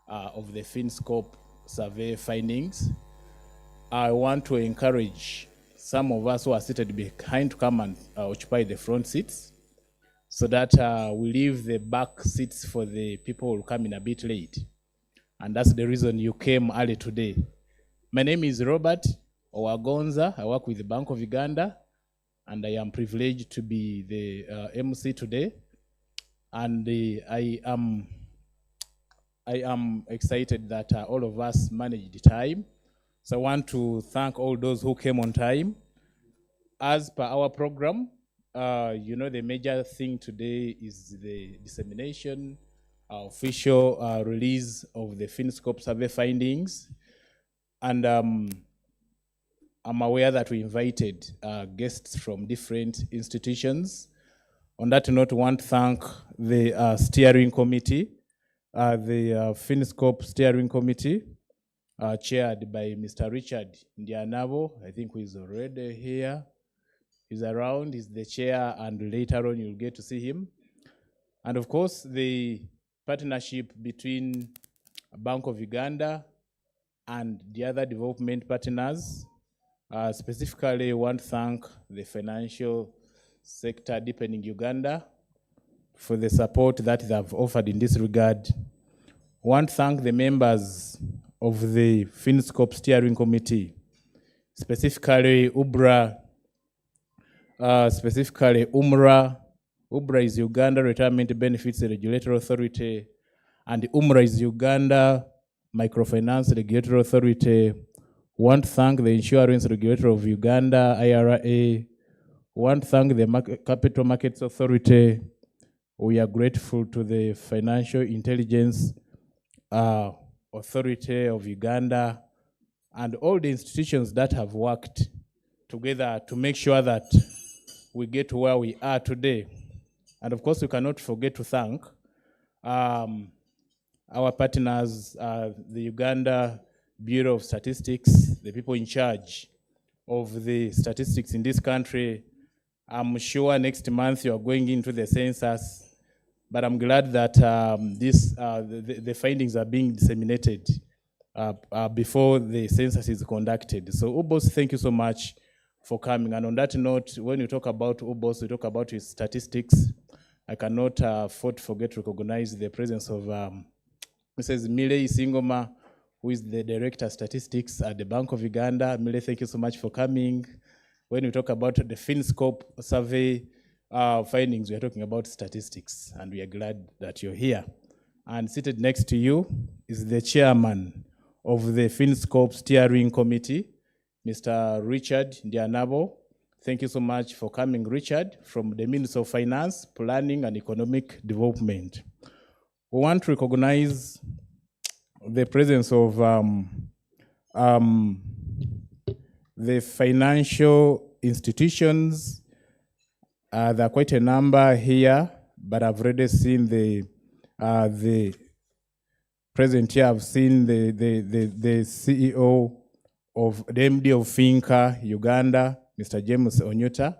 of the Finscope survey findings. I want to encourage some of us who are seated behind to come and occupy the front seats so that we leave the back seats for the people who will come in a bit late. And that's the reason you came early today. My name is Robert Owagonza. I work with the Bank of Uganda, and I am privileged to be the MC today. And I am excited that all of us managed time. So I want to thank all those who came on time. As per our program, the major thing today is the dissemination, official release of the Finscope survey findings. And I'm aware that we invited guests from different institutions. On that note, I want to thank the steering committee, the Finscope steering committee, chaired by Mr. Richard Ndianabo, I think who is already here. He's around, he's the chair, and later on you'll get to see him. And of course, the partnership between Bank of Uganda and the other development partners. Specifically, I want to thank the financial sector deepening Uganda for the support that they have offered in this regard. I want to thank the members of the Finscope Steering Committee, specifically UMRA. UMRA is Uganda Retirement Benefits Regulatory Authority, and UMRA is Uganda Microfinance Regulatory Authority. Want to thank the Insurance Regulator of Uganda, IRA. Want to thank the Capital Markets Authority. We are grateful to the Financial Intelligence Authority of Uganda and all the institutions that have worked together to make sure that we get to where we are today. And of course, we cannot forget to thank our partners, the Uganda Bureau of Statistics, the people in charge of the statistics in this country. I'm sure next month you are going into the census, but I'm glad that the findings are being disseminated before the census is conducted. So UBOS, thank you so much for coming. And on that note, when you talk about UBOS, we talk about its statistics. I cannot forget to recognize the presence of Mrs. Miley Singoma, who is the Director of Statistics at the Bank of Uganda. Miley, thank you so much for coming. When we talk about the Finscope survey findings, we are talking about statistics, and we are glad that you're here. And seated next to you is the chairman of the Finscope Steering Committee, Mr. Richard Ndianabo. Thank you so much for coming, Richard, from the Ministry of Finance, Planning and Economic Development. We want to recognize the presence of the financial institutions. There are quite a number here, but I've already seen the present here. I've seen the CEO of the MD of Finca Uganda, Mr. James Onyuta.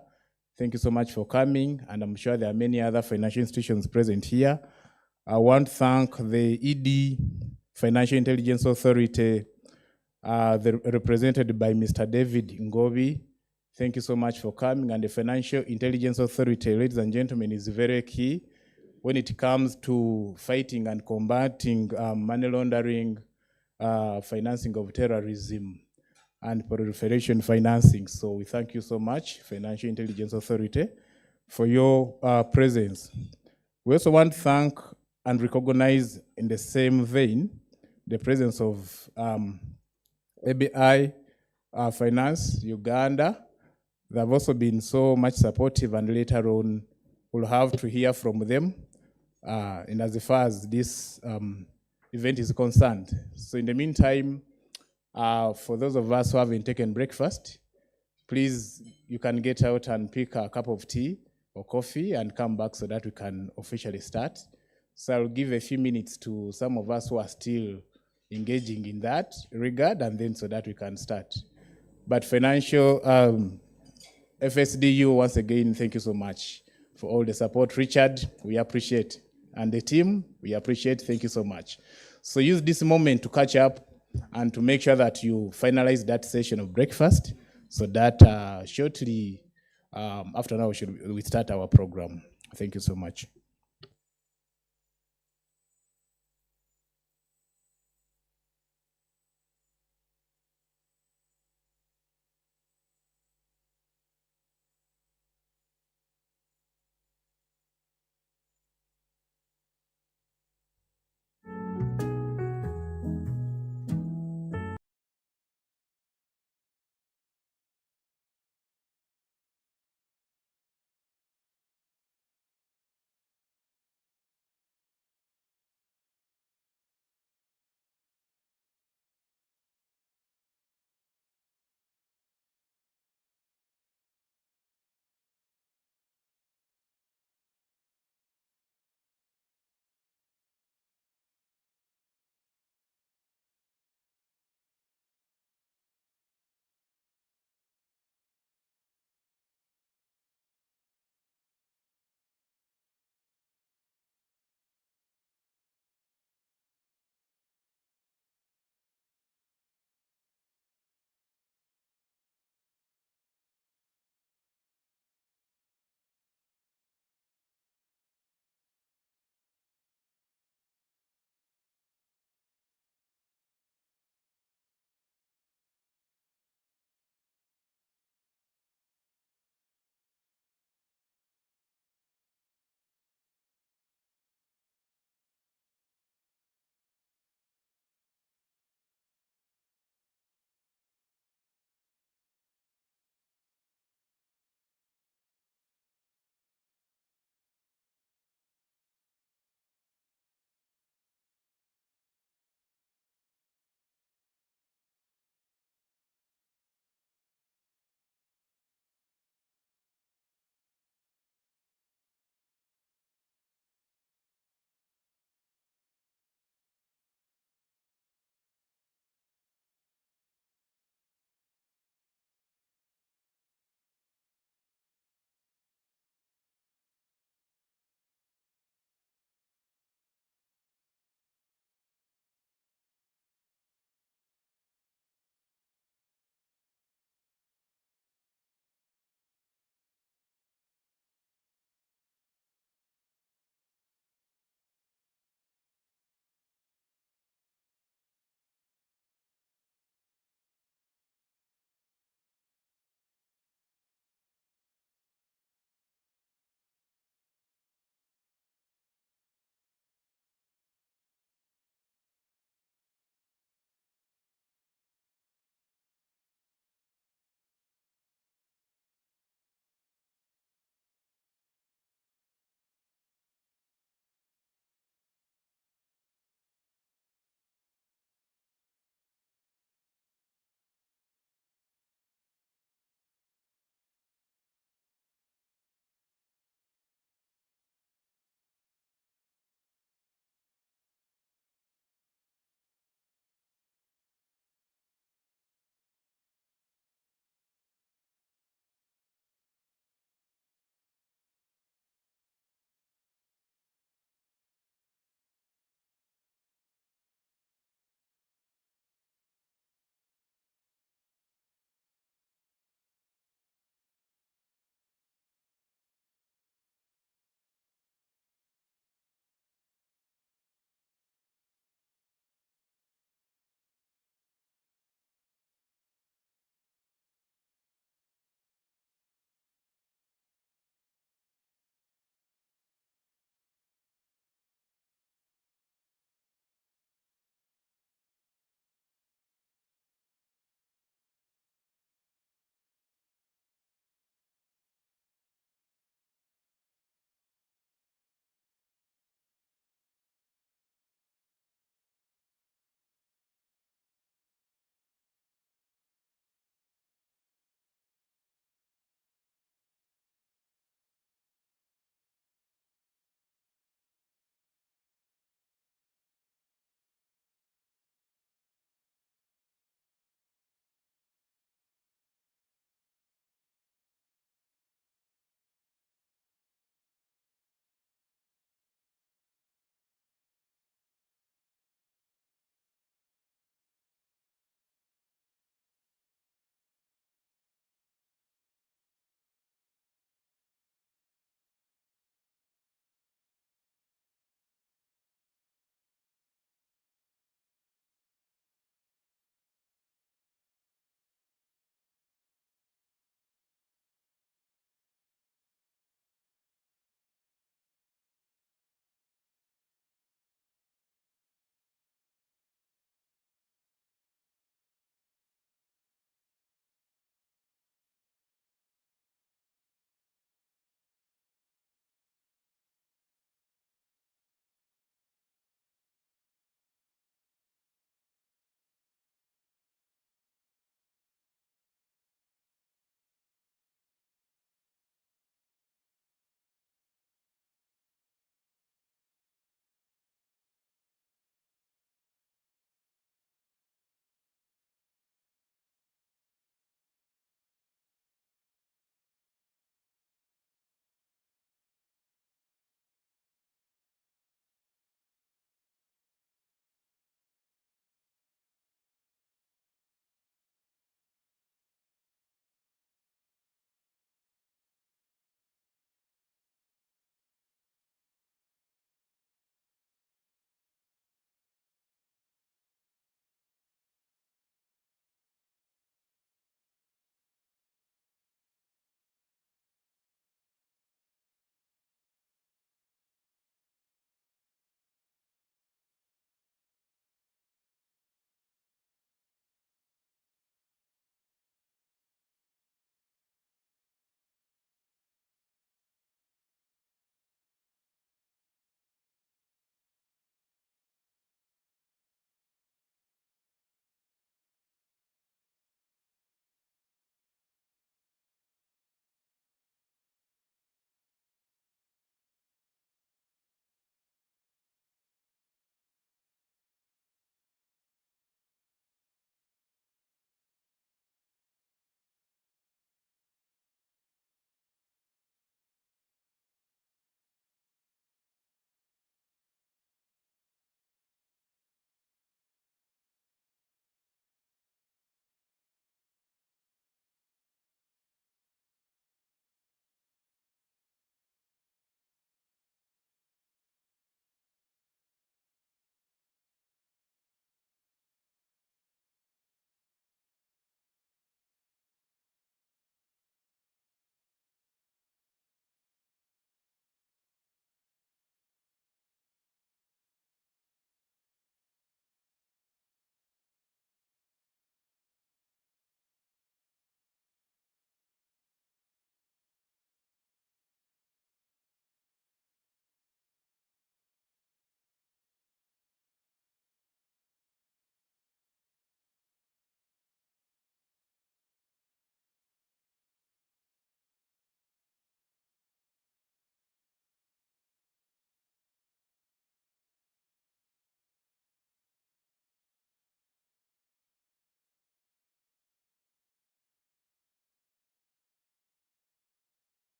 Thank you so much for coming, and I'm sure there are many other financial institutions present here. I want to thank the ED Financial Intelligence Authority, represented by Mr. David Ngobi. Thank you so much for coming. And the Financial Intelligence Authority, ladies and gentlemen, is very key when it comes to fighting and combating money laundering, financing of terrorism, and proliferation financing. So we thank you so much, Financial Intelligence Authority, for your presence. We also want to thank and recognize in the same vein the presence of ABI Finance Uganda. They have also been so much supportive, and later on we'll have to hear from them in as far as this event is concerned. So in the meantime, for those of us who haven't taken breakfast, please, you can get out and pick a cup of tea or coffee and come back so that we can officially start. So I'll give a few minutes to some of us who are still engaging in that regard, and then so that we can start. But financial FSDU, once again, thank you so much for all the support. Richard, we appreciate. and the team. We appreciate. Thank you so much. So use this moment to catch up and to make sure that you finalize that session of breakfast so that shortly after now we start our program. Thank you so much.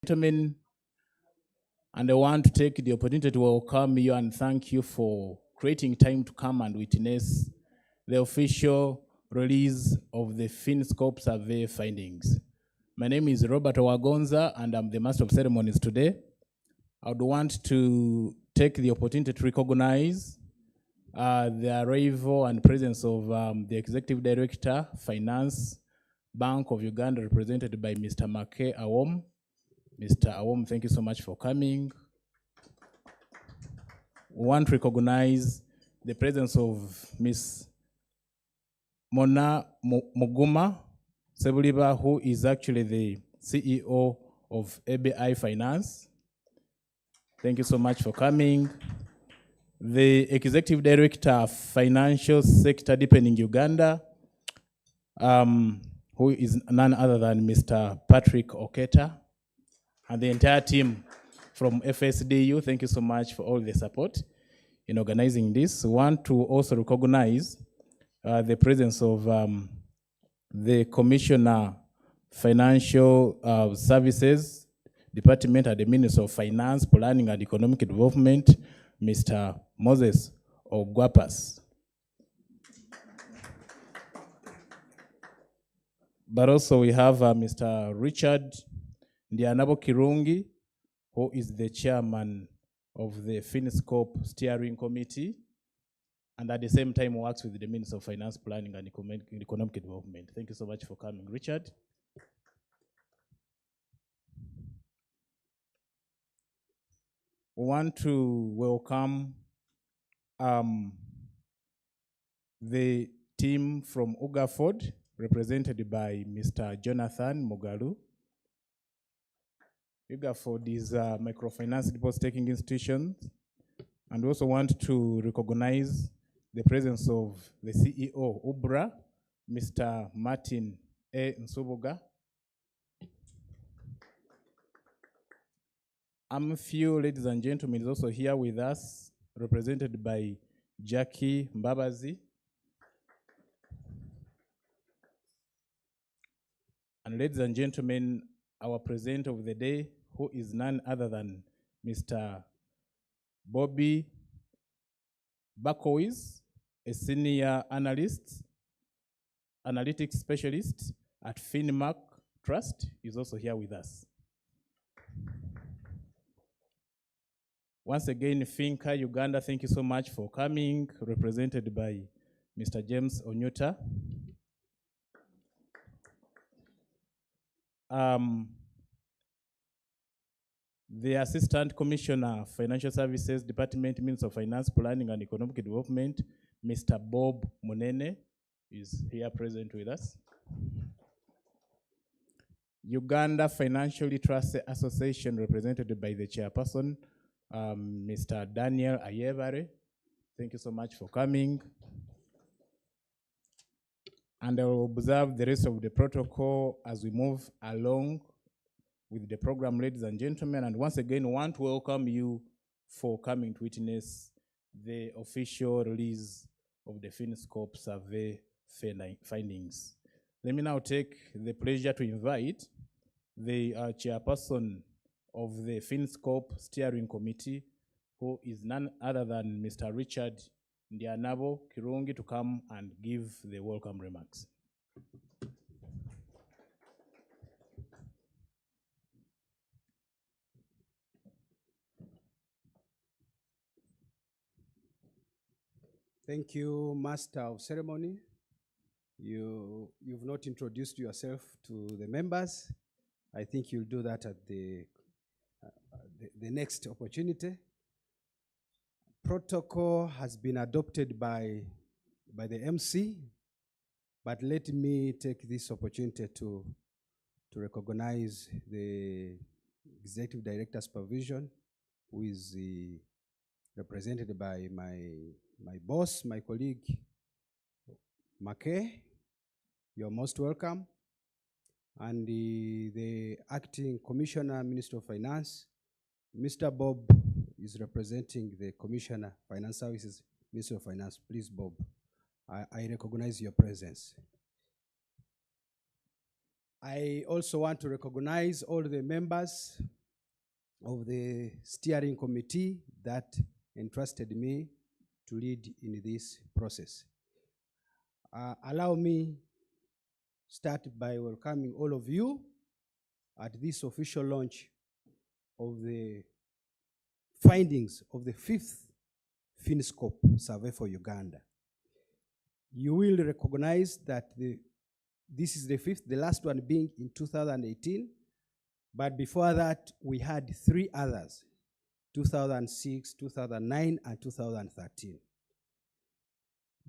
Gentlemen, and I want to take the opportunity to welcome you and thank you for creating time to come and witness the official release of the Finscope survey findings. My name is Robert Wagonza, and I'm the Master of Ceremonies today. I would want to take the opportunity to recognize the arrival and presence of the Executive Director, Finance, Bank of Uganda, represented by Mr. Make Awom. Mr. Awom, thank you so much for coming. We want to recognize the presence of Ms. Mona Muguma Sebuliba, who is actually the CEO of ABI Finance. Thank you so much for coming. The Executive Director of Financial Sector Deepening Uganda, who is none other than Mr. Patrick Oketa, and the entire team from FSDU. Thank you so much for all the support in organizing this. We want to also recognize the presence of the Commissioner Financial Services Department at the Ministry of Finance, Planning and Economic Development, Mr. Moses Ogwapas. But also we have Mr. Richard Ndianabo Kirungi, who is the chairman of the Finscope Steering Committee, and at the same time works with the Ministry of Finance, Planning and Economic Development. Thank you so much for coming, Richard. We want to welcome the team from Ugaford, represented by Mr. Jonathan Mugalu. Ugaford is a microfinance deposit-taking institution, and we also want to recognize the presence of the CEO, UBRA, Mr. Martin A. Nsubuga. Amphio, ladies and gentlemen, is also here with us, represented by Jackie Mbabazi. And ladies and gentlemen, our presenter of the day, who is none other than Mr. Bobby Bakowis, a senior analytics specialist at Finmark Trust, is also here with us. Once again, Finca Uganda, thank you so much for coming, represented by Mr. James Onyuta. The Assistant Commissioner, Financial Services Department, Minister of Finance, Planning and Economic Development, Mr. Bob Munene, is here present with us. Uganda Financial Literacy Association, represented by the chairperson, Mr. Daniel Ayevare. Thank you so much for coming. And I will observe the rest of the protocol as we move along with the program, ladies and gentlemen. And once again, I want to welcome you for coming to witness the official release of the Finscope survey findings. Let me now take the pleasure to invite the chairperson of the Finscope Steering Committee, who is none other than Mr. Richard Ndianabo Kirungi, to come and give the welcome remarks. Thank you, Master of Ceremony. You've not introduced yourself to the members. I think you'll do that at the next opportunity. Protocol has been adopted by the MC, but let me take this opportunity to recognize the Executive Director Supervision, who is represented by my boss, my colleague, Make. You're most welcome. And the Acting Commissioner, Minister of Finance, Mr. Bob is representing the Commissioner, Finance Services, Minister of Finance. Please, Bob, I recognize your presence. I also want to recognize all the members of the steering committee that entrusted me to lead in this process. Allow me start by welcoming all of you at this official launch of the findings of the 5th Finscope survey for Uganda. You will recognize that this is the 5th, the last one being in 2018, but before that we had 3 others, 2006, 2009, and 2013.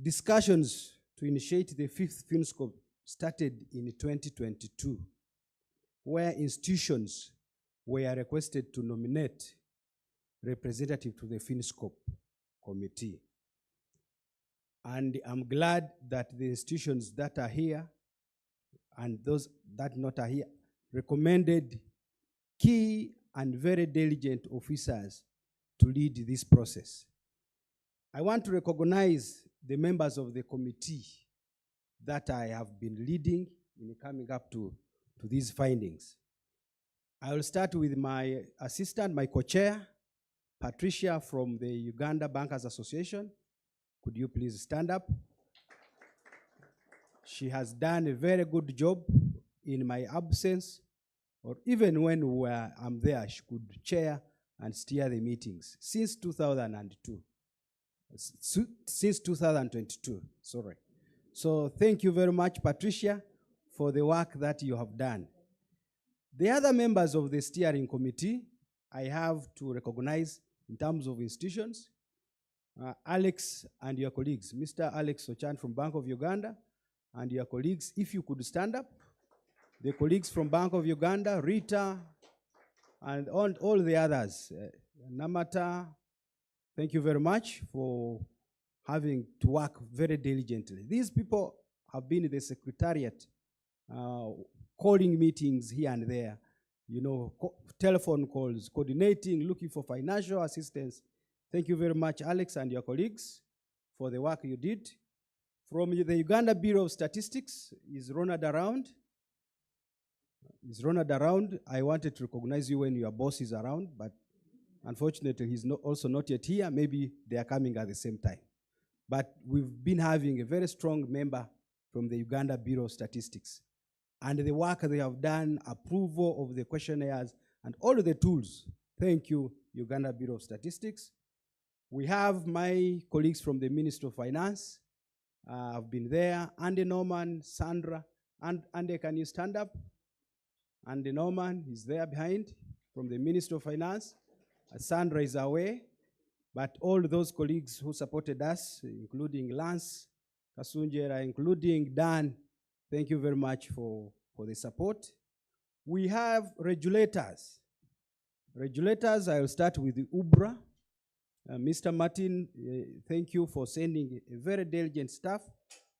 Discussions to initiate the 5th Finscope started in 2022, where institutions were requested to nominate representative to the Finscope committee. And I'm glad that the institutions that are here and those that not are here recommended key and very diligent officers to lead this process. I want to recognize the members of the committee that I have been leading in coming up to these findings. I will start with my assistant, my co-chair, Patricia from the Uganda Bankers Association. Could you please stand up? She has done a very good job in my absence, or even when I'm there, she could chair and steer the meetings since 2002. Since 2022, sorry. So thank you very much, Patricia, for the work that you have done. The other members of the steering committee, I have to recognize in terms of institutions, Alex and your colleagues, Mr. Alex Ochan from Bank of Uganda, and your colleagues, if you could stand up, the colleagues from Bank of Uganda, Rita, and all the others, Namata, thank you very much for having to work very diligently. These people have been in the secretariat, calling meetings here and there, telephone calls, coordinating, looking for financial assistance. Thank you very much, Alex and your colleagues, for the work you did. From the Uganda Bureau of Statistics, is Ronald around? Is Ronald around? I wanted to recognize you when your boss is around, but unfortunately he's also not yet here. Maybe they are coming at the same time. But we've been having a very strong member from the Uganda Bureau of Statistics. And the work they have done, approval of the questionnaires, and all of the tools. Thank you, Uganda Bureau of Statistics. We have my colleagues from the Ministry of Finance. I've been there. Andy Norman, Sandra. Andy, can you stand up? Andy Norman is there behind from the Ministry of Finance. Sandra is away. But all those colleagues who supported us, including Lance Kasunjera, including Dan, thank you very much for the support. We have regulators. Regulators, I will start with the UBRA. Mr. Martin, thank you for sending a very diligent staff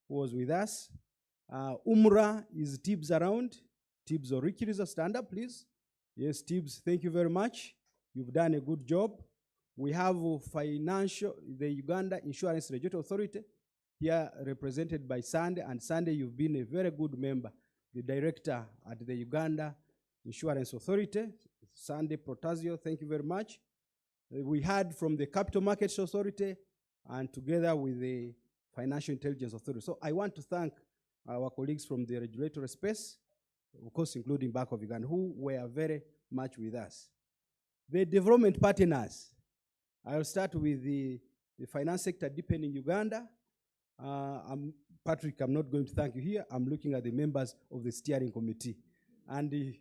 who was with us. UMRA is Tibbs around. Tibbs or Richards, stand up, please. Yes, Tibbs, thank you very much. You've done a good job. We have the Uganda Insurance Regulatory Authority, here represented by Sunday. And Sunday, you've been a very good member, the director at the Uganda Insurance Authority. Sunday Protasio, thank you very much. We had from the Capital Markets Authority and together with the Financial Intelligence Authority. So I want to thank our colleagues from the regulatory space, of course, including Bank of Uganda, who were very much with us. The development partners. I'll start with the finance sector deepening Uganda. Patrick, I'm not going to thank you here. I'm looking at the members of the steering committee. And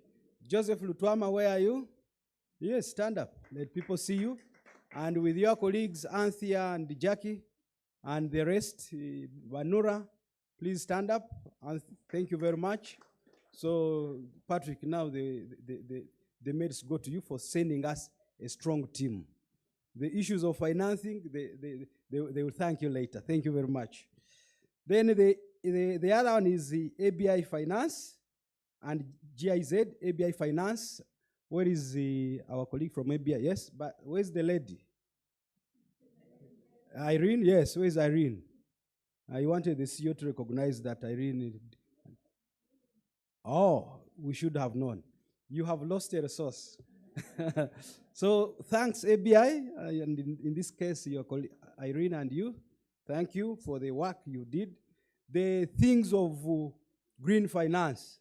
Joseph Lutwama, where are you? Yes, stand up. Let people see you. And with your colleagues, Anthea and Jackie, and the rest, Vanura, please stand up. And thank you very much. So, Patrick, now the merits go to you for sending us a strong team. The issues of financing, they will thank you later. Thank you very much. Then the other one is the ABI Finance and GIZ, ABI Finance. Where is our colleague from ABI? Yes, but where's the lady? Irene? Yes, where's Irene? I wanted the CEO to recognize that Irene. Oh, we should have known. You have lost a resource. So thanks, ABI, and in this case, your colleague Irene and you. Thank you for the work you did. The things of green finance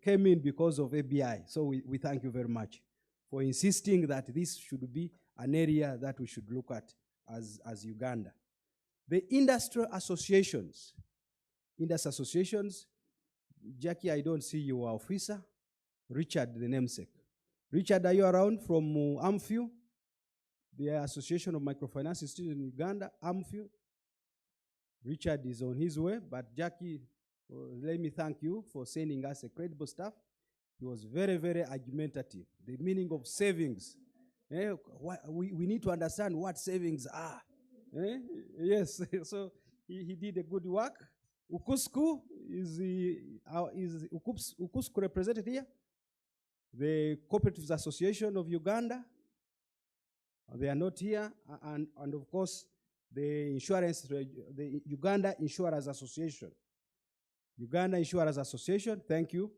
came in because of ABI. So we thank you very much for insisting that this should be an area that we should look at as Uganda. The industrial associations, Jackie, I don't see your officer. Richard, the namesake. Richard, are you around from AMFU, the Association of Microfinance Institutions in Uganda, AMFU? Richard is on his way, but Jackie, let me thank you for sending us a credible staff. He was very, very argumentative. The meaning of savings. We need to understand what savings are. Yes, so he did a good work. Ukusku is Ukusku represented here. The Cooperatives Association of Uganda, they are not here, and of course the insurance, the Uganda Insurers Association. Uganda Insurers Association, thank you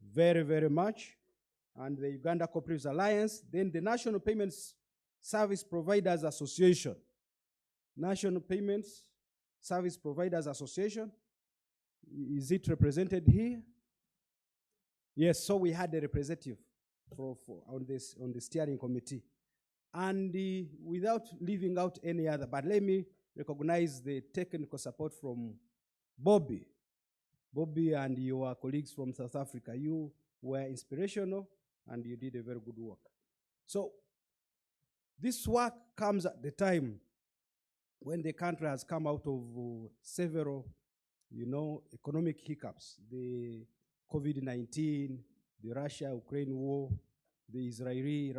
very, very much. And the Uganda Cooperatives Alliance, then the National Payments Service Providers Association. National Payments Service Providers Association, is it represented here? Yes, so we had a representative on the steering committee. And without leaving out any other, but let me recognize the technical support from Bobby. Bobby and your colleagues from South Africa, you were inspirational and you did a very good work. So this work comes at the time when the country has come out of several, economic hiccups. The COVID-19, the Russia-Ukraine war, the Israeli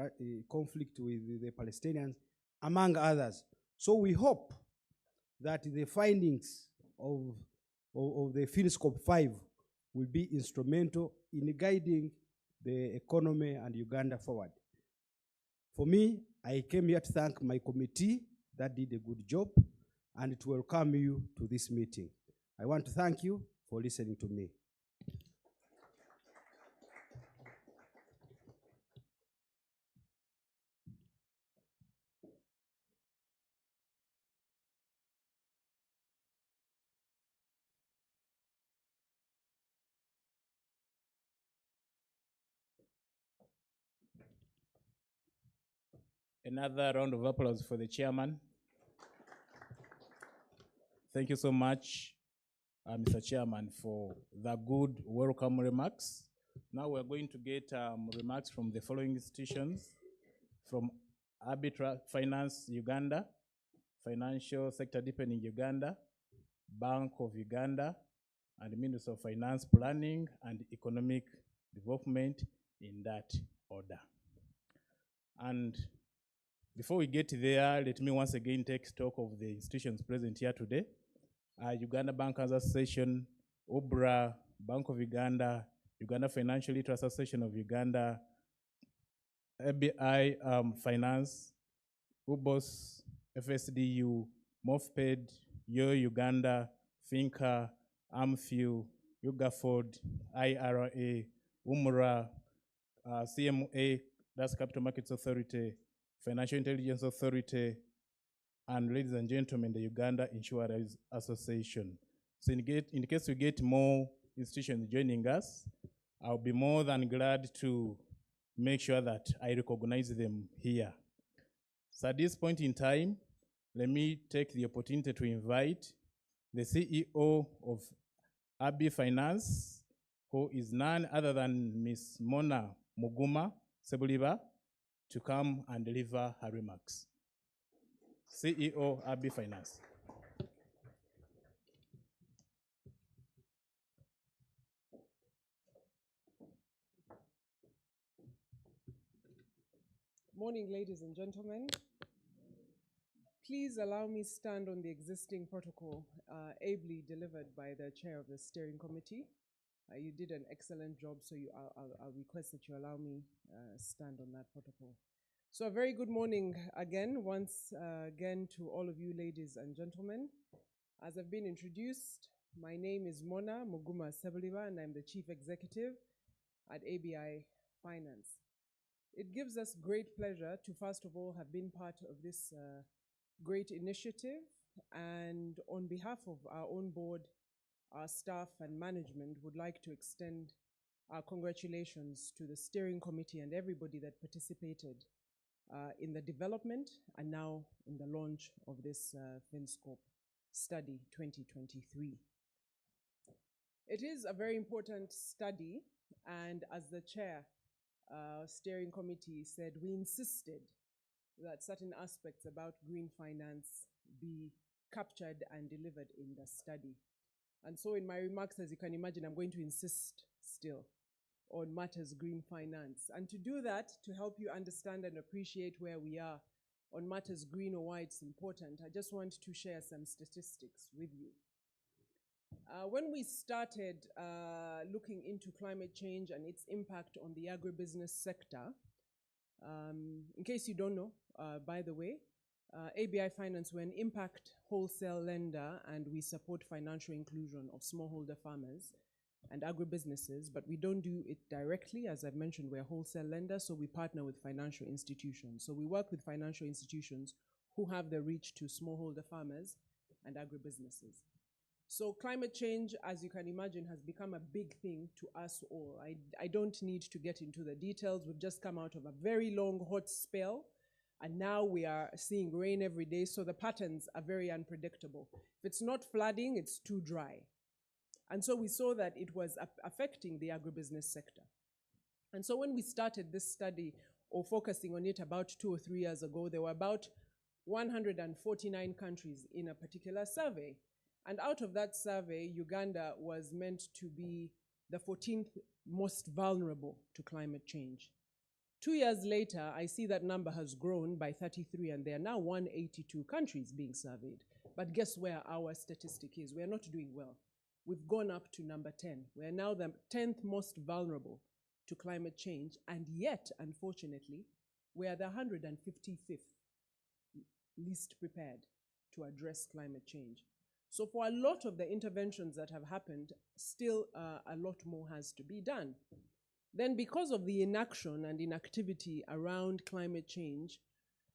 conflict with the Palestinians, among others. So we hope that the findings of the Finscope 5 will be instrumental in guiding the economy and Uganda forward. For me, I came here to thank my committee that did a good job and to welcome you to this meeting. I want to thank you for listening to me. Another round of applause for the chairman. Thank you so much, Mr. Chairman, for the good welcome remarks. Now we're going to get remarks from the following institutions: from Arbitra Finance Uganda, Financial Sector Deepening Uganda, Bank of Uganda, and Ministry of Finance Planning and Economic Development, in that order. And before we get there, let me once again take stock of the institutions present here today. Uganda Bankers Association, UBRA, Bank of Uganda, Uganda Financial Literacy Association of Uganda, ABI Finance, UBOS, FSDU, MOFPED, Yo Uganda, FINCA, AMFU, UGAFORD, IRA, UMRA, CMA, that's Capital Markets Authority, Financial Intelligence Authority, and ladies and gentlemen, the Uganda Insurers Association. So in case we get more institutions joining us, I'll be more than glad to make sure that I recognize them here. So at this point in time, let me take the opportunity to invite the CEO of Abi Finance, who is none other than Ms. Mona Muguma Sebuliba, to come and deliver her remarks. CEO, Abi Finance. Morning, ladies and gentlemen. Please allow me stand on the existing protocol ably delivered by the chair of the steering committee. You did an excellent job, so I'll request that you allow me stand on that protocol. So a very good morning again, once again to all of you ladies and gentlemen. As I've been introduced, my name is Mona Muguma Sebuliba and I'm the Chief Executive at ABI Finance. It gives us great pleasure to first of all have been part of this great initiative, and on behalf of our own board, our staff and management would like to extend our congratulations to the steering committee and everybody that participated in the development and now in the launch of this Finscope study 2023. It is a very important study, and as the chair steering committee said, we insisted that certain aspects about green finance be captured and delivered in the study. And so in my remarks, as you can imagine, I'm going to insist still on matters green finance. And to do that, to help you understand and appreciate where we are on matters green or why it's important, I just want to share some statistics with you. When we started looking into climate change and its impact on the agribusiness sector, in case you don't know, by the way, ABI Finance, we're an impact wholesale lender, and we support financial inclusion of smallholder farmers and agribusinesses, but we don't do it directly. As I've mentioned, we're a wholesale lender, so we partner with financial institutions. So we work with financial institutions who have the reach to smallholder farmers and agribusinesses. So climate change, as you can imagine, has become a big thing to us all. I don't need to get into the details. We've just come out of a very long hot spell, and now we are seeing rain every day, so the patterns are very unpredictable. If it's not flooding, it's too dry. And so we saw that it was affecting the agribusiness sector. And so when we started this study, or focusing on it about 2 or 3 years ago, there were about 149 countries in a particular survey. And out of that survey, Uganda was meant to be the 14th most vulnerable to climate change. 2 years later, I see that number has grown by 33, and there are now 182 countries being surveyed. But guess where our statistic is? We are not doing well. We've gone up to number 10. We are now the 10th most vulnerable to climate change, and yet, unfortunately, we are the 155th least prepared to address climate change. So for a lot of the interventions that have happened, still a lot more has to be done. Then because of the inaction and inactivity around climate change,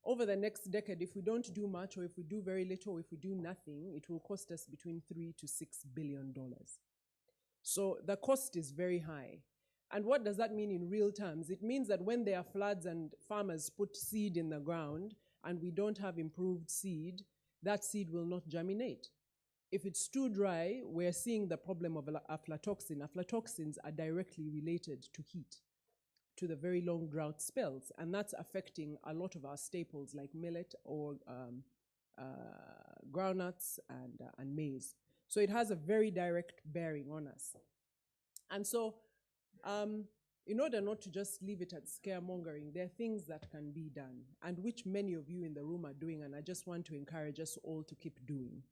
over the next decade, if we don't do much, or if we do very little, or if we do nothing, it will cost us between $3 to $6 billion. So the cost is very high. And what does that mean in real terms? It means that when there are floods and farmers put seed in the ground and we don't have improved seed, that seed will not germinate. If it's too dry, we're seeing the problem of aflatoxin. Aflatoxins are directly related to heat, to the very long drought spells, and that's affecting a lot of our staples like millet or groundnuts and maize. So it has a very direct bearing on us. And so in order not to just leave it at scaremongering, there are things that can be done, and which many of you in the room are doing, and I just want to encourage us all to keep doing.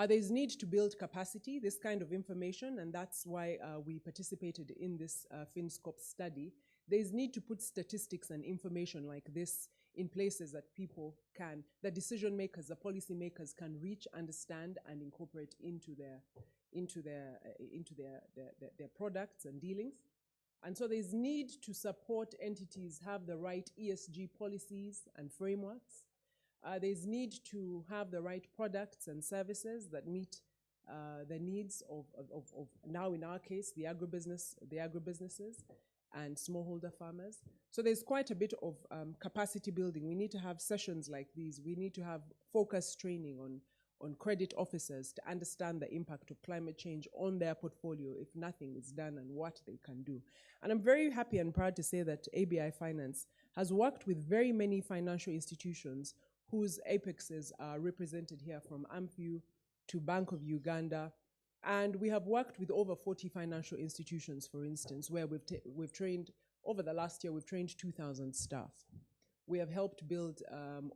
There's need to build capacity, this kind of information, and that's why we participated in this Finscope study. There's need to put statistics and information like this in places that people can, the decision makers, the policy makers can reach, understand, and incorporate into their products and dealings. And so there's need to support entities have the right ESG policies and frameworks. There's need to have the right products and services that meet the needs of now in our case, the agribusinesses and smallholder farmers. So there's quite a bit of capacity building. We need to have sessions like these. We need to have focused training on credit officers to understand the impact of climate change on their portfolio if nothing is done, and what they can do. And I'm very happy and proud to say that ABI Finance has worked with very many financial institutions whose apexes are represented here, from AMFU to Bank of Uganda. And we have worked with over 40 financial institutions, for instance, where we've trained, over the last year, we've trained 2,000 staff. We have helped build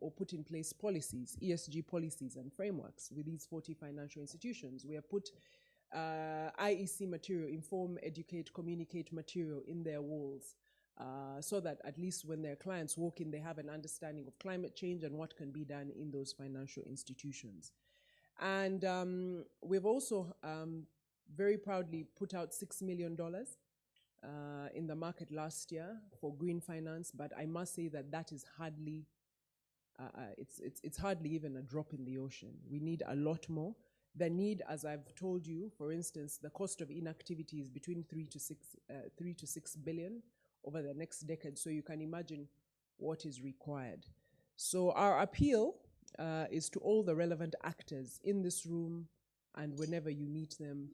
or put in place policies, ESG policies and frameworks with these 40 financial institutions. We have put IEC material, inform, educate, communicate material in their walls, so that at least when their clients walk in, they have an understanding of climate change and what can be done in those financial institutions. And we've also very proudly put out $6 million in the market last year for green finance, but I must say that that is hardly, it's hardly even a drop in the ocean. We need a lot more. The need, as I've told you, for instance, the cost of inactivity is between 3 to 6 billion over the next decade. So you can imagine what is required. So our appeal is to all the relevant actors in this room and whenever you meet them,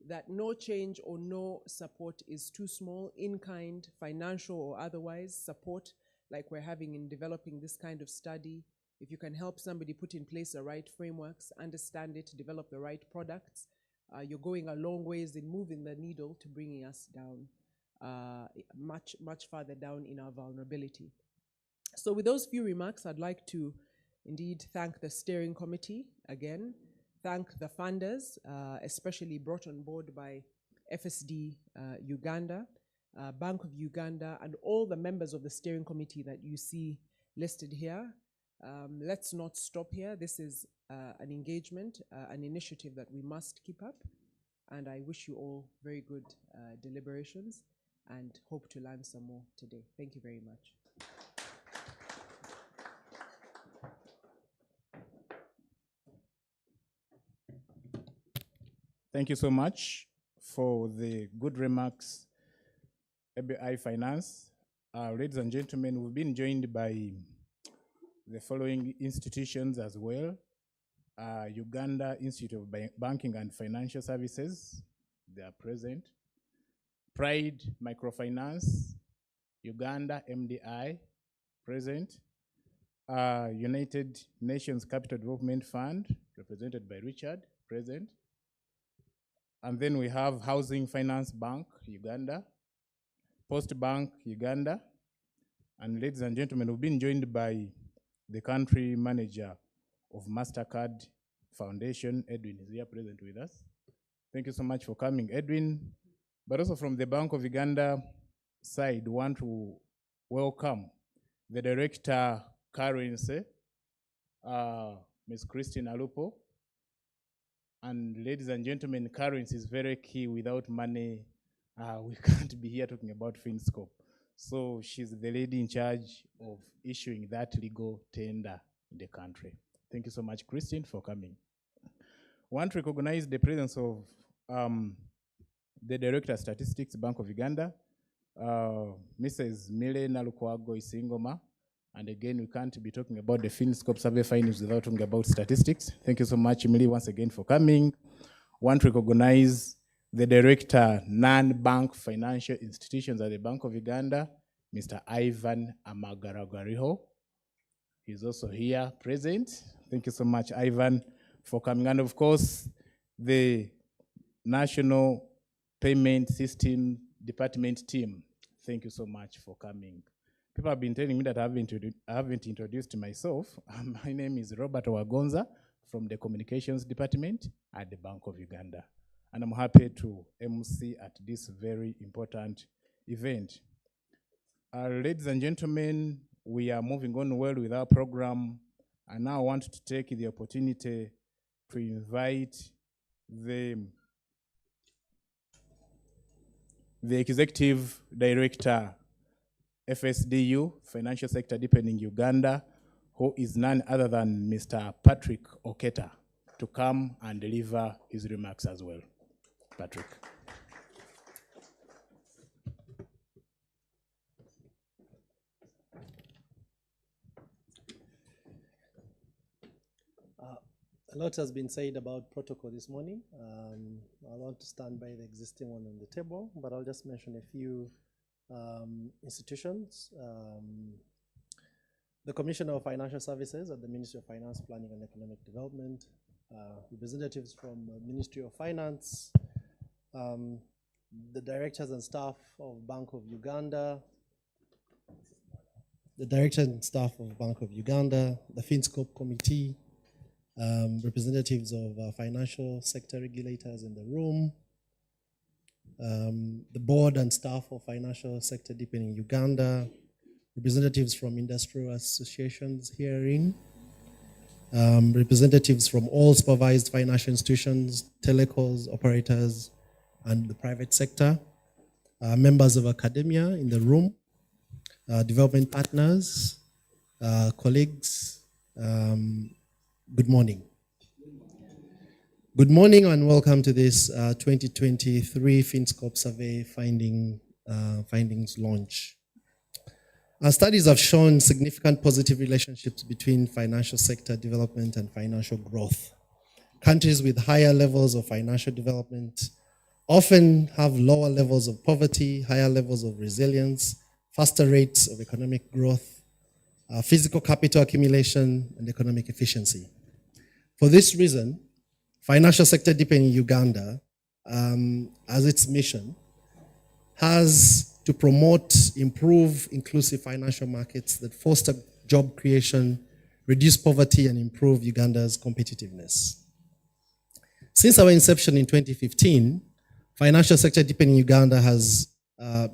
that no change or no support is too small, in kind, financial or otherwise, support like we're having in developing this kind of study. If you can help somebody put in place the right frameworks, understand it, develop the right products, you're going a long ways in moving the needle to bringing us down, much, much farther down in our vulnerability. So with those few remarks, I'd like to indeed thank the steering committee again, thank the funders, especially brought on board by FSD Uganda, Bank of Uganda, and all the members of the steering committee that you see listed here. Let's not stop here. This is an engagement, an initiative that we must keep up. And I wish you all very good deliberations and hope to learn some more today. Thank you very much. Thank you so much for the good remarks, ABI Finance. Ladies and gentlemen, we've been joined by the following institutions as well. Uganda Institute of Banking and Financial Services, they are present. Pride Microfinance, Uganda MDI, present. United Nations Capital Development Fund, represented by Richard, present. And then we have Housing Finance Bank, Uganda, Post Bank, Uganda. And ladies and gentlemen, we've been joined by the country manager of MasterCard Foundation. Edwin is here present with us. Thank you so much for coming, Edwin. But also from the Bank of Uganda side, we want to welcome the director, currency, Ms. Christine Alupo. And ladies and gentlemen, currency is very key. Without money, we can't be here talking about Finscope. So she's the lady in charge of issuing that legal tender in the country. Thank you so much, Christine, for coming. I want to recognize the presence of the Director of Statistics, Bank of Uganda, Mrs. Mile Nalukwago Isingoma. And again, we can't be talking about the Finscope survey findings without talking about statistics. Thank you so much, Emily, once again for coming. Want to recognize the Director, Non-Bank Financial Institutions at the Bank of Uganda, Mr. Ivan Amagaragariho. He's also here present. Thank you so much, Ivan, for coming. And of course, the National Payment System Department team. Thank you so much for coming. People have been telling me that I haven't introduced myself. My name is Robert Wagonza from the Communications Department at the Bank of Uganda. And I'm happy to MC at this very important event. Ladies and gentlemen, we are moving on well with our program. And now I want to take the opportunity to invite the Executive Director, FSDU, Financial Sector Deepening Uganda, who is none other than Mr. Patrick Oketa, to come and deliver his remarks as well. Patrick. A lot has been said about protocol this morning. I want to stand by the existing one on the table, but I'll just mention a few institutions. The Commissioner of Financial Services at the Ministry of Finance, Planning and Economic Development, representatives from the Ministry of Finance, the directors and staff of Bank of Uganda, the directors and staff of Bank of Uganda, the Finscope Committee, representatives of financial sector regulators in the room, the board and staff of Financial Sector Deepening Uganda, representatives from industrial associations herein, representatives from all supervised financial institutions, telecos, operators, and the private sector, members of academia in the room, development partners, colleagues, good morning. Good morning and welcome to this 2023 Finscope survey findings launch. Our studies have shown significant positive relationships between financial sector development and financial growth. Countries with higher levels of financial development often have lower levels of poverty, higher levels of resilience, faster rates of economic growth, physical capital accumulation, and economic efficiency. For this reason, financial sector deepening in Uganda, as its mission, has to promote, improve inclusive financial markets that foster job creation, reduce poverty, and improve Uganda's competitiveness. Since our inception in 2015, financial sector deepening in Uganda has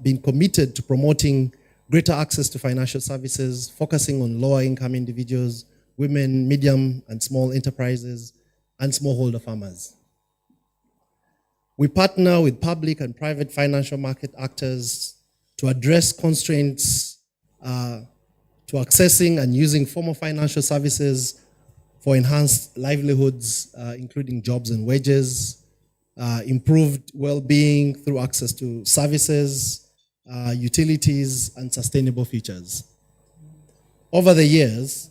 been committed to promoting greater access to financial services, focusing on lower income individuals, women, medium and small enterprises, and smallholder farmers. We partner with public and private financial market actors to address constraints to accessing and using formal financial services for enhanced livelihoods, including jobs and wages, improved well-being through access to services, utilities, and sustainable features. Over the years,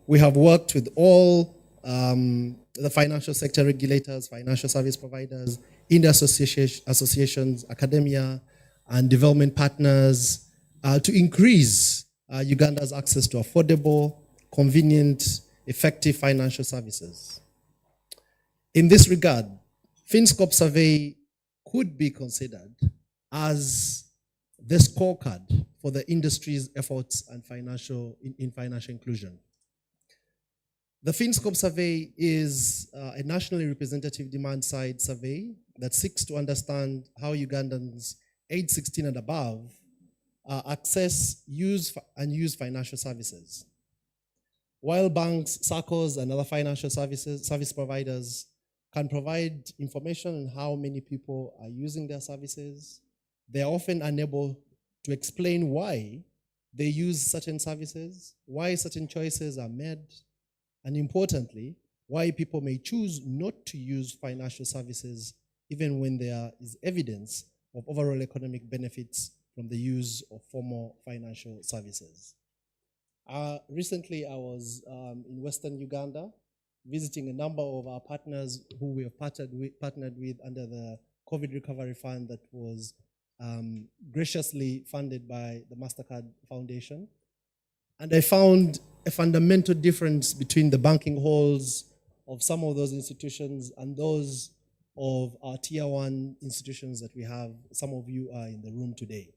we have worked with all the financial sector regulators, financial service providers, industry associations, academia, and development partners to increase Uganda's access to affordable, convenient, effective financial services. In this regard, Finscope survey could be considered as the scorecard for the industry's efforts and in financial inclusion. The Finscope survey is a nationally representative demand-side survey that seeks to understand how Ugandans age 16 and above access, use financial services. While banks, SACCOs, and other financial service providers can provide information on how many people are using their services, they are often unable to explain why they use certain services, why certain choices are made, and importantly, why people may choose not to use financial services even when there is evidence of overall economic benefits from the use of formal financial services. Recently, I was in Western Uganda visiting a number of our partners who we have partnered with under the COVID Recovery Fund that was graciously funded by the MasterCard Foundation. And I found a fundamental difference between the banking halls of some of those institutions and those of our tier 1 institutions that we have. Some of you are in the room today.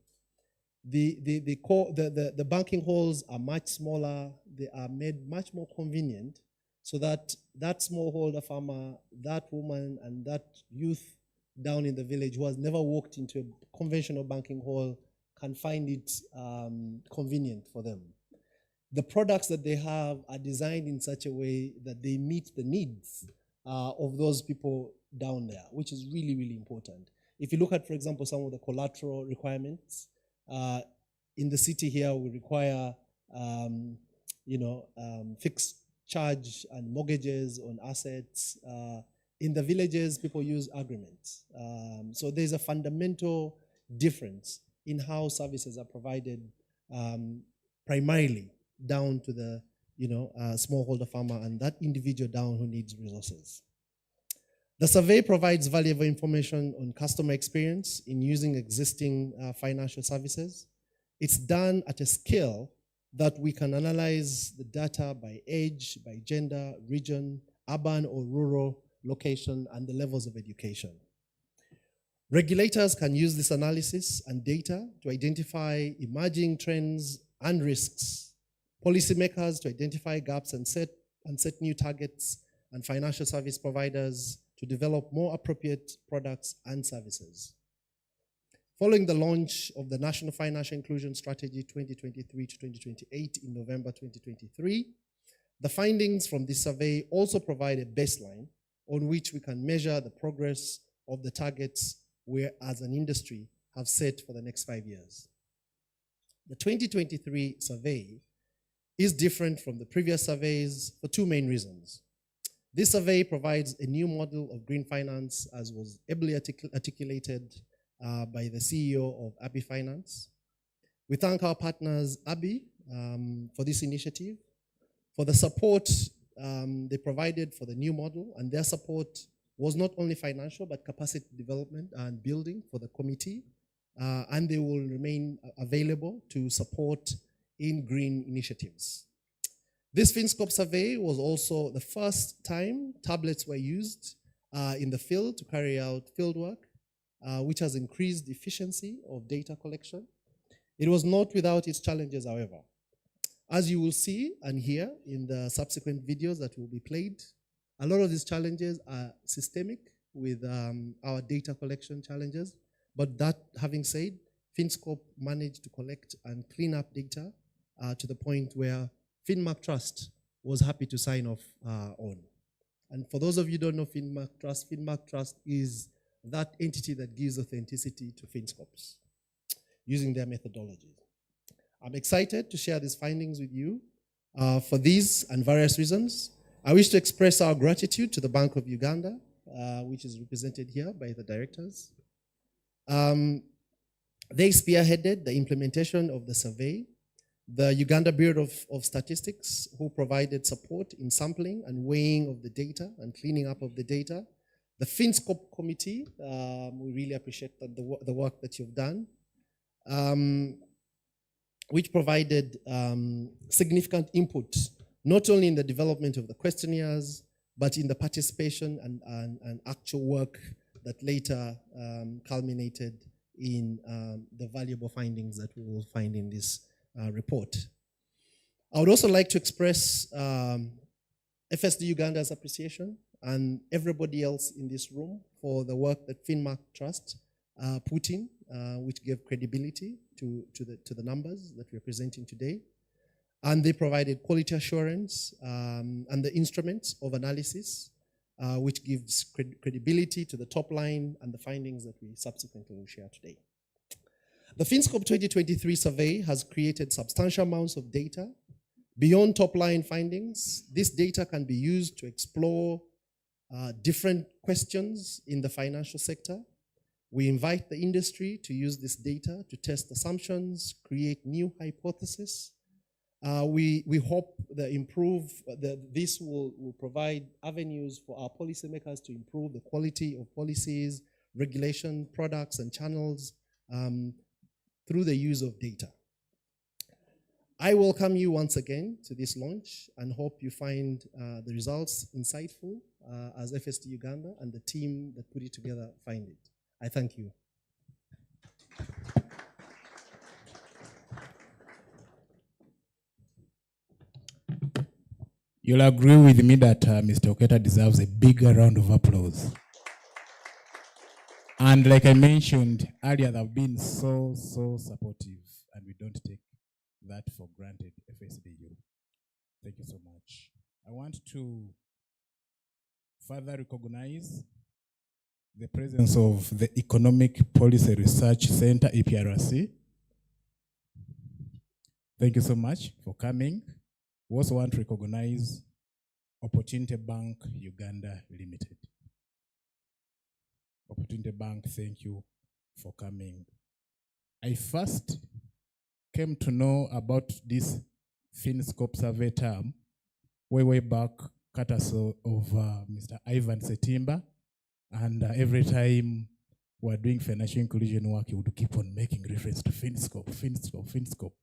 The banking halls are much smaller. They are made much more convenient so that that smallholder farmer, that woman, and that youth down in the village who has never walked into a conventional banking hall can find it convenient for them. The products that they have are designed in such a way that they meet the needs of those people down there, which is really, really important. If you look at, for example, some of the collateral requirements, in the city here, we require, fixed charge and mortgages on assets. In the villages, people use agreements. So there's a fundamental difference in how services are provided, primarily down to the smallholder farmer and that individual down who needs resources. The survey provides valuable information on customer experience in using existing financial services. It's done at a scale that we can analyze the data by age, by gender, region, urban or rural location, and the levels of education. Regulators can use this analysis and data to identify emerging trends and risks. Policymakers to identify gaps and set new targets, and financial service providers to develop more appropriate products and services. Following the launch of the National Financial Inclusion Strategy 2023 to 2028 in November 2023, the findings from this survey also provide a baseline on which we can measure the progress of the targets we as an industry have set for the next 5 years. The 2023 survey is different from the previous surveys for two main reasons. This survey provides a new model of green finance, as was ably articulated by the CEO of Abbey Finance. We thank our partners, Abbey, for this initiative, for the support they provided for the new model, and their support was not only financial, but capacity development and building for the committee, and they will remain available to support in green initiatives. This Finscope survey was also the first time tablets were used in the field to carry out fieldwork, which has increased efficiency of data collection. It was not without its challenges, however. As you will see and hear in the subsequent videos that will be played, a lot of these challenges are systemic with our data collection challenges. But that having said, Finscope managed to collect and clean up data to the point where Finmark Trust was happy to sign off on. And for those of you who don't know Finmark Trust is that entity that gives authenticity to Finscopes using their methodology. I'm excited to share these findings with you for these and various reasons. I wish to express our gratitude to the Bank of Uganda, which is represented here by the directors. They spearheaded the implementation of the survey. The Uganda Bureau of Statistics, who provided support in sampling and weighing of the data and cleaning up of the data. The Finscope committee, we really appreciate the work that you've done, which provided significant input, not only in the development of the questionnaires, but in the participation and actual work that later culminated in the valuable findings that we will find in this report. I would also like to express FSD Uganda's appreciation and everybody else in this room for the work that Finmark Trust put in, which gave credibility to the numbers that we're presenting today. And they provided quality assurance and the instruments of analysis, which gives credibility to the top line and the findings that we subsequently will share today. The Finscope 2023 survey has created substantial amounts of data. Beyond top-line findings, this data can be used to explore different questions in the financial sector. We invite the industry to use this data to test assumptions, create new hypotheses. We hope that this will provide avenues for our policymakers to improve the quality of policies, regulation, products, and channels through the use of data. I welcome you once again to this launch and hope you find the results insightful as FSD Uganda and the team that put it together find it. I thank you. You'll agree with me that Mr. Oketa deserves a bigger round of applause. And like I mentioned earlier, they've been so supportive, and we don't take that for granted, FSDU. Thank you so much. I want to further recognize the presence of the Economic Policy Research Center, EPRC. Thank you so much for coming. We also want to recognize Opportunity Bank Uganda Limited. Opportunity Bank, thank you for coming. I first came to know about this Finscope survey term way back, courtesy of Mr. Ivan Setimba, and every time we're doing financial inclusion work, he would keep on making reference to Finscope.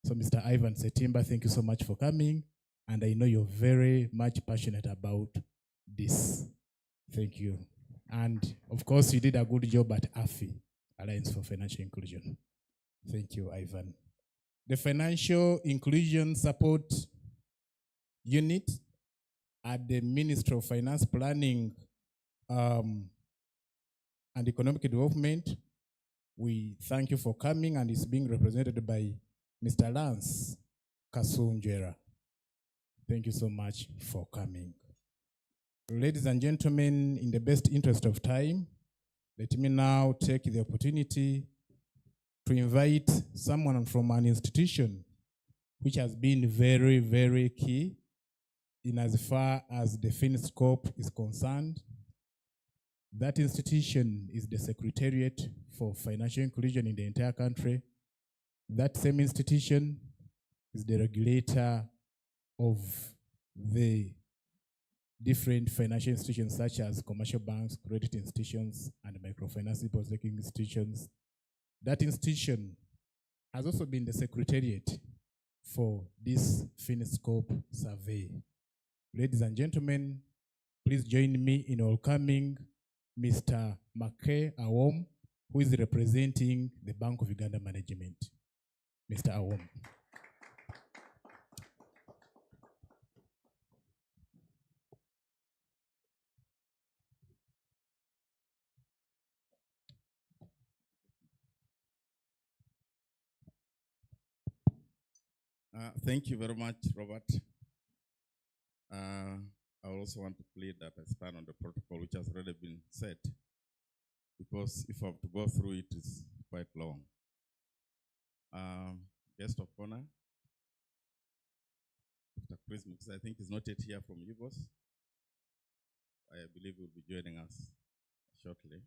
So Mr. Ivan Setimba, thank you so much for coming, and I know you're very much passionate about this. Thank you. And of course, you did a good job at AFI, Alliance for Financial Inclusion. Thank you, Ivan. The Financial Inclusion Support Unit at the Ministry of Finance Planning and Economic Development, we thank you for coming, and it's being represented by Mr. Lance Kasunjera. Thank you so much for coming. Ladies and gentlemen, in the best interest of time, let me now take the opportunity to invite someone from an institution which has been very, very key in as far as the Finscope is concerned. That institution is the Secretariat for Financial Inclusion in the entire country. That same institution is the regulator of the different financial institutions such as commercial banks, credit institutions, and microfinance deposit-taking institutions. That institution has also been the secretariat for this Finscope survey. Ladies and gentlemen, please join me in welcoming Mr. Make Awom, who is representing the Bank of Uganda Management. Mr. Awom. Thank you very much, Robert. I also want to plead that I stand on the protocol which has already been set, because if I have to go through it, it's quite long. Guest of honor, Mr. Chris Mix, I think he's not yet here from Yugos. I believe he will be joining us shortly.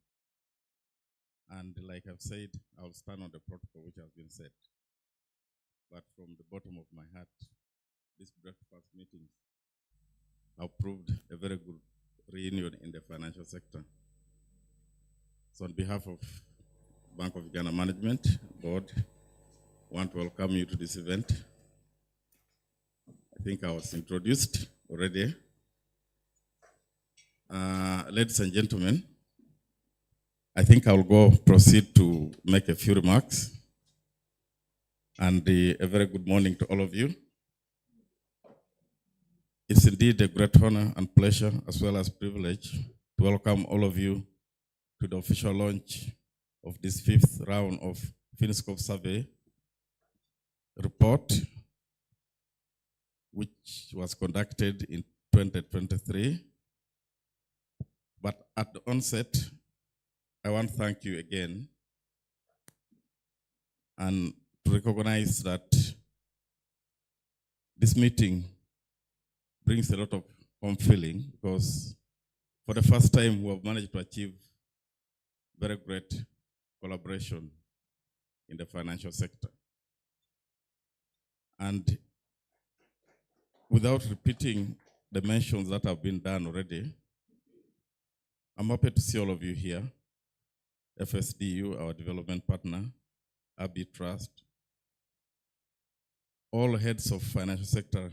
And like I've said, I'll stand on the protocol which has been set. But from the bottom of my heart, these breakfast meetings have proved a very good reunion in the financial sector. So on behalf of Bank of Uganda Management Board, I want to welcome you to this event. I think I was introduced already. Ladies and gentlemen, I think I'll proceed to make a few remarks. And a very good morning to all of you. It's indeed a great honor and pleasure, as well as privilege, to welcome all of you to the official launch of this 5th round of Finscope survey report, which was conducted in 2023. But at the onset, I want to thank you again and to recognize that this meeting brings a lot of home feeling, because for the first time we have managed to achieve very great collaboration in the financial sector. And without repeating the mentions that have been done already, I'm happy to see all of you here. FSDU, our development partner, AB Trust, all heads of financial sector,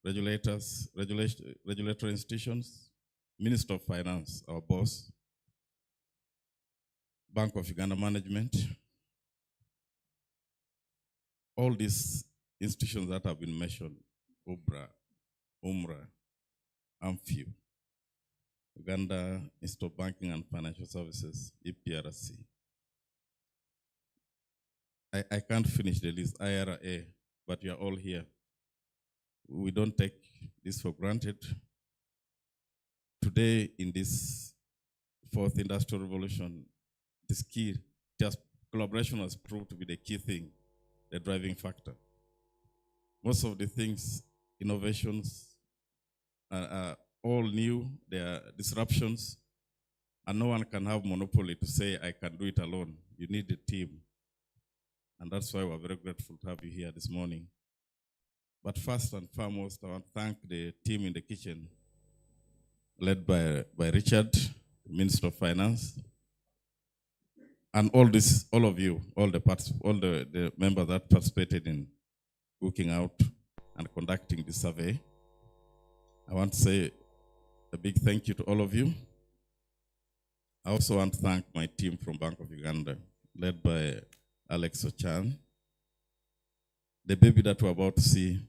regulators, regulatory institutions, Minister of Finance, our boss, Bank of Uganda Management, all these institutions that have been mentioned, UBRA, UMRA, AMFIU, Uganda Institute of Banking and Financial Services, EPRC. I can't finish the list, IRA, but you are all here. We don't take this for granted. Today, in this 4th industrial revolution, this key, just collaboration has proved to be the key thing, the driving factor. Most of the things, innovations, are all new, there are disruptions, and no one can have monopoly to say, I can do it alone. You need a team. And that's why we're very grateful to have you here this morning. But first and foremost, I want to thank the team in the kitchen, led by Richard, Minister of Finance, and all of you, all the members that participated in working out and conducting the survey. I want to say a big thank you to all of you. I also want to thank my team from Bank of Uganda, led by Alex Ochan. The baby that we're about to see,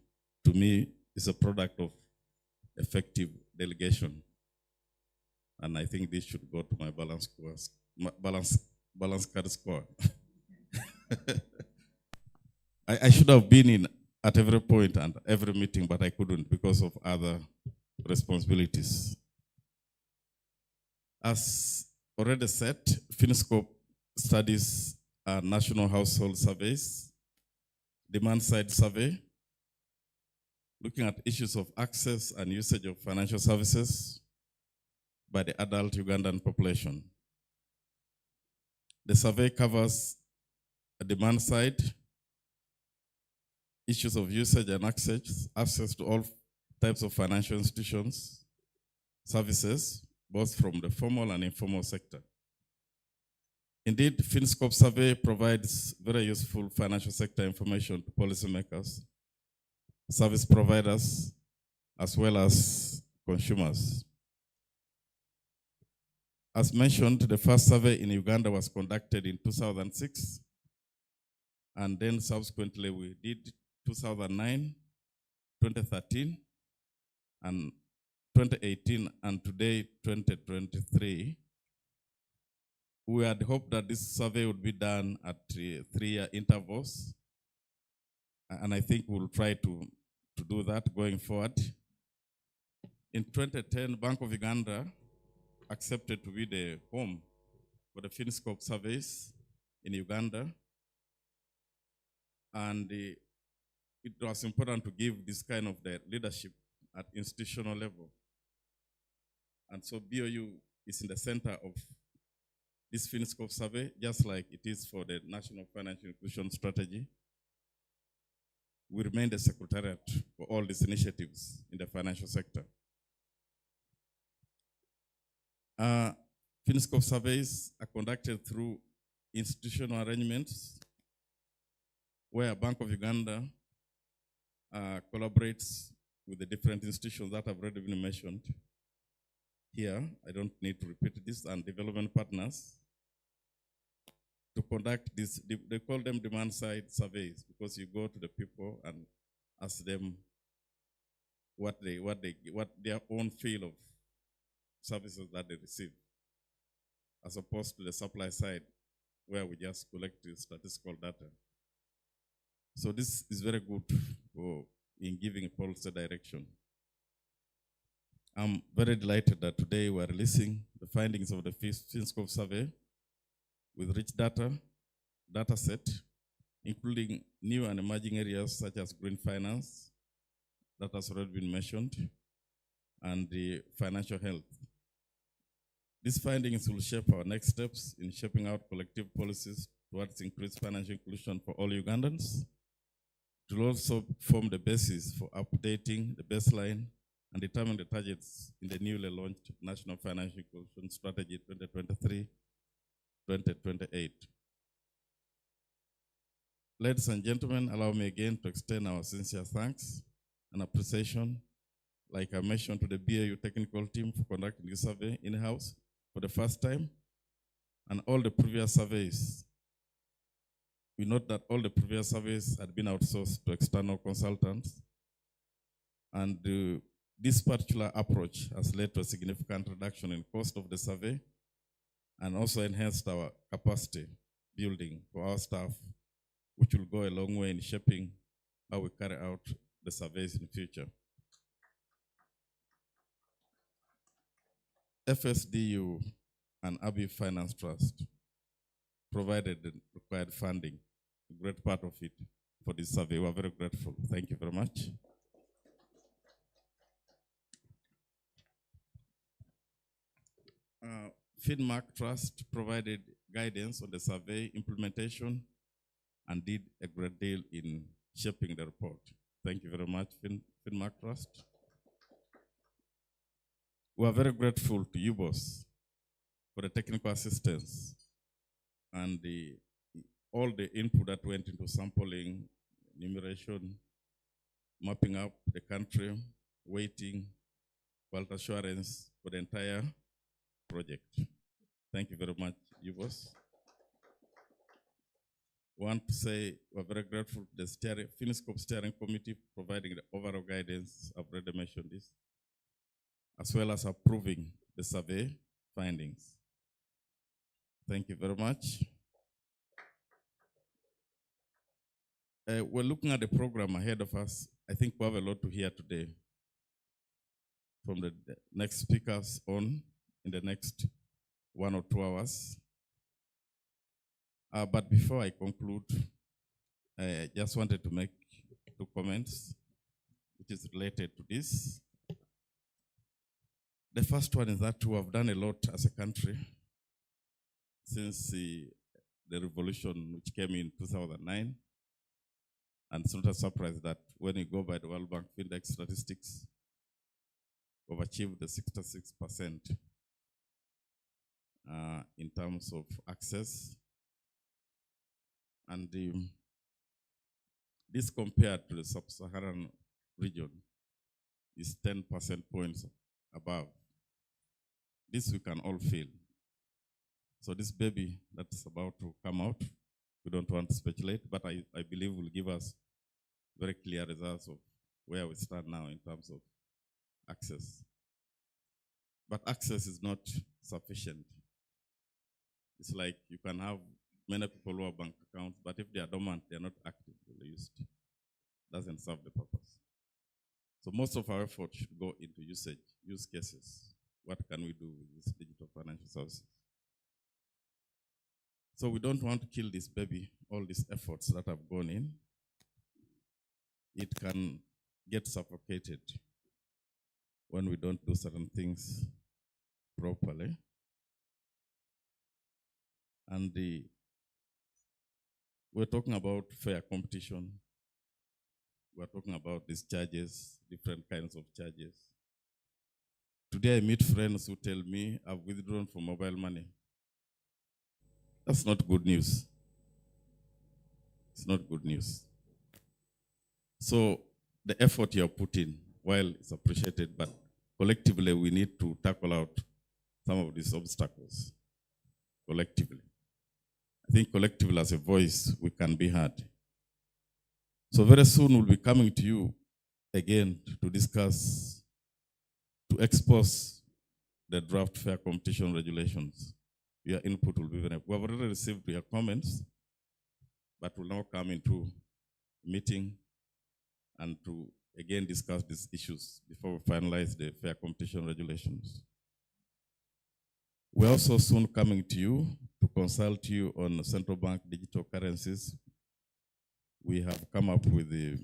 to me, is a product of effective delegation. And I think this should go to my balance card score. I should have been in at every point and every meeting, but I couldn't because of other responsibilities. As already said, Finscope studies national household surveys, demand side survey, looking at issues of access and usage of financial services by the adult Ugandan population. The survey covers a demand side, issues of usage and access to all types of financial institutions, services, both from the formal and informal sector. Indeed, Finscope survey provides very useful financial sector information to policymakers, service providers, as well as consumers. As mentioned, the first survey in Uganda was conducted in 2006, and then subsequently we did 2009, 2013, and 2018, and today 2023. We had hoped that this survey would be done at 3-year intervals, and I think we'll try to do that going forward. In 2010, Bank of Uganda accepted to be the home for the Finscope surveys in Uganda, and it was important to give this kind of the leadership at institutional level. And so BOU is in the center of this Finscope survey, just like it is for the National Financial Inclusion Strategy. We remain the secretariat for all these initiatives in the financial sector. Finscope surveys are conducted through institutional arrangements where Bank of Uganda collaborates with the different institutions that have already been mentioned here. I don't need to repeat this, and development partners to conduct this. They call them demand side surveys because you go to the people and ask them what their own feel of services that they receive, as opposed to the supply side where we just collect the statistical data. So this is very good in giving policy direction. I'm very delighted that today we're releasing the findings of the Finscope survey with rich data set, including new and emerging areas such as green finance, that has already been mentioned, and the financial health. These findings will shape our next steps in shaping out collective policies towards increased financial inclusion for all Ugandans. It will also form the basis for updating the baseline and determine the targets in the newly launched National Financial Inclusion Strategy 2023-2028. Ladies and gentlemen, allow me again to extend our sincere thanks and appreciation, like I mentioned, to the BAU technical team for conducting this survey in-house for the first time, and all the previous surveys. We note that all the previous surveys had been outsourced to external consultants, and this particular approach has led to a significant reduction in cost of the survey and also enhanced our capacity building for our staff, which will go a long way in shaping how we carry out the surveys in the future. FSDU and Abbey Finance Trust provided the required funding, a great part of it, for this survey. We are very grateful. Thank you very much. Finmark Trust provided guidance on the survey implementation and did a great deal in shaping the report. Thank you very much, Finmark Trust. We are very grateful to you, boss, for the technical assistance and all the input that went into sampling, enumeration, mapping up the country, weighting, quality assurance for the entire project. Thank you very much, you boss. Want to say we're very grateful to the Finscope Steering Committee providing the overall guidance. I've already mentioned this, as well as approving the survey findings. Thank you very much. We're looking at the program ahead of us. I think we have a lot to hear today from the next speakers on in the next 1 or 2 hours. But before I conclude, I just wanted to make 2 comments which is related to this. The first one is that we have done a lot as a country since the revolution which came in 2009. And it's not a surprise that when you go by the World Bank Index statistics, we've achieved the 66% in terms of access. And this compared to the sub-Saharan region is 10% points above. This we can all feel. So this baby that's about to come out, we don't want to speculate, but I believe will give us very clear results of where we stand now in terms of access. But access is not sufficient. It's like you can have many people who have bank accounts, but if they are dormant, they are not actively used. Doesn't serve the purpose. So most of our effort should go into use cases. What can we do with this digital financial services? So we don't want to kill this baby, all these efforts that have gone in. It can get suffocated when we don't do certain things properly. And we're talking about fair competition. We're talking about these charges, different kinds of charges. Today I meet friends who tell me I've withdrawn from mobile money. That's not good news. It's not good news. So the effort you're putting, while it's appreciated, but collectively we need to tackle out some of these obstacles. Collectively. I think collectively as a voice, we can be heard. So very soon we'll be coming to you again to discuss, to expose the draft fair competition regulations. Your input will be very, we have already received your comments, but we'll now come into meeting and to again discuss these issues before we finalize the fair competition regulations. We're also soon coming to you to consult you on central bank digital currencies. We have come up with a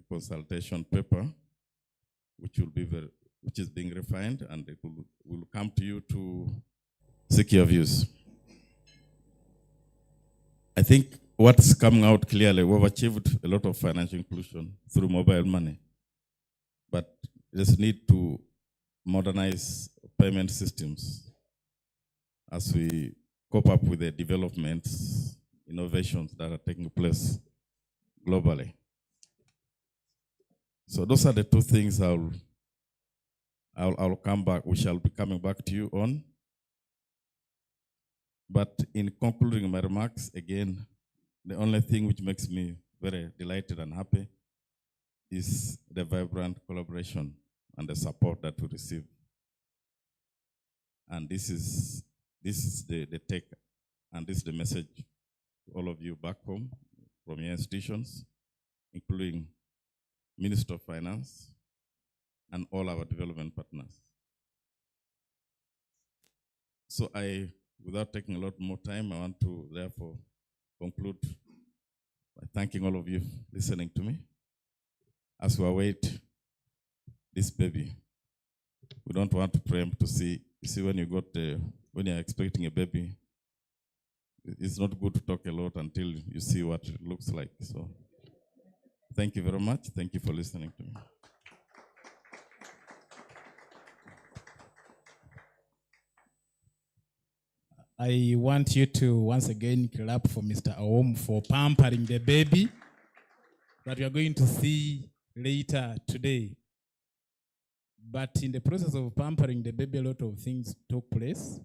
consultation paper, which is being refined, and it will come to you to seek your views. I think what's coming out clearly, we've achieved a lot of financial inclusion through mobile money, but there's need to modernize payment systems as we cope up with the developments, innovations that are taking place globally. So those are the 2 things I'll come back, we shall be coming back to you on. But in concluding my remarks, again, the only thing which makes me very delighted and happy is the vibrant collaboration and the support that we receive. And this is the take, and this is the message to all of you back home from your institutions, including Minister of Finance and all our development partners. So without taking a lot more time, I want to therefore conclude by thanking all of you listening to me as we await this baby. We don't want to preempt to see. You see, when you're expecting a baby, it's not good to talk a lot until you see what it looks like. So thank you very much. Thank you for listening to me. I want you to once again clap for Mr. Aom for pampering the baby that we are going to see later today. But in the process of pampering the baby, a lot of things took place.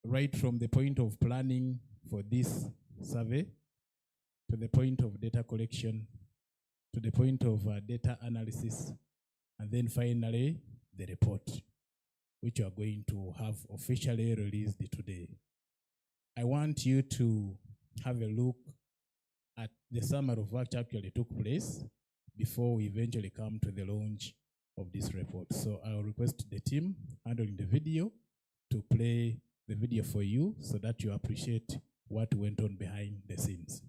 Right from the point of planning for this survey, to the point of data collection, to the point of data analysis, and then finally the report, which you are going to have officially released today. I want you to have a look at the summary of what actually took place before we eventually come to the launch of this report. So I'll request the team handling the video to play the video for you so that you appreciate what went on behind the scenes.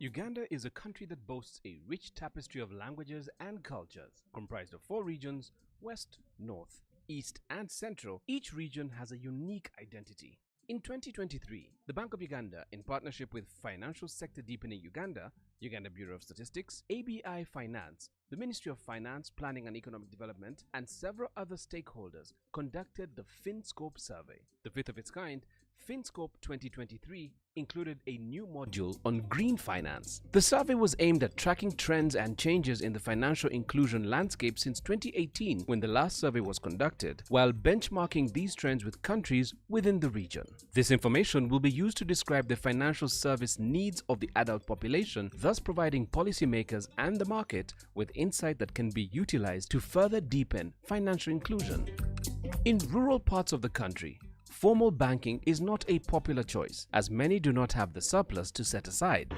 Uganda is a country that boasts a rich tapestry of languages and cultures. Comprised of 4 regions, West, North, East and Central, each region has a unique identity. In 2023, the Bank of Uganda, in partnership with Financial Sector Deepening Uganda, Uganda Bureau of Statistics, ABI Finance, the Ministry of Finance, Planning and Economic Development, and several other stakeholders conducted the Finscope survey. The fifth of its kind, Finscope 2023 included a new module on green finance. The survey was aimed at tracking trends and changes in the financial inclusion landscape since 2018, when the last survey was conducted, while benchmarking these trends with countries within the region. This information will be used to describe the financial service needs of the adult population, thus providing policymakers and the market with insight that can be utilized to further deepen financial inclusion. In rural parts of the country, formal banking is not a popular choice, as many do not have the surplus to set aside.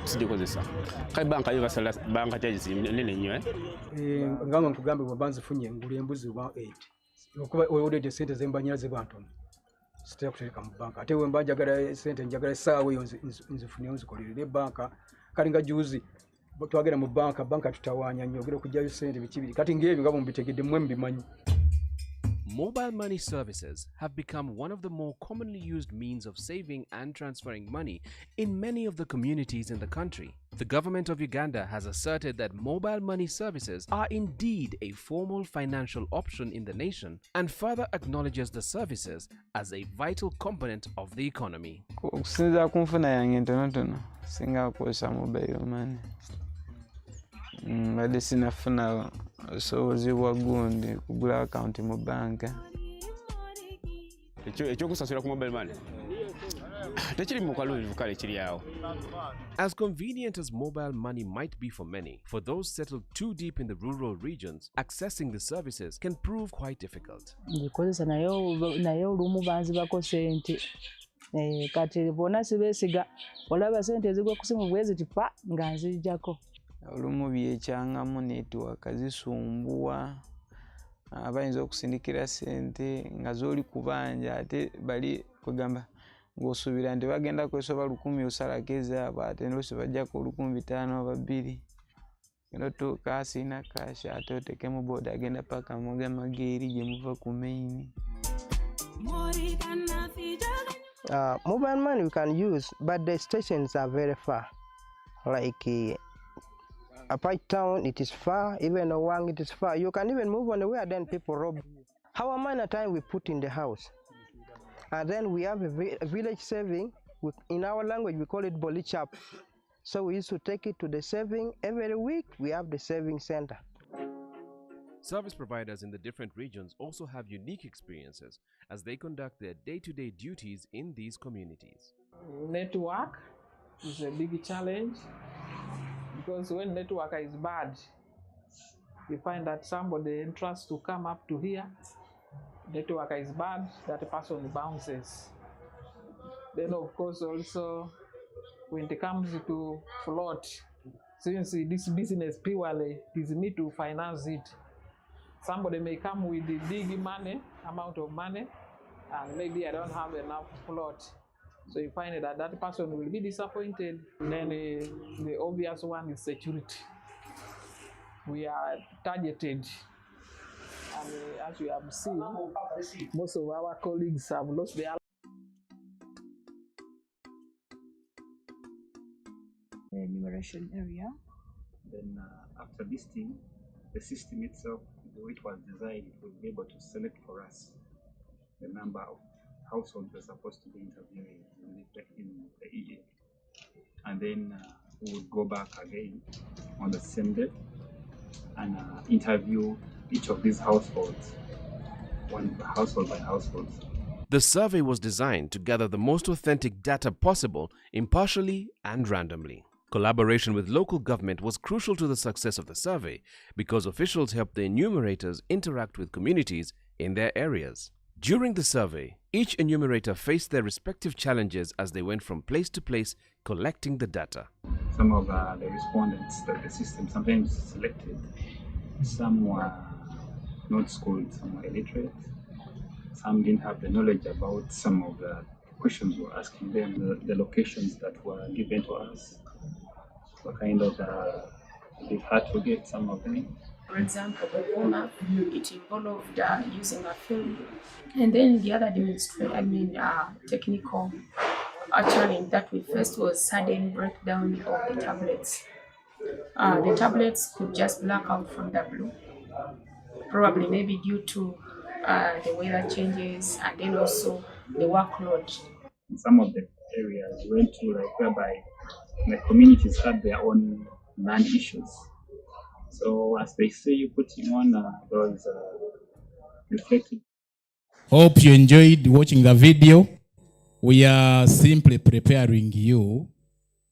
Mobile money services have become one of the more commonly used means of saving and transferring money in many of the communities in the country. The government of Uganda has asserted that mobile money services are indeed a formal financial option in the nation and further acknowledges the services as a vital component of the economy. Okusinza kunfuna yange ntonotono singa kukozesa mobile money. Badde sinafuna obusobozi bwa gundi kugula account mu banka. Ekyokusasula ku mobile money tekiri mu kalulu kale kiri awo. As convenient as mobile money might be for many, for those settled too deep in the rural regions, accessing the services can prove quite difficult. Ndikozesa naye olumu banzibako sente. Kati bona sibesiga olaba sente ezigwa ku simu bwezi tipa nga nzijjako. Olumu byekyangamu network zisumbuwa, abayinza okusindikira sente nga zoli kubanja ate bali kugamba ng'osuubira nti bagenda kwesoba 1,000 osalako ezaabwe ate n'olusi bajjako 500 oba 2. Genda tuuka asina cash ate otekemu boda agenda paka mugema geeri gye muva ku main. Mobile money we can use, but the stations are very far. Like Apai town, it is far. Even Owang, it is far. You can even move on the way, and then people rob you. How amount of time we put in the house, and then we have a village saving. In our language, we call it bolichap. So we used to take it to the saving every week. We have the saving center. Service providers in the different regions also have unique experiences as they conduct their day-to-day duties in these communities. Network is a big challenge because when network is bad, you find that somebody entrusts to come up to here, network is bad, that person bounces. Then of course also when it comes to float, since this business purely is me to finance it, somebody may come with the big amount of money, and maybe I don't have enough float. So you find that that person will be disappointed. And then the obvious one is security. We are targeted. And as you have seen, most of our colleagues have lost their enumeration area. Then after listing, the system itself, the way it was designed, it will be able to select for us the number of households we're supposed to be interviewing in the EA. And then we would go back again on the same day and interview each of these households, one household by household. The survey was designed to gather the most authentic data possible, impartially and randomly. Collaboration with local government was crucial to the success of the survey because officials helped the enumerators interact with communities in their areas. During the survey, Each enumerator faced their respective challenges as they went from place to place collecting the data. Some of the respondents that the system sometimes selected, some were not schooled, some were illiterate, some didn't have the knowledge about some of the questions we were asking them, the locations that were given to us were kind of a bit hard to get some of them. For example, the warm-up, it involved using a film. And then the other technical challenge that we faced was sudden breakdown of the tablets. The tablets could just black out from the blue, probably maybe due to the weather changes and then also the workload. In some of the areas we went to, whereby the communities had their own land issues. So as they say, you putting on those reflective. Hope you enjoyed watching the video. We are simply preparing you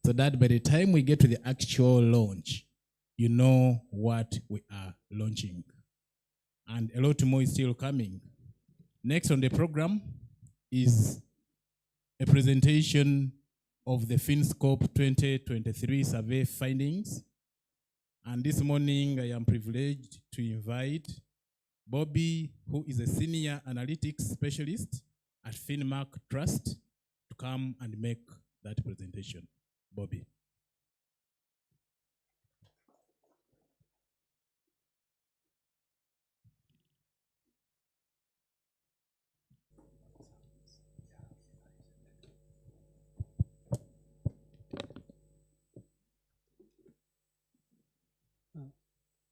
so that by the time we get to the actual launch, you know what we are launching. And a lot more is still coming. Next on the program is a presentation of the Finscope 2023 survey findings. And this morning, I am privileged to invite Bobby, who is a senior analytics specialist at Finscope Trust, to come and make that presentation. Bobby.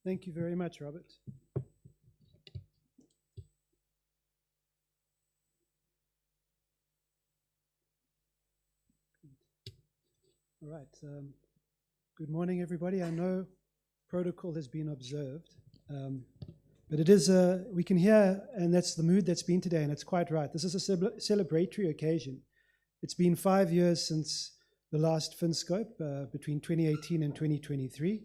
Thank you very much, Robert. All right. Good morning, everybody. I know protocol has been observed, but it is we can hear, and that's the mood that's been today, and it's quite right. This is a celebratory occasion. It's been 5 years since the last Finscope, between 2018 and 2023.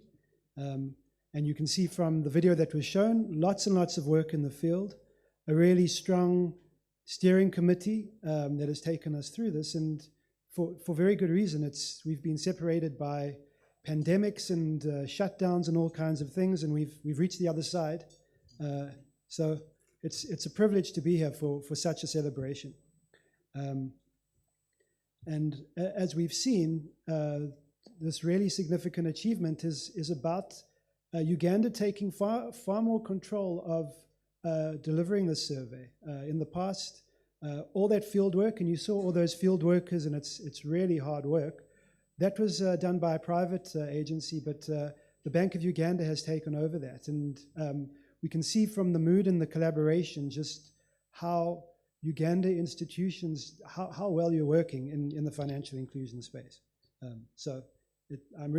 And you can see from the video that was shown, lots and lots of work in the field, a really strong steering committee that has taken us through this, and for very good reason. We've been separated by pandemics and shutdowns and all kinds of things, and we've reached the other side. So it's a privilege to be here for such a celebration. And as we've seen, this really significant achievement is about Uganda taking far more control of delivering this survey. In the past, all that field work, and you saw all those field workers, and it's really hard work, that was done by a private agency, but the Bank of Uganda has taken over that. And we can see from the mood and the collaboration just how Uganda institutions, how well you're working in the financial inclusion space. I'm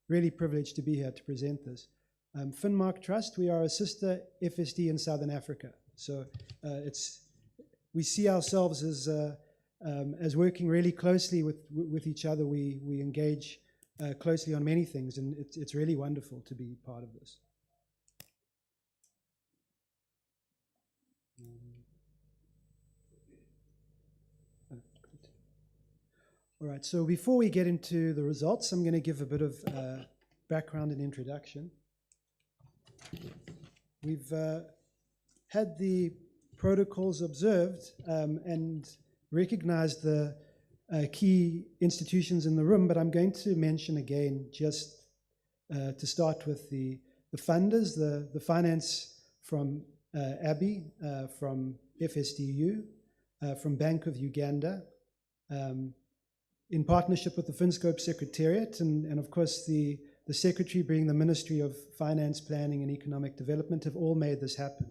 really privileged to be here to present this. Finscope Trust, we are a sister FSD in Southern Africa. So we see ourselves as working really closely with each other. We engage closely on many things, and it's really wonderful to be part of this. All right, so before we get into the results, I'm going to give a bit of background and introduction. We've had the protocols observed and recognized the key institutions in the room, but I'm going to mention again, just to start with the funders, the finance from ABI, from FSDU, from Bank of Uganda, in partnership with the Finscope Secretariat, and of course the Secretary being the Ministry of Finance, Planning and Economic Development, have all made this happen.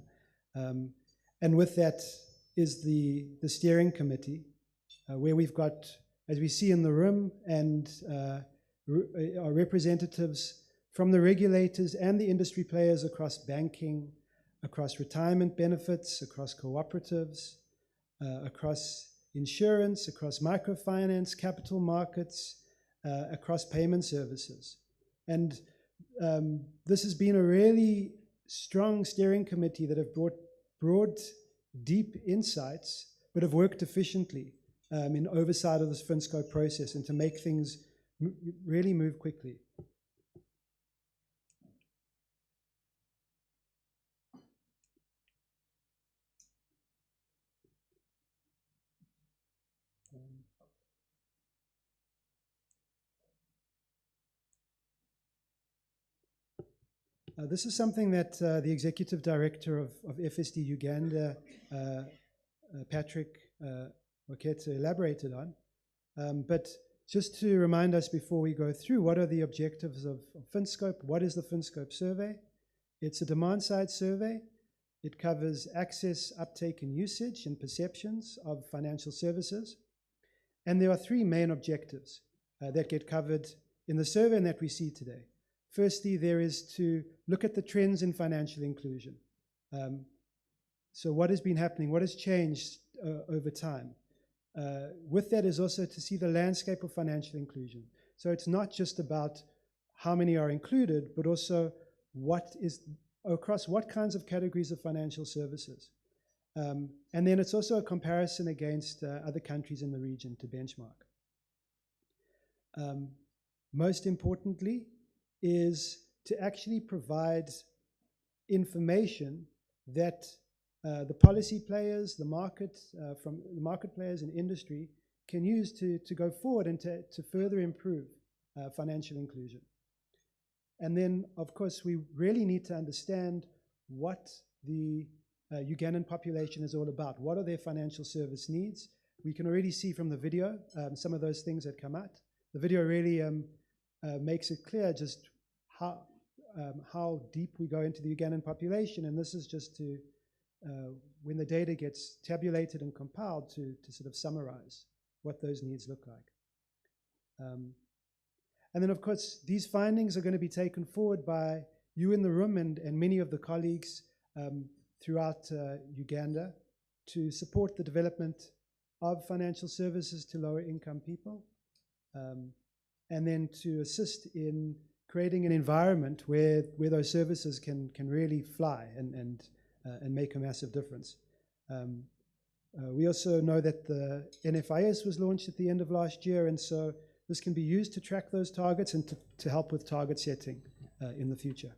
And with that is the steering committee, where we've got, as we see in the room, and our representatives from the regulators and the industry players across banking, across retirement benefits, across cooperatives, across insurance, across microfinance, capital markets, across payment services. And this has been a really strong steering committee that have brought broad, deep insights but have worked efficiently in oversight of this Finscope process and to make things really move quickly. This is something that the Executive Director of FSD Uganda, Patrick Okete, elaborated on. But just to remind us before we go through, what are the objectives of Finscope? What is the Finscope survey? It's a demand-side survey. It covers access, uptake, and usage and perceptions of financial services. And there are three main objectives that get covered in the survey and that we see today. Firstly, there is to look at the trends in financial inclusion. So what has been happening? What has changed over time? With that is also to see the landscape of financial inclusion. So it's not just about how many are included, but also what is across what kinds of categories of financial services. And then it's also a comparison against other countries in the region to benchmark. Most importantly is to actually provide information that the policy players, the market, from the market players and industry can use to go forward and to further improve financial inclusion. And then, of course, we really need to understand what the Ugandan population is all about. What are their financial service needs? We can already see from the video some of those things that come out. The video really makes it clear just how deep we go into the Ugandan population, and this is just to, when the data gets tabulated and compiled, to sort of summarize what those needs look like. And then, of course, these findings are going to be taken forward by you in the room and many of the colleagues throughout Uganda to support the development of financial services to lower income people, and then to assist in creating an environment where those services can really fly and make a massive difference. We also know that the NFIS was launched at the end of last year, and so this can be used to track those targets and to help with target setting in the future.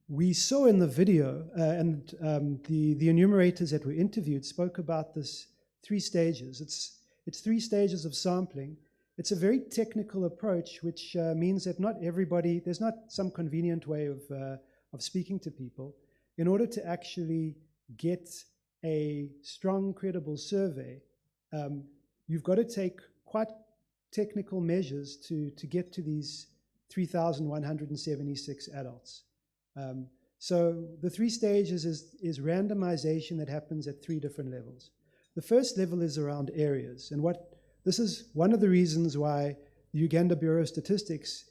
We saw in the video, and the enumerators that were interviewed spoke about this 3 stages. It's 3 stages of sampling. It's a very technical approach, which means that not everybody, there's not some convenient way of speaking to people. In order to actually get a strong, credible survey, you've got to take quite technical measures to get to these 3,176 adults. So the 3 stages is randomization that happens at 3 different levels. The first level is around areas, and this is one of the reasons why the Uganda Bureau of Statistics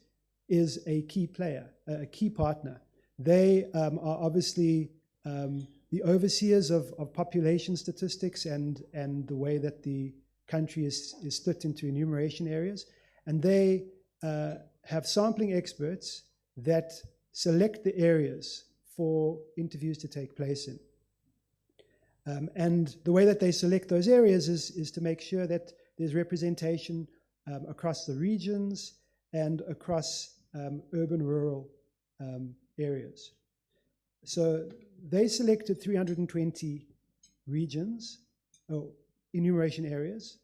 is a key player, a key partner. They are obviously the overseers of population statistics and the way that the country is split into enumeration areas, and they have sampling experts that select the areas for interviews to take place in. And the way that they select those areas is to make sure that there's representation across the regions and across urban-rural areas. So they selected 320 regions, or enumeration areas,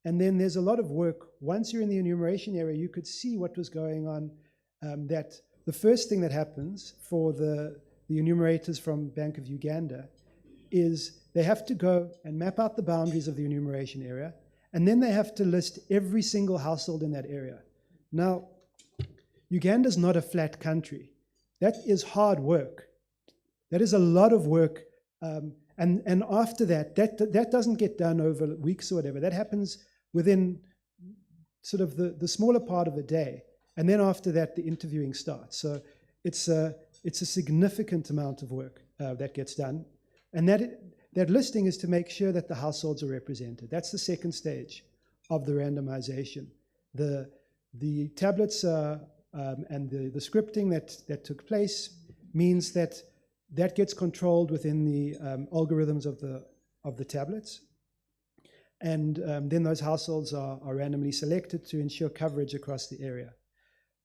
and then there's a lot of work. Once you're in the enumeration area, you could see what was going on, that the first thing that happens for the enumerators from Bank of Uganda is they have to go and map out the boundaries of the enumeration area, and then they have to list every single household in that area. Now, Uganda's not a flat country. That is hard work. That is a lot of work, and after that doesn't get done over weeks or whatever. That happens within sort of the smaller part of the day, and then after that, the interviewing starts. So it's a significant amount of work that gets done, and that listing is to make sure that the households are represented. That's the second stage of the randomization. The tablets are and the scripting that took place means that gets controlled within the algorithms of the tablets. And then those households are randomly selected to ensure coverage across the area.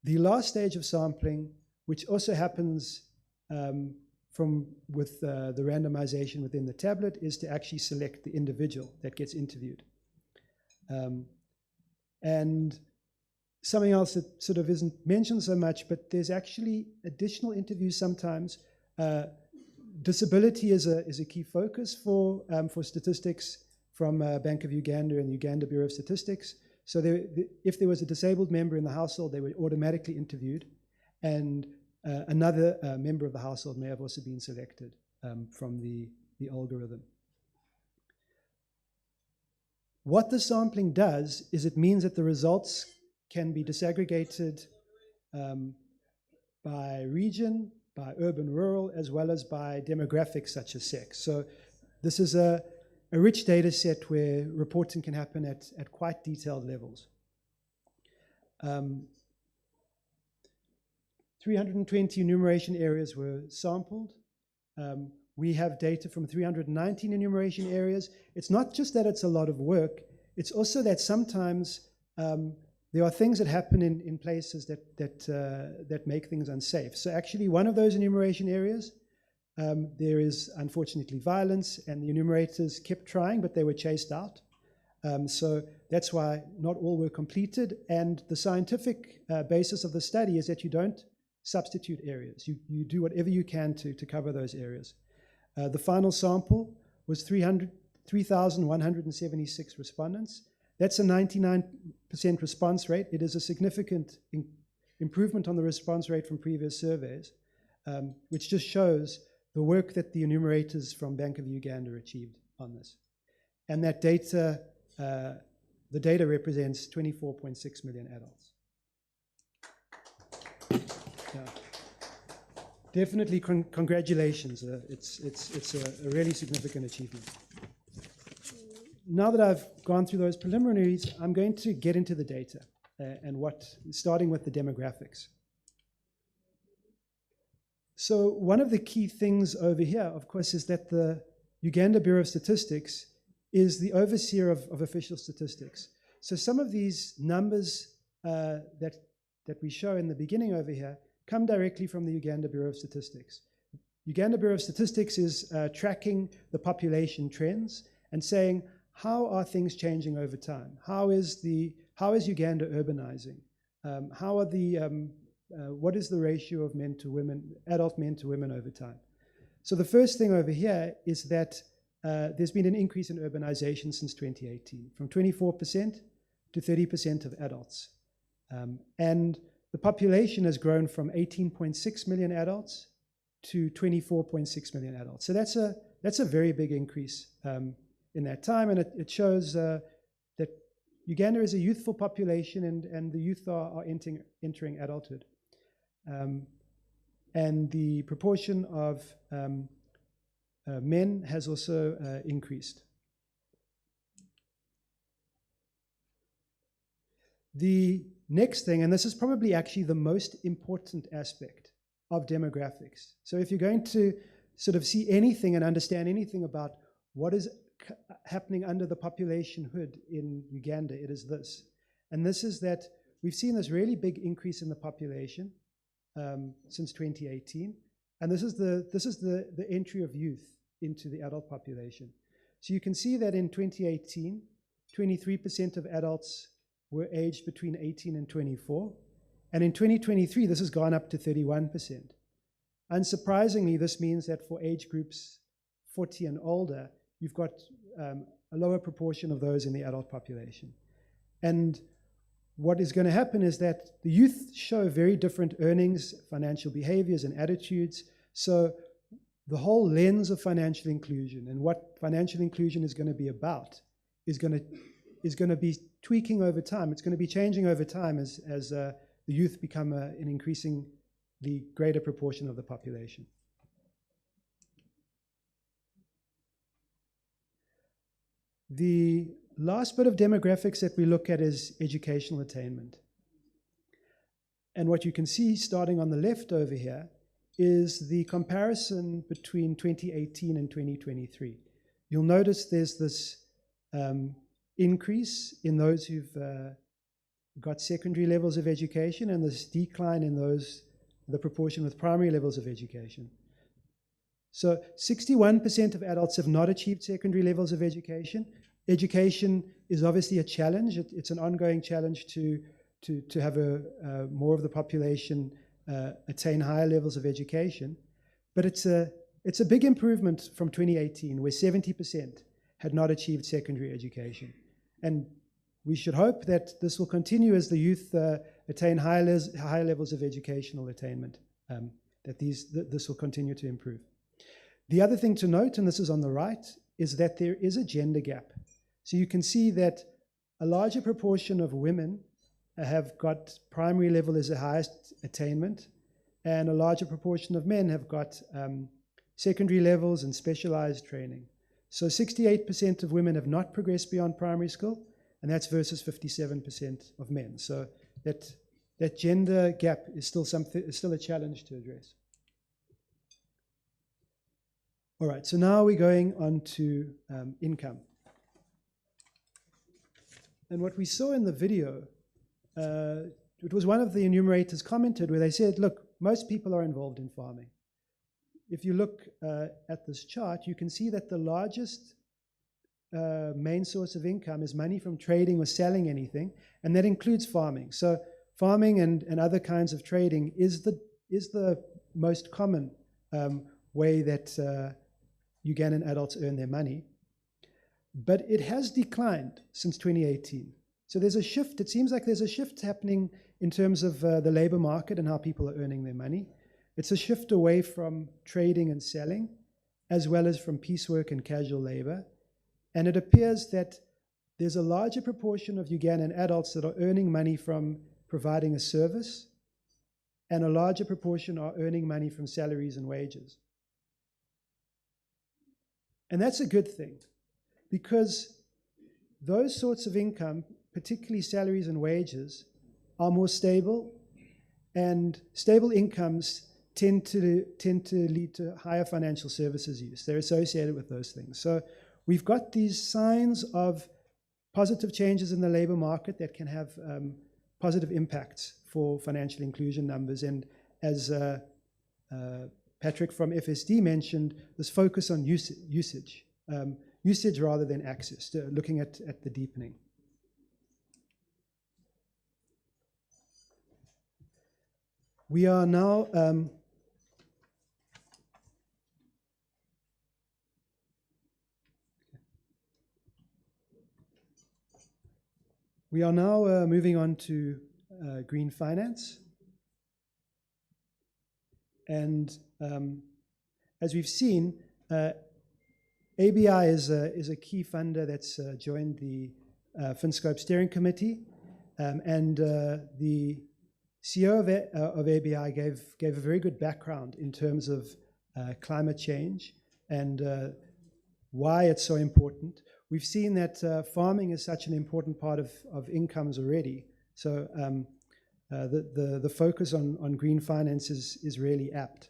The last stage of sampling, which also happens with the randomization within the tablet, is to actually select the individual that gets interviewed. And something else that sort of isn't mentioned so much, but there's actually additional interviews sometimes. Disability is a key focus for statistics from Bank of Uganda and Uganda Bureau of Statistics. So if there was a disabled member in the household, they were automatically interviewed, and another member of the household may have also been selected from the algorithm. What the sampling does is it means that the results can be disaggregated by region, by urban-rural, as well as by demographics such as sex. So this is a rich data set where reporting can happen at quite detailed levels. 320 enumeration areas were sampled. We have data from 319 enumeration areas. It's not just that it's a lot of work, it's also that sometimes there are things that happen in places that make things unsafe. So actually one of those enumeration areas, there is unfortunately violence, and the enumerators kept trying, but they were chased out. So that's why not all were completed. And the scientific basis of the study is that you don't substitute areas. You do whatever you can to cover those areas. The final sample was 3,176 respondents. That's a 99% response rate. It is a significant improvement on the response rate from previous surveys, which just shows the work that the enumerators from Bank of Uganda achieved on this. And that data, the data represents 24.6 million adults. Yeah. Definitely congratulations. It's a really significant achievement. Now that I've gone through those preliminaries, I'm going to get into the data and starting with the demographics. So one of the key things over here, of course, is that the Uganda Bureau of Statistics is the overseer of official statistics. So some of these numbers that we show in the beginning over here come directly from the Uganda Bureau of Statistics. Uganda Bureau of Statistics is tracking the population trends and saying, how are things changing over time? How is Uganda urbanizing? What is the ratio of men to women, adult men to women over time? So the first thing over here is that there's been an increase in urbanization since 2018, from 24% to 30% of adults. And the population has grown from 18.6 million adults to 24.6 million adults. So that's a very big increase in that time, and it shows that Uganda is a youthful population, and the youth are entering adulthood. And the proportion of men has also increased. The next thing, and this is probably actually the most important aspect of demographics. So if you're going to sort of see anything and understand anything about what is happening under the population hood in Uganda, it is this. And this is that we've seen this really big increase in the population since 2018. And this is the entry of youth into the adult population. So you can see that in 2018, 23% of adults were aged between 18 and 24. And in 2023, this has gone up to 31%. Unsurprisingly, this means that for age groups 40 and older, you've got a lower proportion of those in the adult population. And what is going to happen is that the youth show very different earnings, financial behaviors, and attitudes. So the whole lens of financial inclusion and what financial inclusion is going to be about is going to be tweaking over time. It's going to be changing over time as the youth become an increasingly greater proportion of the population. The last bit of demographics that we look at is educational attainment. And what you can see starting on the left over here is the comparison between 2018 and 2023. You'll notice there's this increase in those who've got secondary levels of education, and this decline in the proportion with primary levels of education. So 61% of adults have not achieved secondary levels of education. Education is obviously a challenge. It's an ongoing challenge to have more of the population attain higher levels of education. But it's a big improvement from 2018, where 70% had not achieved secondary education. And we should hope that this will continue as the youth attain higher levels of educational attainment, that this will continue to improve. The other thing to note, and this is on the right, is that there is a gender gap. So you can see that a larger proportion of women have got primary level as the highest attainment, and a larger proportion of men have got secondary levels and specialized training. So 68% of women have not progressed beyond primary school, and that's versus 57% of men. So that gender gap is still a challenge to address. All right, so now we're going on to income. And what we saw in the video, it was one of the enumerators commented where they said, look, most people are involved in farming. If you look at this chart, you can see that the largest main source of income is money from trading or selling anything, and that includes farming. So farming and other kinds of trading is the most common way that Ugandan adults earn their money. But it has declined since 2018. So there's a shift. It seems like there's a shift happening in terms of the labor market and how people are earning their money. It's a shift away from trading and selling, as well as from piecework and casual labor. And it appears that there's a larger proportion of Ugandan adults that are earning money from providing a service, and a larger proportion are earning money from salaries and wages. And that's a good thing, because those sorts of income, particularly salaries and wages, are more stable, and stable incomes tend to lead to higher financial services use. They're associated with those things. So we've got these signs of positive changes in the labor market that can have positive impacts for financial inclusion numbers. And as Patrick from FSD mentioned, this focus on usage rather than access, looking at the deepening. We are now moving on to green finance. And as we've seen, ABI is a key funder that's joined the Finscope steering committee, and the CEO of ABI gave a very good background in terms of climate change and why it's so important. We've seen that farming is such an important part of incomes already, so the focus on green finance is really apt.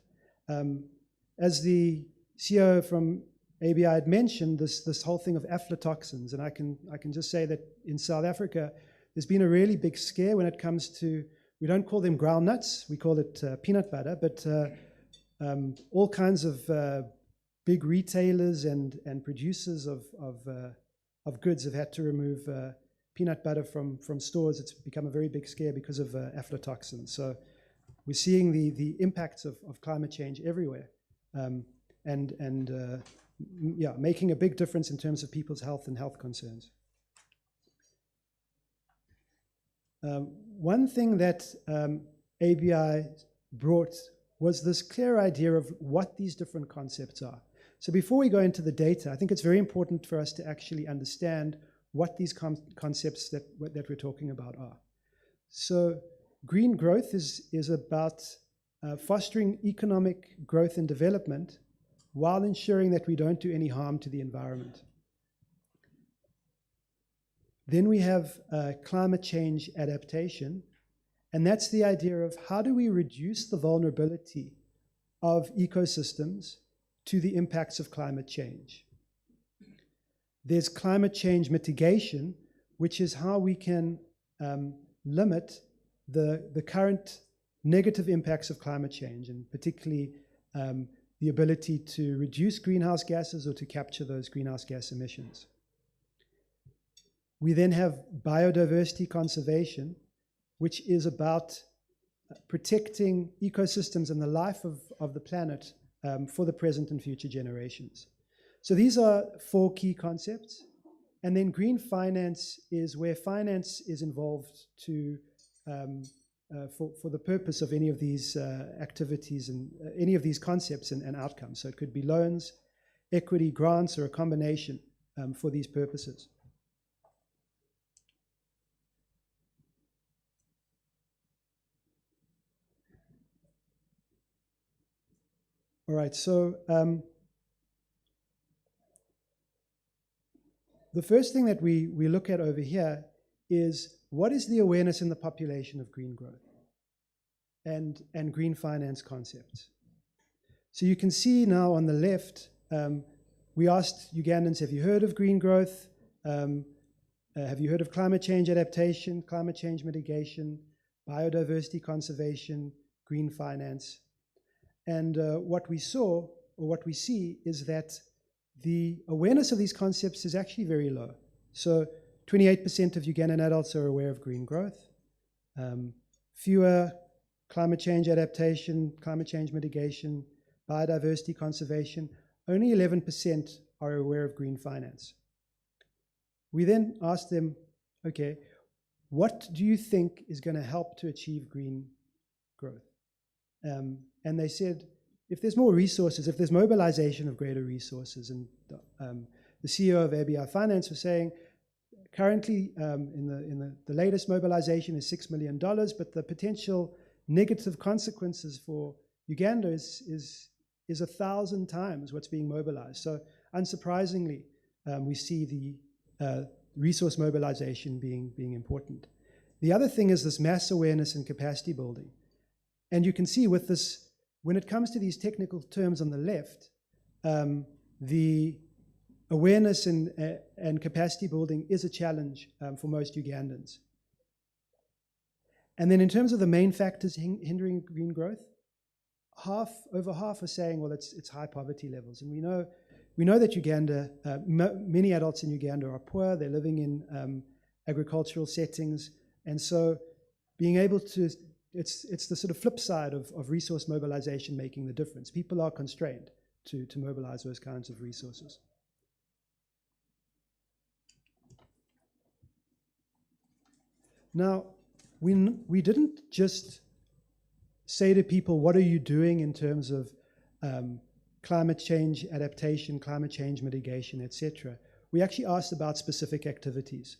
As the CEO from ABI had mentioned, this whole thing of aflatoxins, and I can just say that in South Africa, there's been a really big scare when it comes to, we don't call them groundnuts, we call it peanut butter, but all kinds of big retailers and producers of goods have had to remove peanut butter from stores. It's become a very big scare because of aflatoxins. So we're seeing the impacts of climate change everywhere, and making a big difference in terms of people's health and health concerns. One thing that ABI brought was this clear idea of what these different concepts are. So before we go into the data, I think it's very important for us to actually understand what these concepts that we're talking about are. So green growth is about fostering economic growth and development while ensuring that we don't do any harm to the environment. Then we have climate change adaptation, And that's the idea of how do we reduce the vulnerability of ecosystems to the impacts of climate change. There's climate change mitigation, which is how we can limit the current negative impacts of climate change, and particularly the ability to reduce greenhouse gases or to capture those greenhouse gas emissions. We then have biodiversity conservation, which is about protecting ecosystems and the life of the planet for the present and future generations. So these are 4 key concepts. And then green finance is where finance is involved to for the purpose of any of these activities and any of these concepts and outcomes. So it could be loans, equity, grants, or a combination for these purposes. All right, so the first thing that we look at over here is what is the awareness in the population of green growth and green finance concepts. So you can see now on the left, we asked Ugandans, have you heard of green growth? Have you heard of climate change adaptation, climate change mitigation, biodiversity conservation, green finance? And what we saw, or what we see, is that the awareness of these concepts is actually very low. So 28% of Ugandan adults are aware of green growth. Fewer climate change adaptation, climate change mitigation, biodiversity conservation. Only 11% are aware of green finance. We then asked them, okay, what do you think is going to help to achieve green growth? And they said, if there's more resources, if there's mobilization of greater resources, and the CEO of ABI Finance was saying, currently in the latest mobilization is $6 million, but the potential negative consequences for Uganda is 1,000 times what's being mobilized. So unsurprisingly, we see the resource mobilization being important. The other thing is this mass awareness and capacity building. And you can see with this, when it comes to these technical terms on the left, the awareness and capacity building is a challenge for most Ugandans. And then in terms of the main factors hindering green growth, over half are saying, well, it's high poverty levels. And we know that Uganda, many adults in Uganda are poor, they're living in agricultural settings, and so being able to, it's the sort of flip side of resource mobilization making the difference. People are constrained to mobilize those kinds of resources. Now, we didn't just say to people, what are you doing in terms of climate change adaptation, climate change mitigation, etc. We actually asked about specific activities.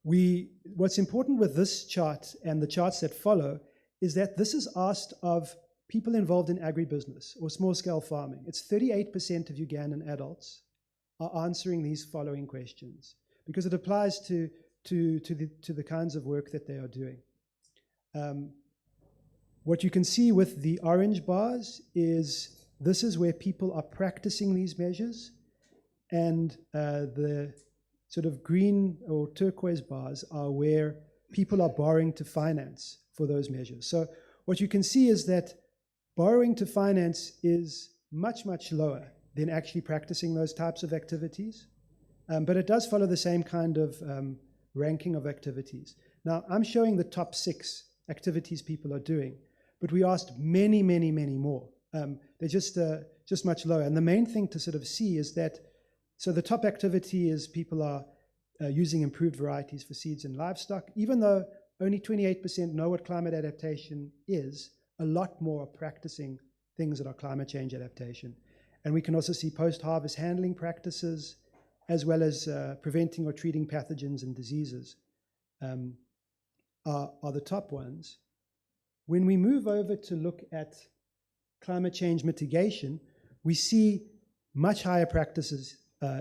What's important with this chart and the charts that follow is that this is asked of people involved in agribusiness or small-scale farming. It's 38% of Ugandan adults are answering these following questions because it applies to the kinds of work that they are doing. What you can see with the orange bars is this is where people are practicing these measures, and the sort of green or turquoise bars are where people are borrowing to finance for those measures. So what you can see is that borrowing to finance is much, much lower than actually practicing those types of activities. But it does follow the same kind of ranking of activities. Now, I'm showing the top 6 activities people are doing, but we asked many, many, many more. They're just much lower. And the main thing to sort of see is that, so the top activity is people are using improved varieties for seeds and livestock. Even though only 28% know what climate adaptation is, a lot more are practicing things that are climate change adaptation. And we can also see post-harvest handling practices, as well as preventing or treating pathogens and diseases are the top ones. When we move over to look at climate change mitigation, we see much higher practices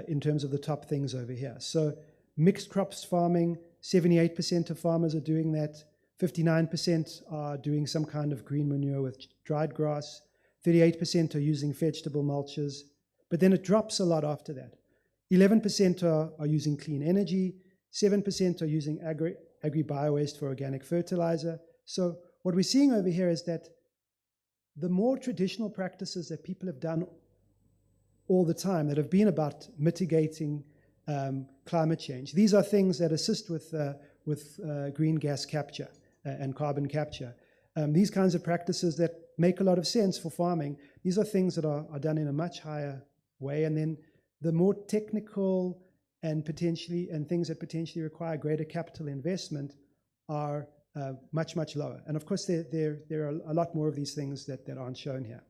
in terms of the top things over here. So mixed crops farming, 78% of farmers are doing that. 59% are doing some kind of green manure with dried grass, 38% are using vegetable mulches, but then it drops a lot after that. 11% are using clean energy, 7% are using agri-biowaste for organic fertilizer. So what we're seeing over here is that the more traditional practices that people have done all the time, that have been about mitigating climate change, these are things that assist with green gas capture and carbon capture. These kinds of practices that make a lot of sense for farming, these are things that are done in a much higher way. And then the more technical and things that potentially require greater capital investment are much, much lower. And of course, there are a lot more of these things that aren't shown here.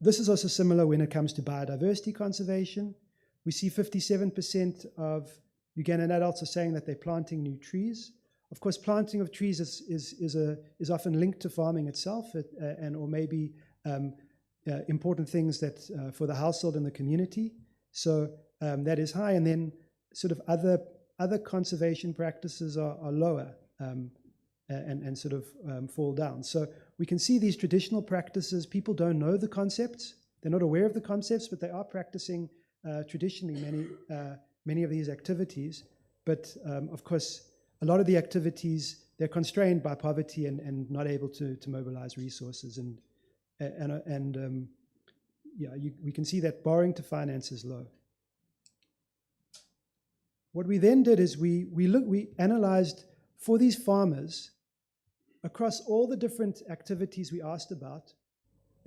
This is also similar when it comes to biodiversity conservation. We see 57% of Ugandan adults are saying that they're planting new trees. Of course, planting of trees is often linked to farming itself, or maybe important things that for the household and the community. So that is high, and then sort of other conservation practices are lower and sort of fall down. So we can see these traditional practices, people don't know the concepts, they're not aware of the concepts, but they are practicing traditionally many of these activities. But of course, a lot of the activities, they're constrained by poverty and not able to mobilize resources. We can see that borrowing to finance is low. What we then did is we analyzed for these farmers across all the different activities we asked about,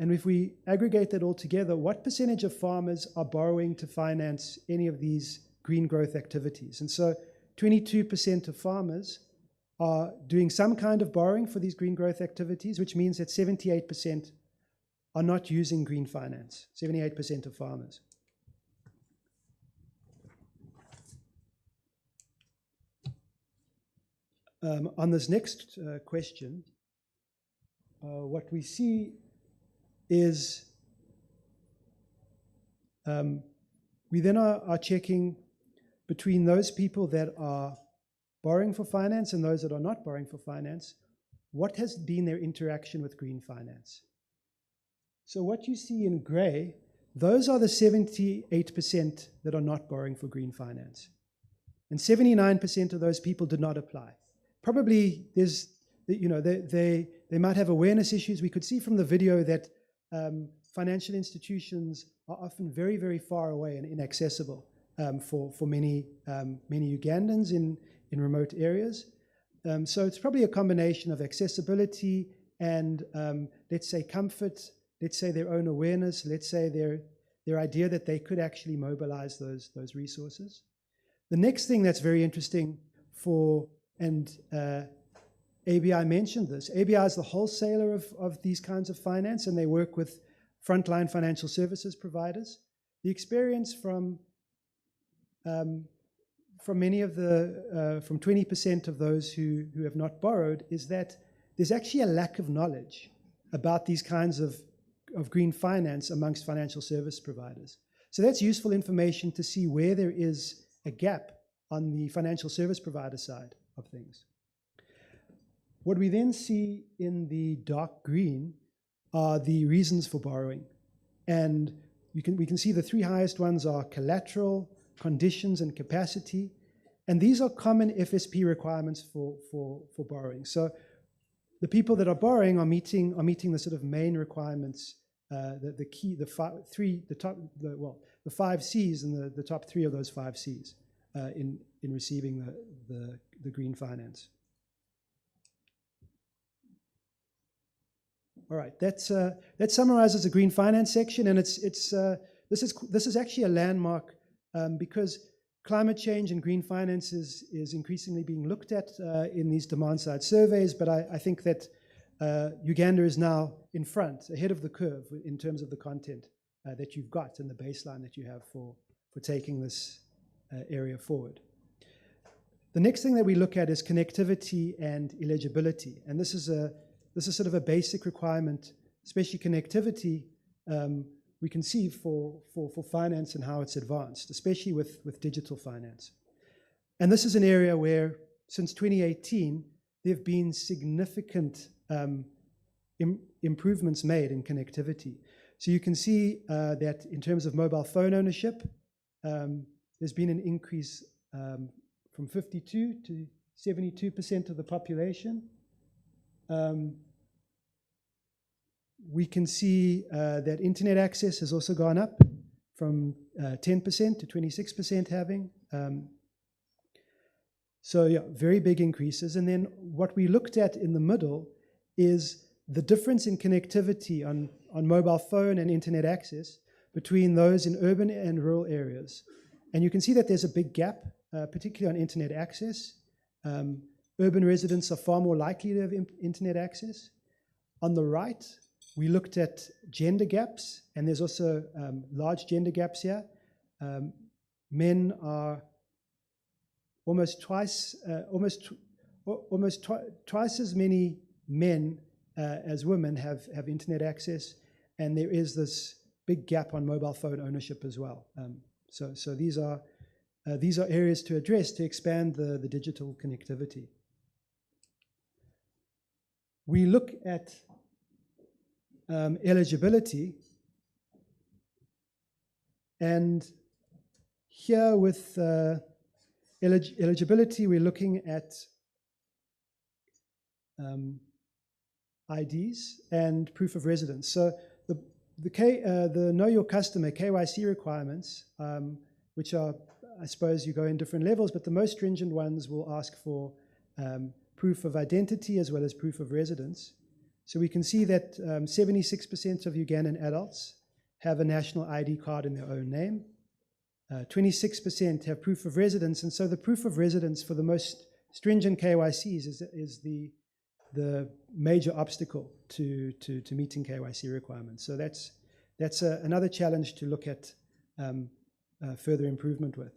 and if we aggregate that all together, what percentage of farmers are borrowing to finance any of these green growth activities? And so 22% of farmers are doing some kind of borrowing for these green growth activities, which means that 78% are not using green finance, 78% of farmers. On this next question, what we see is we then are checking between those people that are borrowing for finance and those that are not borrowing for finance, what has been their interaction with green finance? So what you see in gray, those are the 78% that are not borrowing for green finance. And 79% of those people did not apply. Probably they might have awareness issues. We could see from the video that financial institutions are often very, very far away and inaccessible for many Ugandans in remote areas. So it's probably a combination of accessibility and, let's say, comfort, let's say their own awareness, let's say their idea that they could actually mobilize those resources. The next thing that's very interesting ABI mentioned this. ABI is the wholesaler of these kinds of finance, and they work with frontline financial services providers. The experience from many of from 20% of those who have not borrowed is that there's actually a lack of knowledge about these kinds of green finance amongst financial service providers. So that's useful information to see where there is a gap on the financial service provider side of things. What we then see in the dark green are the reasons for borrowing. And we can see the three highest ones are collateral, conditions, and capacity. And these are common FSP requirements for borrowing. So the people that are borrowing are meeting the sort of main requirements, the five C's and the top three of those five C's in receiving the green finance. All right, that summarizes the green finance section, and this is actually a landmark because climate change and green finance is increasingly being looked at in these demand-side surveys. But I think that Uganda is now in front, ahead of the curve in terms of the content that you've got and the baseline that you have for taking this area forward. The next thing that we look at is connectivity and eligibility, and this is sort of a basic requirement, especially connectivity. We can see for finance and how it's advanced, especially with digital finance. And this is an area where since 2018, there have been significant improvements made in connectivity. So you can see that in terms of mobile phone ownership, there's been an increase from 52 to 72% of the population. We can see that internet access has also gone up from 10% to 26% having. So yeah, very big increases. And then what we looked at in the middle is the difference in connectivity on mobile phone and internet access between those in urban and rural areas. And you can see that there's a big gap, particularly on internet access. Urban residents are far more likely to have internet access. On the right, we looked at gender gaps, and there's also large gender gaps here. Men are almost twice as many men as women have internet access, and there is this big gap on mobile phone ownership as well. So these are areas to address to expand the digital connectivity. We look at eligibility, and here with eligibility, we're looking at IDs and proof of residence. So the Know Your Customer KYC requirements, which are, I suppose you go in different levels, but the most stringent ones will ask for proof of identity as well as proof of residence. So we can see that 76% of Ugandan adults have a national ID card in their own name. 26% have proof of residence, and so the proof of residence for the most stringent KYCs is the major obstacle to meeting KYC requirements. So that's another challenge to look at further improvement with.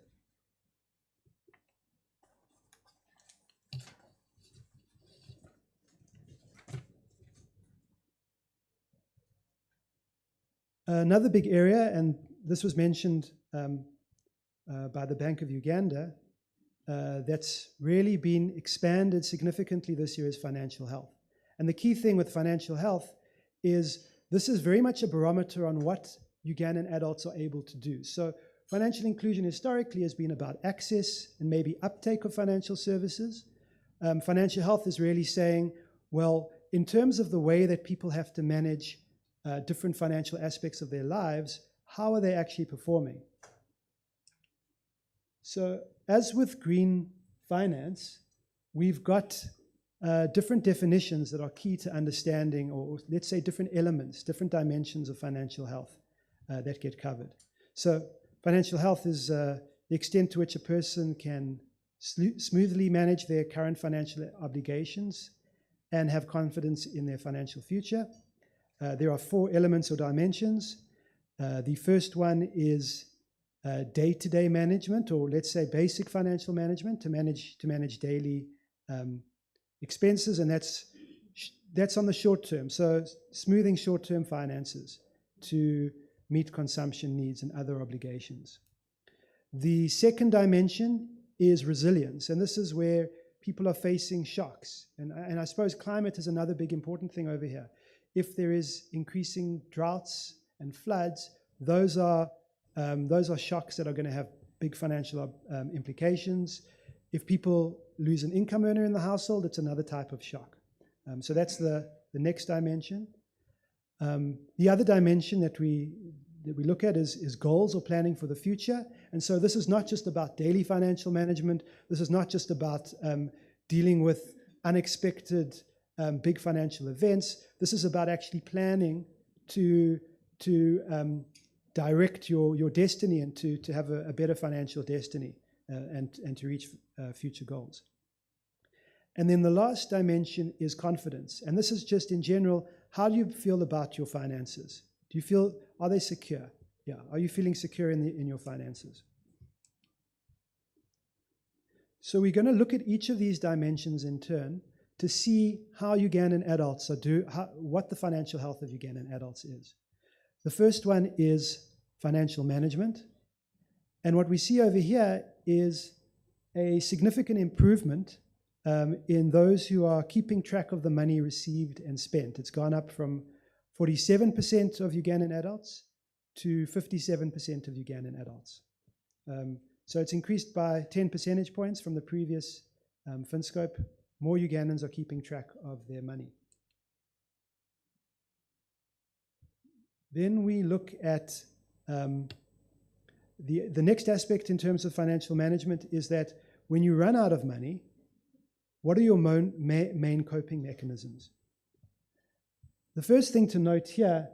Another big area, and this was mentioned by the Bank of Uganda, that's really been expanded significantly this year is financial health. And the key thing with financial health is this is very much a barometer on what Ugandan adults are able to do. So financial inclusion historically has been about access and maybe uptake of financial services. Financial health is really saying, well, in terms of the way that people have to manage different financial aspects of their lives, how are they actually performing? So as with green finance, we've got different definitions that are key to understanding, or let's say different elements, different dimensions of financial health that get covered. So financial health is the extent to which a person can smoothly manage their current financial obligations and have confidence in their financial future. There are 4 elements or dimensions. The first one is day-to-day management, or let's say basic financial management, to manage daily expenses, and that's on the short term. So smoothing short-term finances to meet consumption needs and other obligations. The second dimension is resilience, and this is where people are facing shocks. And I suppose climate is another big important thing over here. If there is increasing droughts and floods, those are shocks that are going to have big financial implications. If people lose an income earner in the household, it's another type of shock. So that's the next dimension. The other dimension that we look at is goals or planning for the future. And so this is not just about daily financial management. This is not just about dealing with unexpected big financial events. This is about actually planning to direct your destiny and to have a better financial destiny and to reach future goals. And then the last dimension is confidence. And this is just in general, how do you feel about your finances? Do you feel, are they secure? Yeah, are you feeling secure in your finances? So we're going to look at each of these dimensions in turn to see how Ugandan adults what the financial health of Ugandan adults is. The first one is financial management. And what we see over here is a significant improvement in those who are keeping track of the money received and spent. It's gone up from 47% of Ugandan adults to 57% of Ugandan adults. So it's increased by 10 percentage points from the previous Finscope. More Ugandans are keeping track of their money. Then we look at the next aspect in terms of financial management is that when you run out of money, what are your main coping mechanisms? The first thing to note here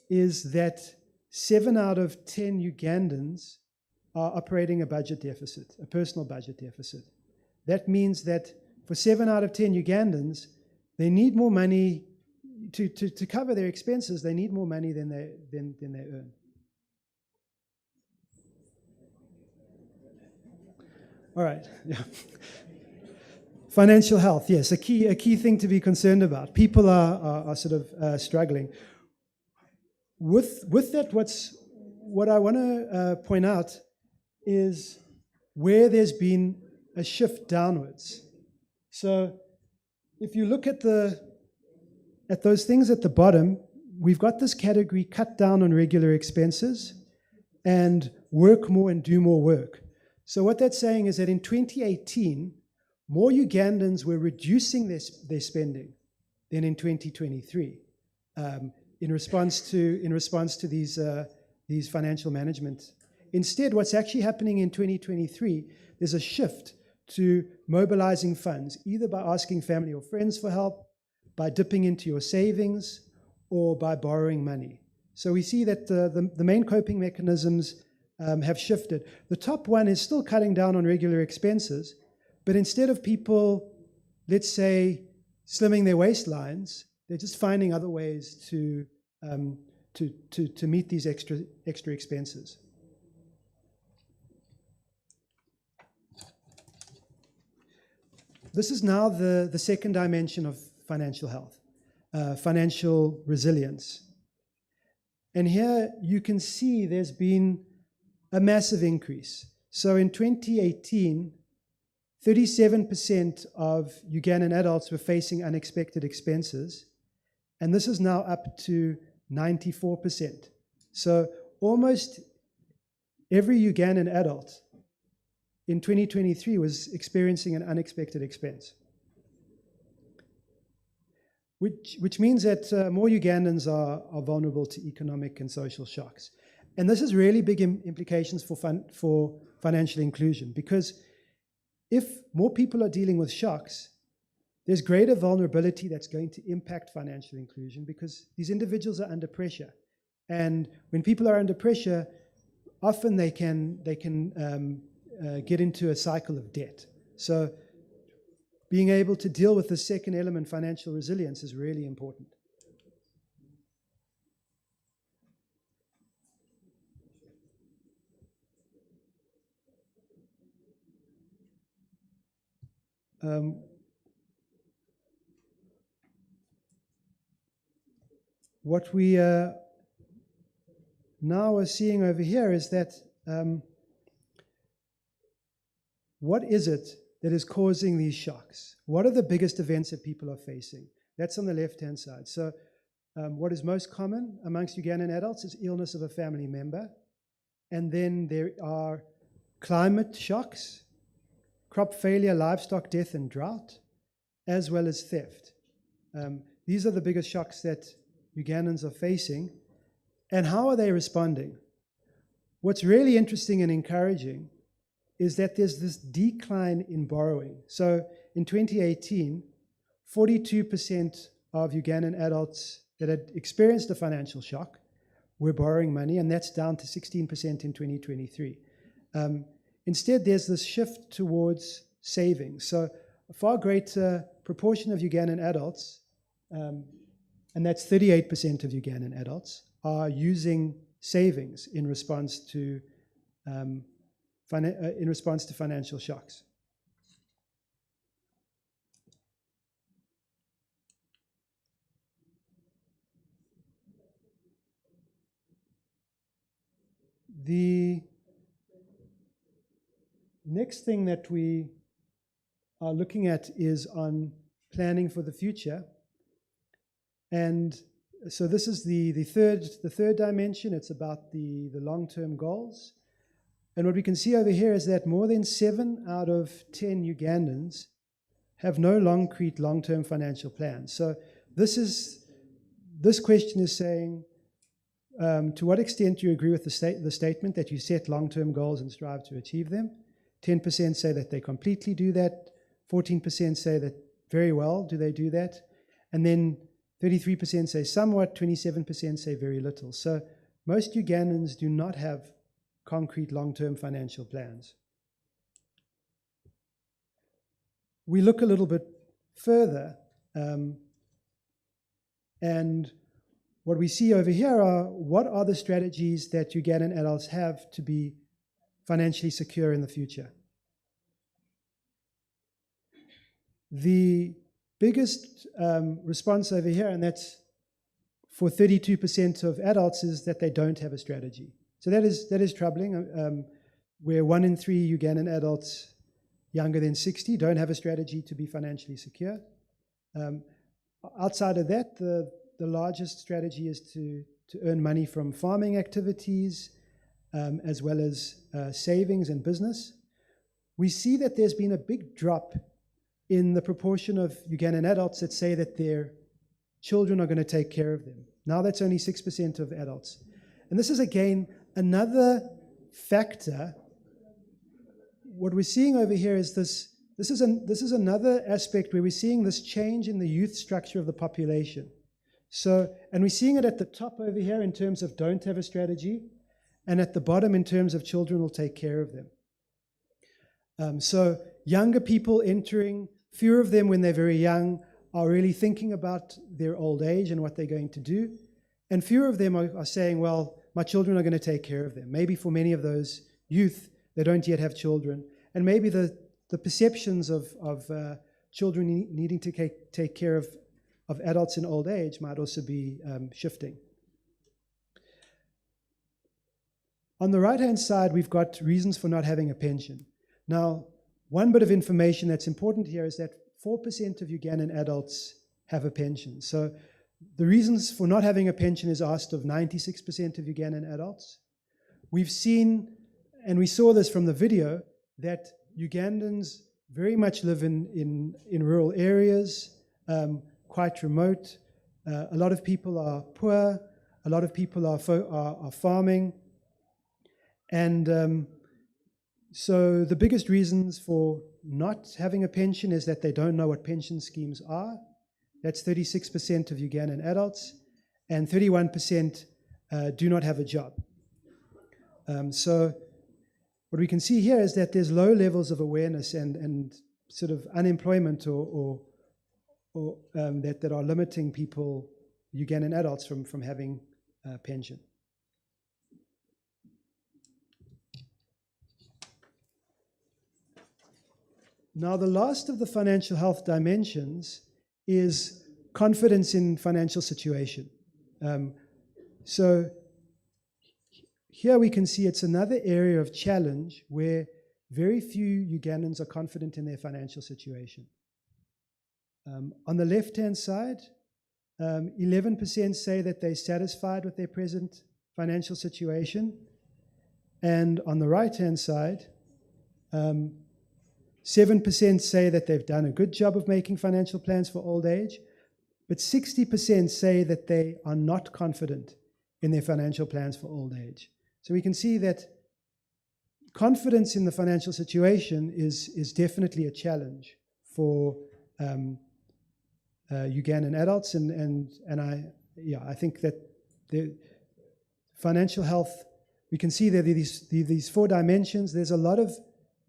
is that 7 out of 10 Ugandans are operating a budget deficit, a personal budget deficit. That means that for 7 out of 10 Ugandans, they need more money to cover their expenses. They need more money than they earn. All right. Yeah. Financial health, yes, a key thing to be concerned about. People are sort of struggling. With that, what I want to point out is where there's been a shift downwards. So if you look at those things at the bottom, we've got this category: cut down on regular expenses and work more and do more work. So what that's saying is that in 2018, more Ugandans were reducing their spending than in 2023 in response to these financial management. Instead, what's actually happening in 2023, there's a shift to mobilizing funds, either by asking family or friends for help, by dipping into your savings, or by borrowing money. So we see that the main coping mechanisms have shifted. The top one is still cutting down on regular expenses, but instead of people, let's say, slimming their waistlines, they're just finding other ways to meet these extra expenses. This is now the second dimension of financial health, financial resilience. And here you can see there's been a massive increase. So in 2018, 37% of Ugandan adults were facing unexpected expenses, and this is now up to 94%. So almost every Ugandan adult in 2023 was experiencing an unexpected expense, which means that more Ugandans are vulnerable to economic and social shocks. And this has really big implications for financial inclusion, because if more people are dealing with shocks, there's greater vulnerability that's going to impact financial inclusion, because these individuals are under pressure. And when people are under pressure, often they can get into a cycle of debt. So being able to deal with the second element, financial resilience, is really important. What we now are seeing over here is that what is it that is causing these shocks? What are the biggest events that people are facing? That's on the left-hand side. So what is most common amongst Ugandan adults is illness of a family member. And then there are climate shocks, crop failure, livestock death and drought, as well as theft. These are the biggest shocks that Ugandans are facing. And how are they responding? What's really interesting and encouraging is that there's this decline in borrowing. So in 2018, 42% of Ugandan adults that had experienced a financial shock were borrowing money, and that's down to 16% in 2023. Instead, there's this shift towards savings. So a far greater proportion of Ugandan adults, and that's 38% of Ugandan adults, are using savings in response to financial shocks. The next thing that we are looking at is on planning for the future. And so this is the third dimension. It's about the long-term goals. And what we can see over here is that more than 7 out of 10 Ugandans have no concrete long-term financial plans. So this question is saying, to what extent do you agree with the statement that you set long-term goals and strive to achieve them? 10% say that they completely do that. 14% say that very well, do they do that? And then 33% say somewhat, 27% say very little. So most Ugandans do not have concrete long-term financial plans. We look a little bit further, and what we see over here are what are the strategies that Ugandan adults have to be financially secure in the future. The biggest response over here, and that's for 32% of adults, is that they don't have a strategy. So that is troubling, where 1 in 3 Ugandan adults younger than 60 don't have a strategy to be financially secure. Outside of that, the largest strategy is to earn money from farming activities, as well as savings and business. We see that there's been a big drop in the proportion of Ugandan adults that say that their children are going to take care of them. Now that's only 6% of adults. And this is, again, another factor. What we're seeing over here is this is another aspect where we're seeing this change in the youth structure of the population. So, and we're seeing it at the top over here in terms of don't have a strategy, and at the bottom in terms of children will take care of them. So younger people entering, fewer of them when they're very young are really thinking about their old age and what they're going to do. And fewer of them are saying, well, my children are going to take care of them. Maybe for many of those youth, they don't yet have children. And maybe the perceptions of children needing to take care of adults in old age might also be shifting. On the right-hand side, we've got reasons for not having a pension. Now, one bit of information that's important here is that 4% of Ugandan adults have a pension. So the reasons for not having a pension is asked of 96% of Ugandan adults. We've seen, and we saw this from the video, that Ugandans very much live in rural areas, quite remote. A lot of people are poor. A lot of people are farming. And so the biggest reasons for not having a pension is that they don't know what pension schemes are. That's 36% of Ugandan adults, and 31% do not have a job. So what we can see here is that there's low levels of awareness and sort of unemployment or that are limiting people, Ugandan adults, from having a pension. Now, the last of the financial health dimensions is confidence in financial situation. So here we can see it's another area of challenge where very few Ugandans are confident in their financial situation. On the left-hand side, 11% say that they're satisfied with their present financial situation. And on the right-hand side, 7% say that they've done a good job of making financial plans for old age, but 60% say that they are not confident in their financial plans for old age. So we can see that confidence in the financial situation is definitely a challenge for Ugandan adults, and I think that the financial health, we can see that these 4 dimensions. There's a lot of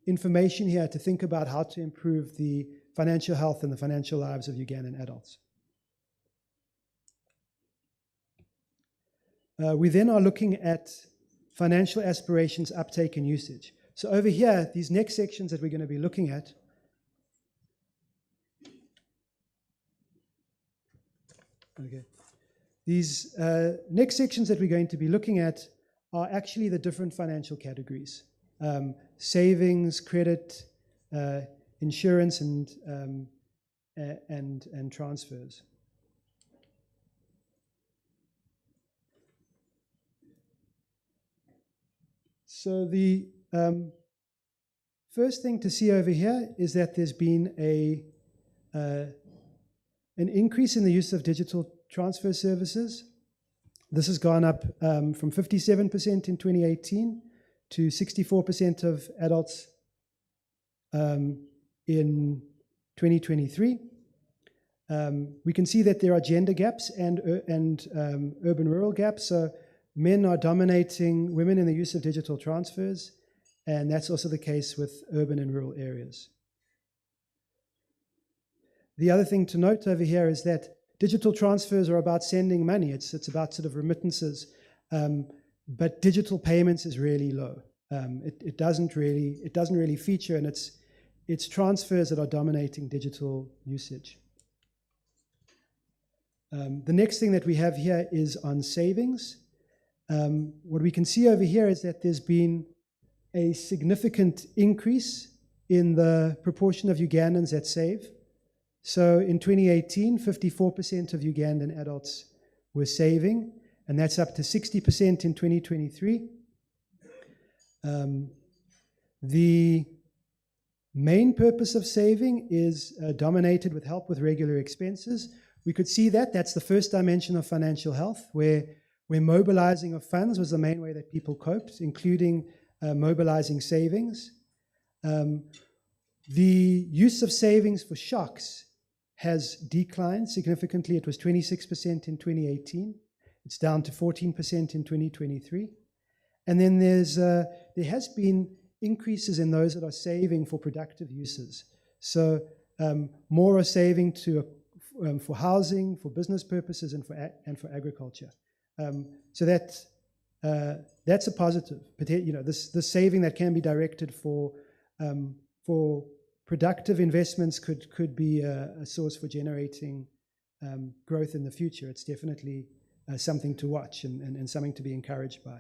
information here to think about how to improve the financial health and the financial lives of Ugandan adults. We then are looking at financial aspirations, uptake, and usage. So over here, these next sections that we're going to be looking at, these next sections that we're going to be looking at are actually the different financial categories. Savings, credit, insurance and transfers. So the first thing to see over here is that there's been an increase in the use of digital transfer services. This has gone up from 57% in 2018 to 64% of adults in 2023. We can see that there are gender gaps and urban-rural gaps. So men are dominating women in the use of digital transfers, and that's also the case with urban and rural areas. The other thing to note over here is that digital transfers are about sending money. It's about sort of remittances, but digital payments is really low. It doesn't really feature, and it's transfers that are dominating digital usage. The next thing that we have here is on savings. What we can see over here is that there's been a significant increase in the proportion of Ugandans that save. So in 2018, 54% of Ugandan adults were saving, and that's up to 60% in 2023. The main purpose of saving is dominated with help with regular expenses. We could see that. That's the first dimension of financial health, where mobilizing of funds was the main way that people coped, including mobilizing savings. The use of savings for shocks has declined significantly. It was 26% in 2018. It's down to 14% in 2023. And then there has been increases in those that are saving for productive uses. So more are saving for housing, for business purposes, and for agriculture. So that's a positive. But this saving that can be directed for productive investments could be a source for generating growth in the future. It's definitely something to watch and something to be encouraged by.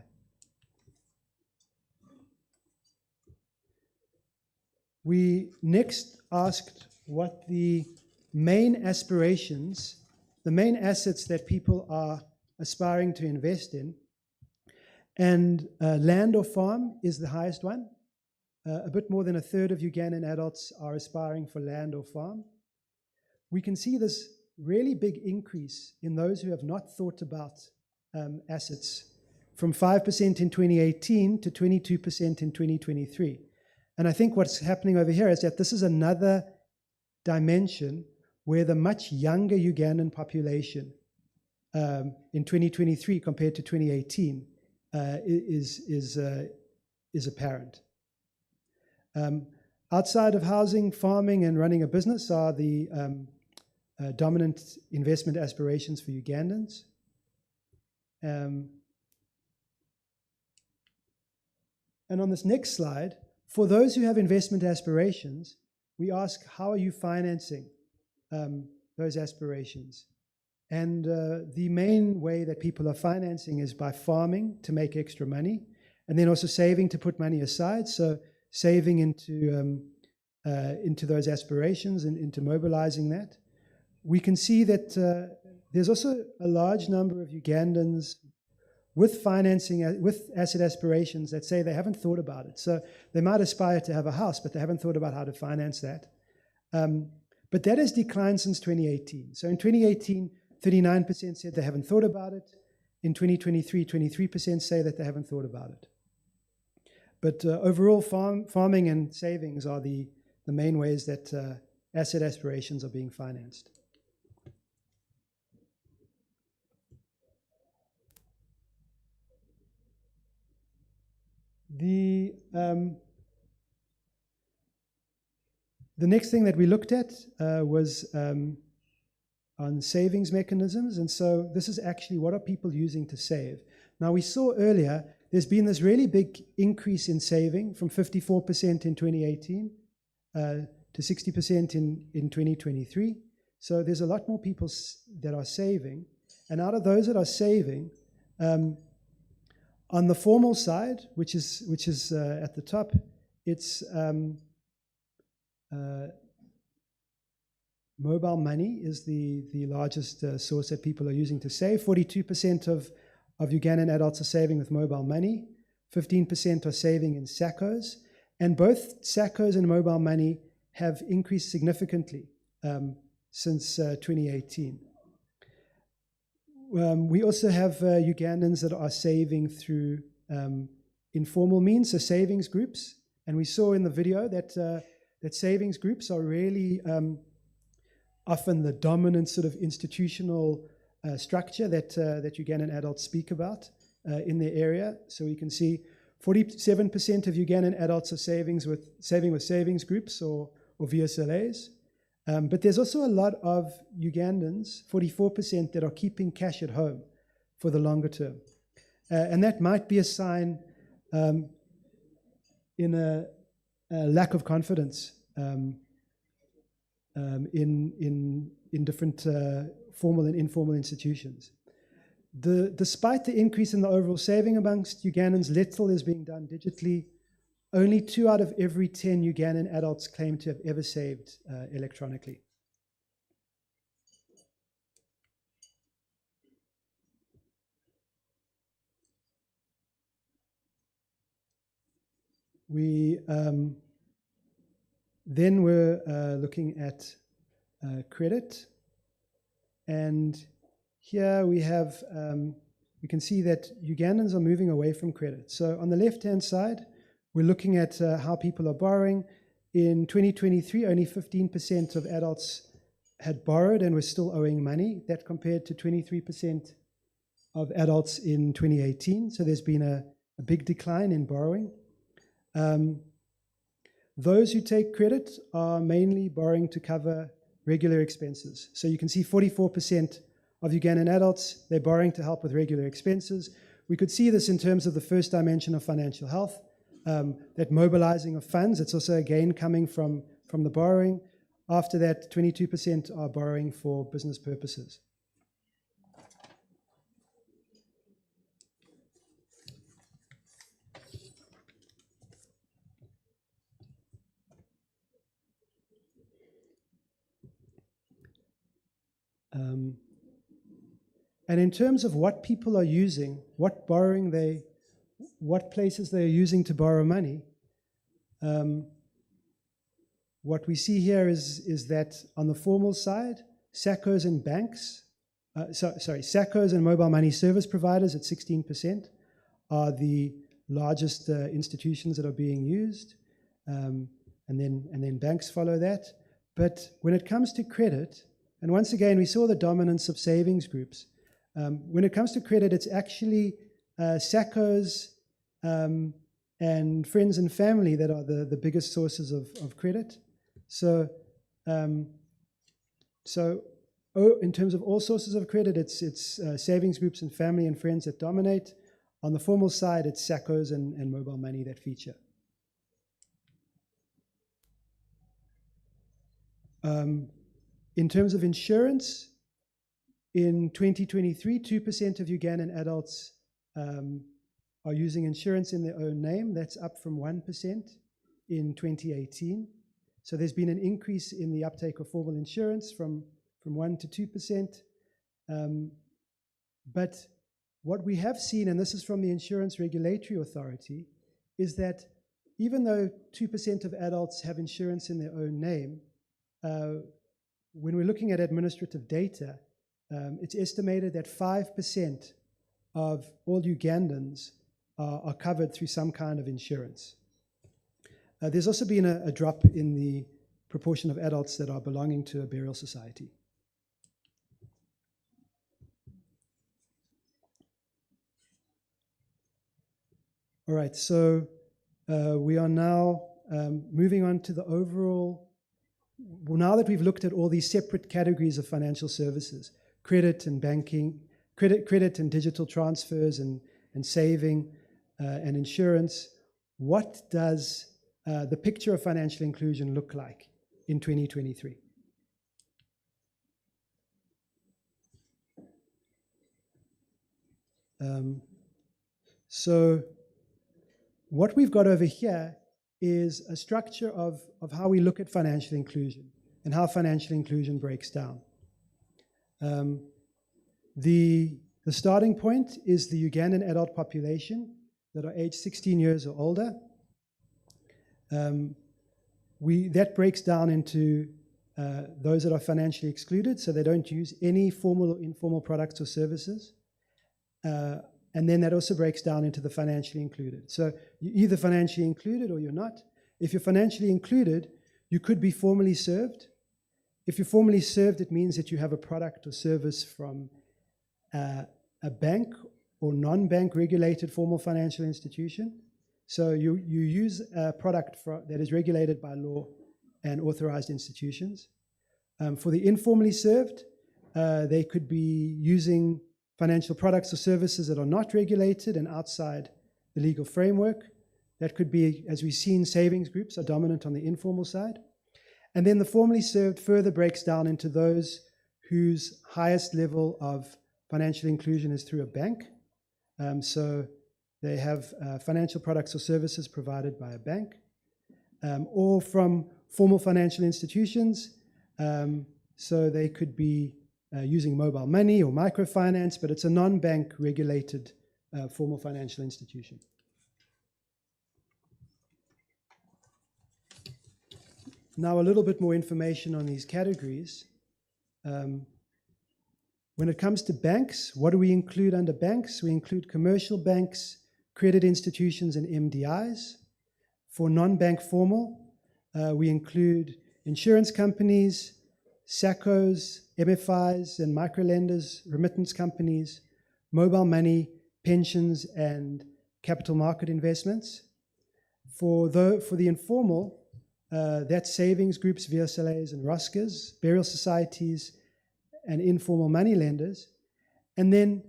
We next asked what the main aspirations, the main assets that people are aspiring to invest in, and land or farm is the highest one. A bit more than a third of Ugandan adults are aspiring for land or farm. We can see this really big increase in those who have not thought about assets, from 5% in 2018 to 22% in 2023. And I think what's happening over here is that this is another dimension where the much younger Ugandan population in 2023 compared to 2018 is apparent. Outside of housing, farming, and running a business are the dominant investment aspirations for Ugandans. And on this next slide, for those who have investment aspirations, we ask, how are you financing those aspirations? And the main way that people are financing is by farming to make extra money, and then also saving to put money aside. So saving into those aspirations and into mobilizing that. We can see that there's also a large number of Ugandans with financing, with asset aspirations that say they haven't thought about it. So they might aspire to have a house, but they haven't thought about how to finance that. But that has declined since 2018. So in 2018, 39% said they haven't thought about it. In 2023, 23% say that they haven't thought about it. But overall, farming and savings are the main ways that asset aspirations are being financed. The next thing that we looked at was on savings mechanisms. And so this is actually, what are people using to save? Now, we saw earlier, there's been this really big increase in saving from 54% in 2018 to 60% in 2023. So there's a lot more people that are saving. And out of those that are saving, on the formal side, which is at the top, it's Mobile money is the largest source that people are using to save. 42% of Ugandan adults are saving with mobile money. 15% are saving in SACCOs. And both SACCOs and mobile money have increased significantly since 2018. We also have Ugandans that are saving through informal means, so savings groups. And we saw in the video that savings groups are really often the dominant sort of institutional structure that Ugandan adults speak about in their area. So we can see 47% of Ugandan adults are saving with savings groups or VSLAs. But there's also a lot of Ugandans, 44%, that are keeping cash at home for the longer term. And that might be a sign in a lack of confidence in different formal and informal institutions. Despite the increase in the overall saving amongst Ugandans, little is being done digitally. Only 2 out of every 10 Ugandan adults claim to have ever saved electronically. We then were looking at credit, and here we have, you can see that Ugandans are moving away from credit. So on the left-hand side, we're looking at how people are borrowing. In 2023, only 15% of adults had borrowed and were still owing money. That compared to 23% of adults in 2018. So there's been a big decline in borrowing. Those who take credit are mainly borrowing to cover regular expenses. So you can see 44% of Ugandan adults, they're borrowing to help with regular expenses. We could see this in terms of the first dimension of financial health, that mobilizing of funds. It's also again coming from the borrowing. After that, 22% are borrowing for business purposes. And in terms of what people are using, what places they are using to borrow money, what we see here is that on the formal side, SACCOs and banks, SACCOs and mobile money service providers at 16% are the largest institutions that are being used, and then banks follow that. But when it comes to credit, and once again, we saw the dominance of savings groups. When it comes to credit, it's actually SACCOs and friends and family that are the biggest sources of credit. So, in terms of all sources of credit, it's savings groups and family and friends that dominate. On the formal side, it's SACCOs and mobile money that feature. In terms of insurance, in 2023, 2% of Ugandan adults are using insurance in their own name. That's up from 1% in 2018. So there's been an increase in the uptake of formal insurance from 1 to 2%. But what we have seen, and this is from the Insurance Regulatory Authority, is that even though 2% of adults have insurance in their own name, when we're looking at administrative data, it's estimated that 5% of all Ugandans are covered through some kind of insurance. There's also been a drop in the proportion of adults that are belonging to a burial society. All right, so we are now moving on to the overall. Well, now that we've looked at all these separate categories of financial services, credit and banking, credit and digital transfers and saving and insurance, what does the picture of financial inclusion look like in 2023? So what we've got over here is a structure of how we look at financial inclusion and how financial inclusion breaks down. The starting point is the Ugandan adult population that are aged 16 years or older. That breaks down into those that are financially excluded, so they don't use any formal or informal products or services. And then that also breaks down into the financially included. So you're either financially included or you're not. If you're financially included, you could be formally served. If you're formally served, it means that you have a product or service from a bank or non-bank regulated formal financial institution. So you use a product that is regulated by law and authorized institutions. For the informally served, they could be using financial products or services that are not regulated and outside the legal framework. That could be, as we've seen, savings groups are dominant on the informal side. And then the formally served further breaks down into those whose highest level of financial inclusion is through a bank. So they have financial products or services provided by a bank, or from formal financial institutions. So they could be using mobile money or microfinance, but it's a non-bank regulated formal financial institution. Now a little bit more information on these categories. When it comes to banks, what do we include under banks? We include commercial banks, credit institutions, and MDIs. For non-bank formal, we include insurance companies, SACCOs, MFIs and microlenders, remittance companies, mobile money, pensions, and capital market investments. For the informal, that's savings groups, VSLAs and ROSCAs, burial societies, and informal money lenders. And then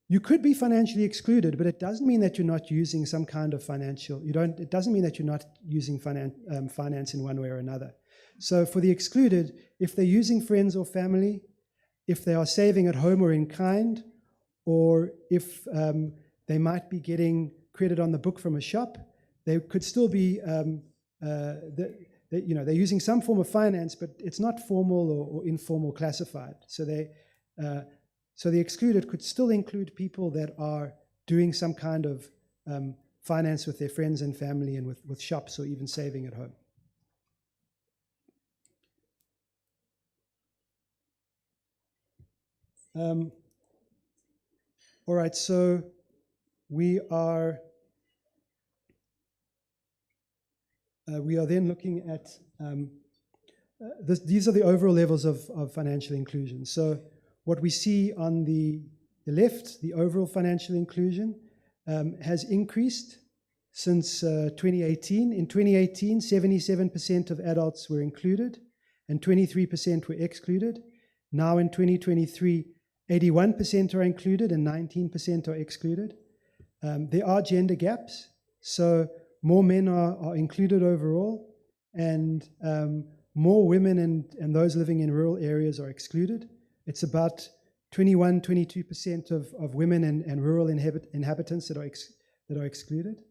you could be financially excluded, but it doesn't mean that you're not using some kind of it doesn't mean that you're not using finance in one way or another. So for the excluded, if they're using friends or family, if they are saving at home or in kind, or if they might be getting credit on the book from a shop, they could still be, they're using some form of finance, but it's not formal or informal classified. So the excluded could still include people that are doing some kind of finance with their friends and family and with shops or even saving at home. All right, so we are then looking at, these are the overall levels of financial inclusion. So what we see on the left, the overall financial inclusion has increased since 2018. In 2018, 77% of adults were included and 23% were excluded. Now in 2023, 81% are included and 19% are excluded. There are gender gaps, so more men are included overall, and more women and those living in rural areas are excluded. It's about 22% of women and rural inhabitants that are excluded.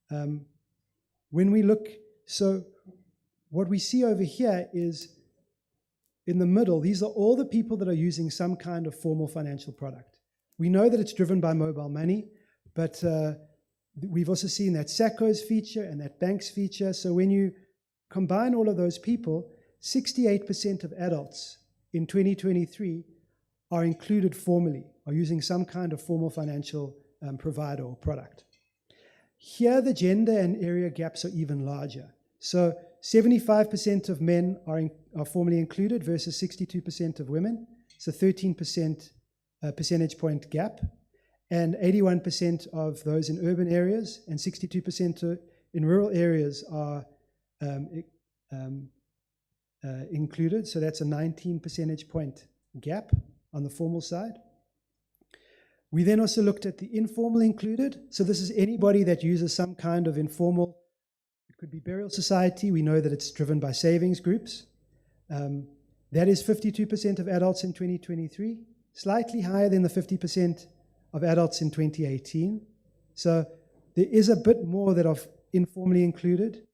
When we look, so what we see over here is in the middle, these are all the people that are using some kind of formal financial product. We know that it's driven by mobile money, but we've also seen that SACCOs feature and that banks feature. So when you combine all of those people, 68% of adults in 2023 are included formally, are using some kind of formal financial provider or product. Here, the gender and area gaps are even larger. So 75% of men are formally included versus 62% of women. It's a 13% percentage point gap. And 81% of those in urban areas and 62% in rural areas are included. So that's a 19 percentage point gap on the formal side. We then also looked at the informal included. So this is anybody that uses some kind of informal. It could be burial society. We know that it's driven by savings groups. That is 52% of adults in 2023, slightly higher than the 50% of adults in 2018. So there is a bit more that informally included,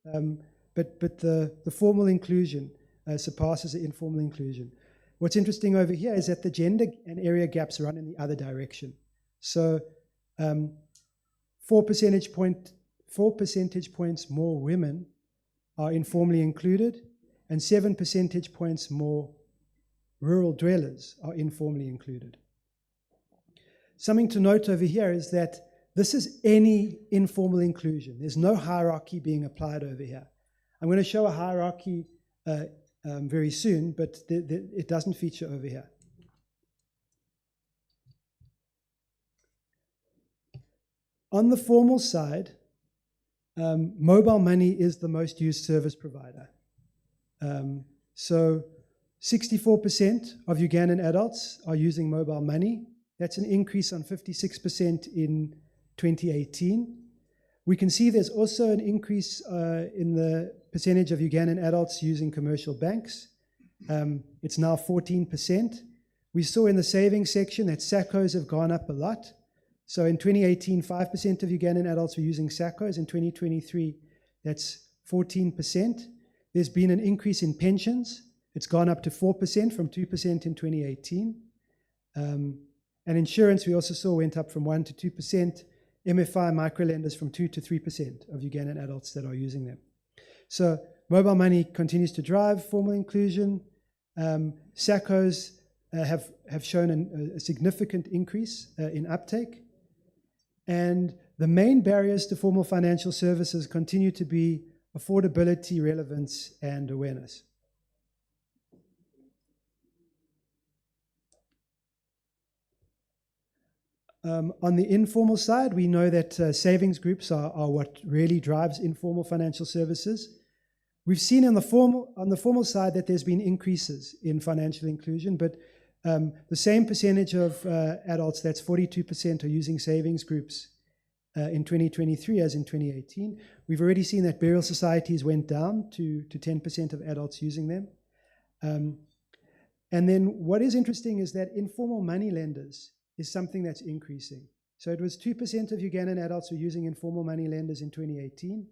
but the formal inclusion surpasses the informal inclusion. What's interesting over here is that the gender and area gaps run in the other direction. So 4 percentage points more women are informally included, and 7 percentage points more rural dwellers are informally included. Something to note over here is that this is any informal inclusion. There's no hierarchy being applied over here. I'm going to show a hierarchy very soon, but it doesn't feature over here. On the formal side, mobile money is the most used service provider. So 64% of Ugandan adults are using mobile money. That's an increase on 56% in 2018. We can see there's also an increase in the percentage of Ugandan adults using commercial banks. It's now 14%. We saw in the savings section that SACCOs have gone up a lot. So in 2018, 5% of Ugandan adults were using SACCOs. In 2023, that's 14%. There's been an increase in pensions. It's gone up to 4% from 2% in 2018. And insurance, we also saw went up from 1 to 2%. MFI microlenders from 2 to 3% of Ugandan adults that are using them. So mobile money continues to drive formal inclusion. SACCOs have shown a significant increase in uptake. And the main barriers to formal financial services continue to be affordability, relevance, and awareness. On the informal side, we know that savings groups are what really drives informal financial services. We've seen on the formal side that there's been increases in financial inclusion, but the same percentage of adults, that's 42%, are using savings groups in 2023 as in 2018. We've already seen that burial societies went down to 10% of adults using them. And then what is interesting is that informal money lenders is something that's increasing. So it was 2% of Ugandan adults were using informal money lenders in 2018,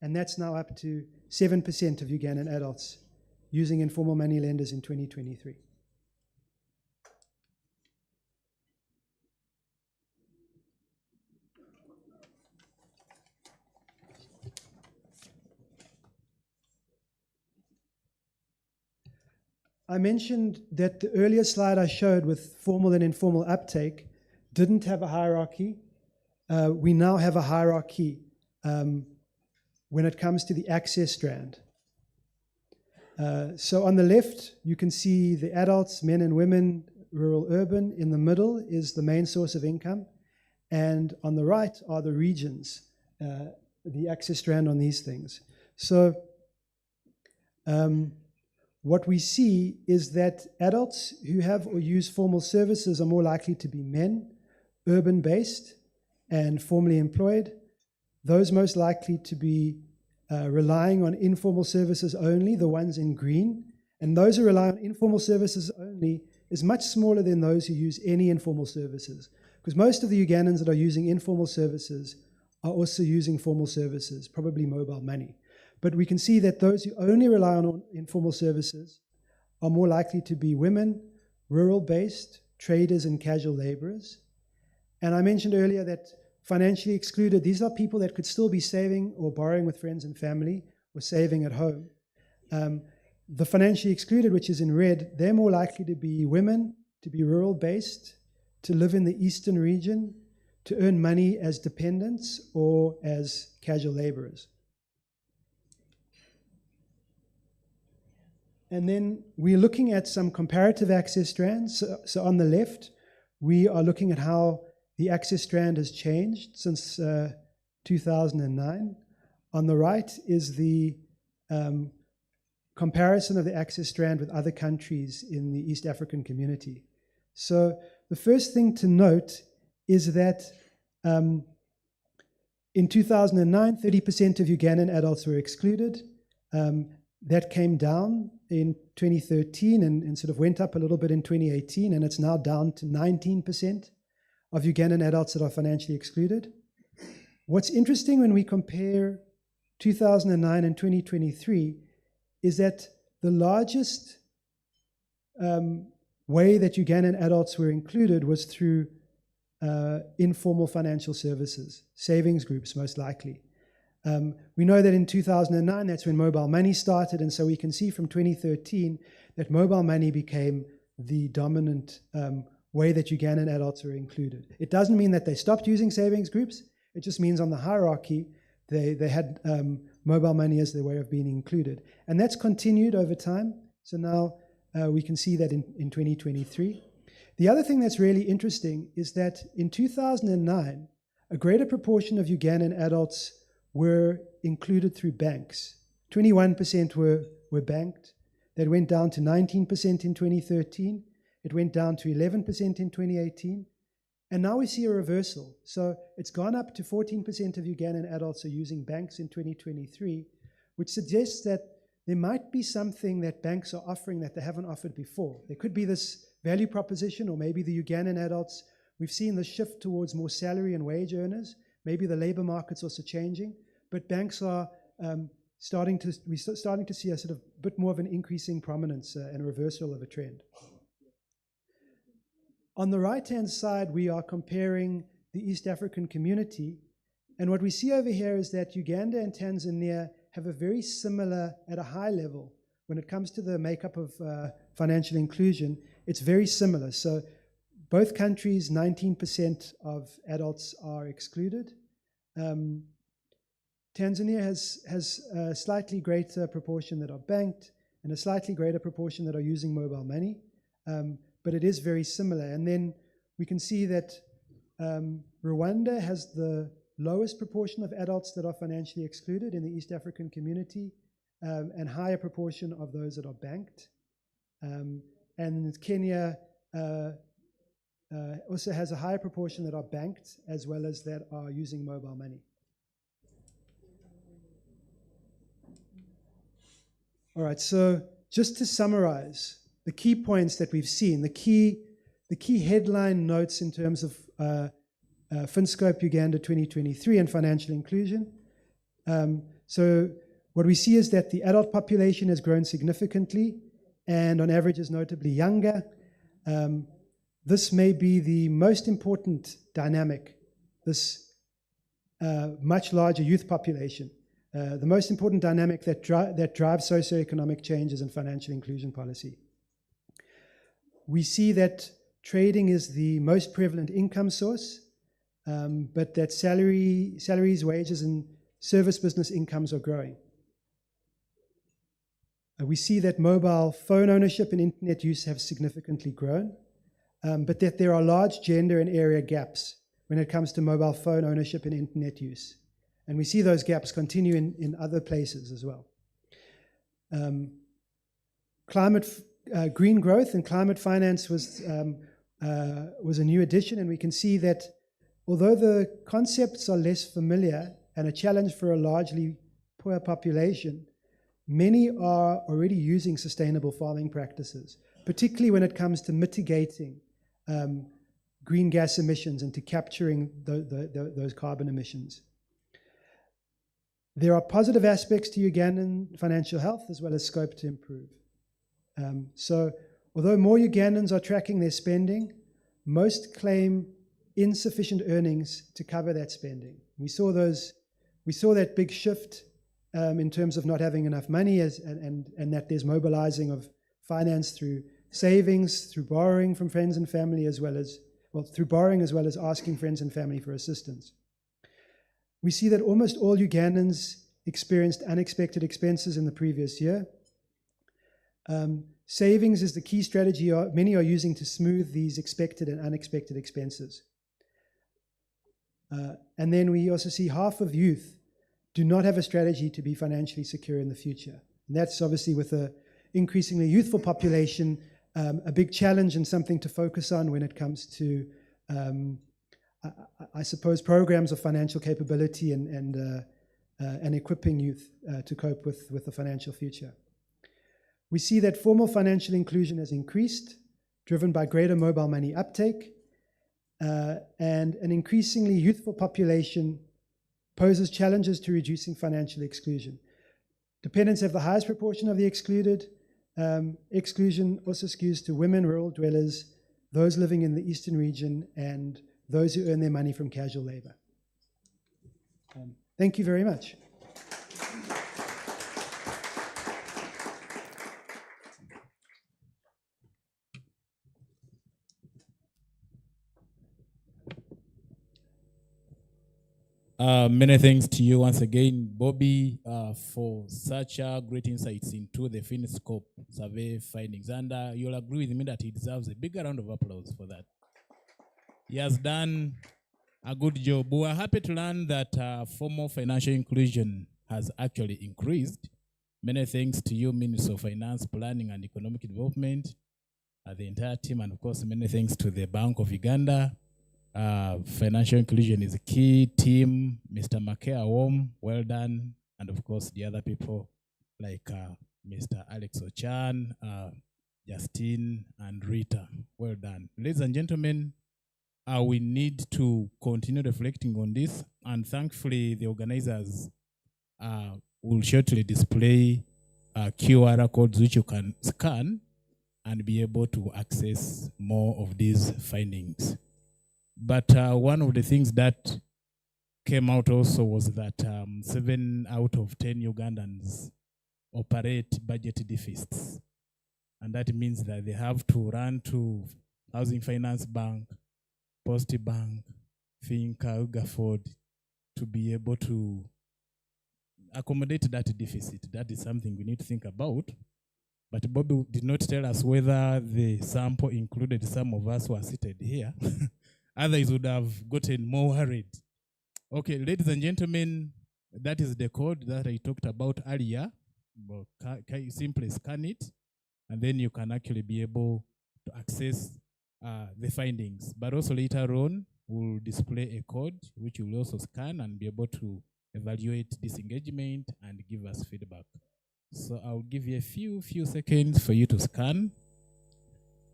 and that's now up to 7% of Ugandan adults using informal money lenders in 2023. I mentioned that the earlier slide I showed with formal and informal uptake didn't have a hierarchy. We now have a hierarchy when it comes to the access strand. So on the left, you can see the adults, men and women, rural, urban. In the middle is the main source of income. And on the right are the regions, the access strand on these things. So what we see is that adults who have or use formal services are more likely to be men, urban-based, and formally employed. Those most likely to be relying on informal services only, the ones in green. And those who rely on informal services only is much smaller than those who use any informal services. Because most of the Ugandans that are using informal services are also using formal services, probably mobile money. But we can see that those who only rely on informal services are more likely to be women, rural-based, traders, and casual laborers. And I mentioned earlier that financially excluded, these are people that could still be saving or borrowing with friends and family or saving at home. The financially excluded, which is in red, they're more likely to be women, to be rural-based, to live in the eastern region, to earn money as dependents or as casual laborers. And then we're looking at some comparative access strands. So on the left, we are looking at how the access strand has changed since 2009. On the right is the comparison of the access strand with other countries in the East African community. So the first thing to note is that in 2009, 30% of Ugandan adults were excluded. That came down in 2013 and sort of went up a little bit in 2018, and it's now down to 19% of Ugandan adults that are financially excluded. What's interesting when we compare 2009 and 2023 is that the largest way that Ugandan adults were included was through informal financial services, savings groups most likely. We know that in 2009, that's when mobile money started, and so we can see from 2013 that mobile money became the dominant way that Ugandan adults were included. It doesn't mean that they stopped using savings groups, it just means on the hierarchy, they had mobile money as their way of being included. And that's continued over time, so now we can see that in 2023. The other thing that's really interesting is that in 2009, a greater proportion of Ugandan adults were included through banks. 21% were banked. That went down to 19% in 2013. It went down to 11% in 2018. And now we see a reversal. So it's gone up to 14% of Ugandan adults are using banks in 2023, which suggests that there might be something that banks are offering that they haven't offered before. There could be this value proposition, or maybe the Ugandan adults, we've seen the shift towards more salary and wage earners. Maybe the labor market's also changing, but banks are we're starting to see a sort of bit more of an increasing prominence and a reversal of a trend. On the right-hand side, we are comparing the East African community, and what we see over here is that Uganda and Tanzania have a very similar, at a high level, when it comes to the makeup of financial inclusion, it's very similar. So both countries, 19% of adults are excluded. Tanzania has a slightly greater proportion that are banked and a slightly greater proportion that are using mobile money, but it is very similar. And then we can see that Rwanda has the lowest proportion of adults that are financially excluded in the East African community, and higher proportion of those that are banked. And Kenya also has a higher proportion that are banked as well as that are using mobile money. All right, so just to summarize the key points that we've seen, the key headline notes in terms of Finscope Uganda 2023 and financial inclusion. So what we see is that the adult population has grown significantly and on average is notably younger. This may be the most important dynamic, this much larger youth population, the most important dynamic that drives socioeconomic changes in financial inclusion policy. We see that trading is the most prevalent income source, but that salaries, wages, and service business incomes are growing. We see that mobile phone ownership and internet use have significantly grown, but that there are large gender and area gaps when it comes to mobile phone ownership and internet use. And we see those gaps continue in other places as well. Green growth and climate finance was a new addition, and we can see that although the concepts are less familiar and a challenge for a largely poor population, many are already using sustainable farming practices, particularly when it comes to mitigating green gas emissions and to capturing those carbon emissions. There are positive aspects to Ugandan financial health as well as scope to improve. So although more Ugandans are tracking their spending, most claim insufficient earnings to cover that spending. We saw that big shift in terms of not having enough money and that there's mobilizing of finance through savings, through borrowing from friends and family, through borrowing as well as asking friends and family for assistance. We see that almost all Ugandans experienced unexpected expenses in the previous year. Savings is the key strategy many are using to smooth these expected and unexpected expenses. And then we also see half of youth do not have a strategy to be financially secure in the future. And that's obviously, with an increasingly youthful population, a big challenge and something to focus on when it comes to, I suppose, programs of financial capability and equipping youth to cope with the financial future. We see that formal financial inclusion has increased, driven by greater mobile money uptake, and an increasingly youthful population poses challenges to reducing financial exclusion. Dependents have the highest proportion of the excluded. Exclusion also skews to women, rural dwellers, those living in the eastern region, and those who earn their money from casual labor. Thank you very much. Many thanks to you once again, Bobby, for such great insights into the Finscope survey findings. And you'll agree with me that he deserves a bigger round of applause for that. He has done a good job. We are happy to learn that formal financial inclusion has actually increased. Many thanks to you, Minister of Finance, Planning and Economic Development, the entire team, and of course, many thanks to the Bank of Uganda. Financial inclusion is a key team. Mr. Makea Wom, well done. And of course, the other people like Mr. Alex Ochan, Justine, and Rita, well done. Ladies and gentlemen, we need to continue reflecting on this. And thankfully, the organizers will shortly display QR codes which you can scan and be able to access more of these findings. But one of the things that came out also was that 7 out of 10 Ugandans operate budget deficits. And that means that they have to run to Housing Finance Bank, Post Bank, Finca, Ugaford to be able to accommodate that deficit. That is something we need to think about. But Bobby did not tell us whether the sample included some of us who are seated here. Others would have gotten more worried. Okay, ladies and gentlemen, that is the code that I talked about earlier. You simply scan it, and then you can actually be able to access the findings. But also later on, we'll display a code which you will also scan and be able to evaluate this engagement and give us feedback. So I'll give you a few seconds for you to scan.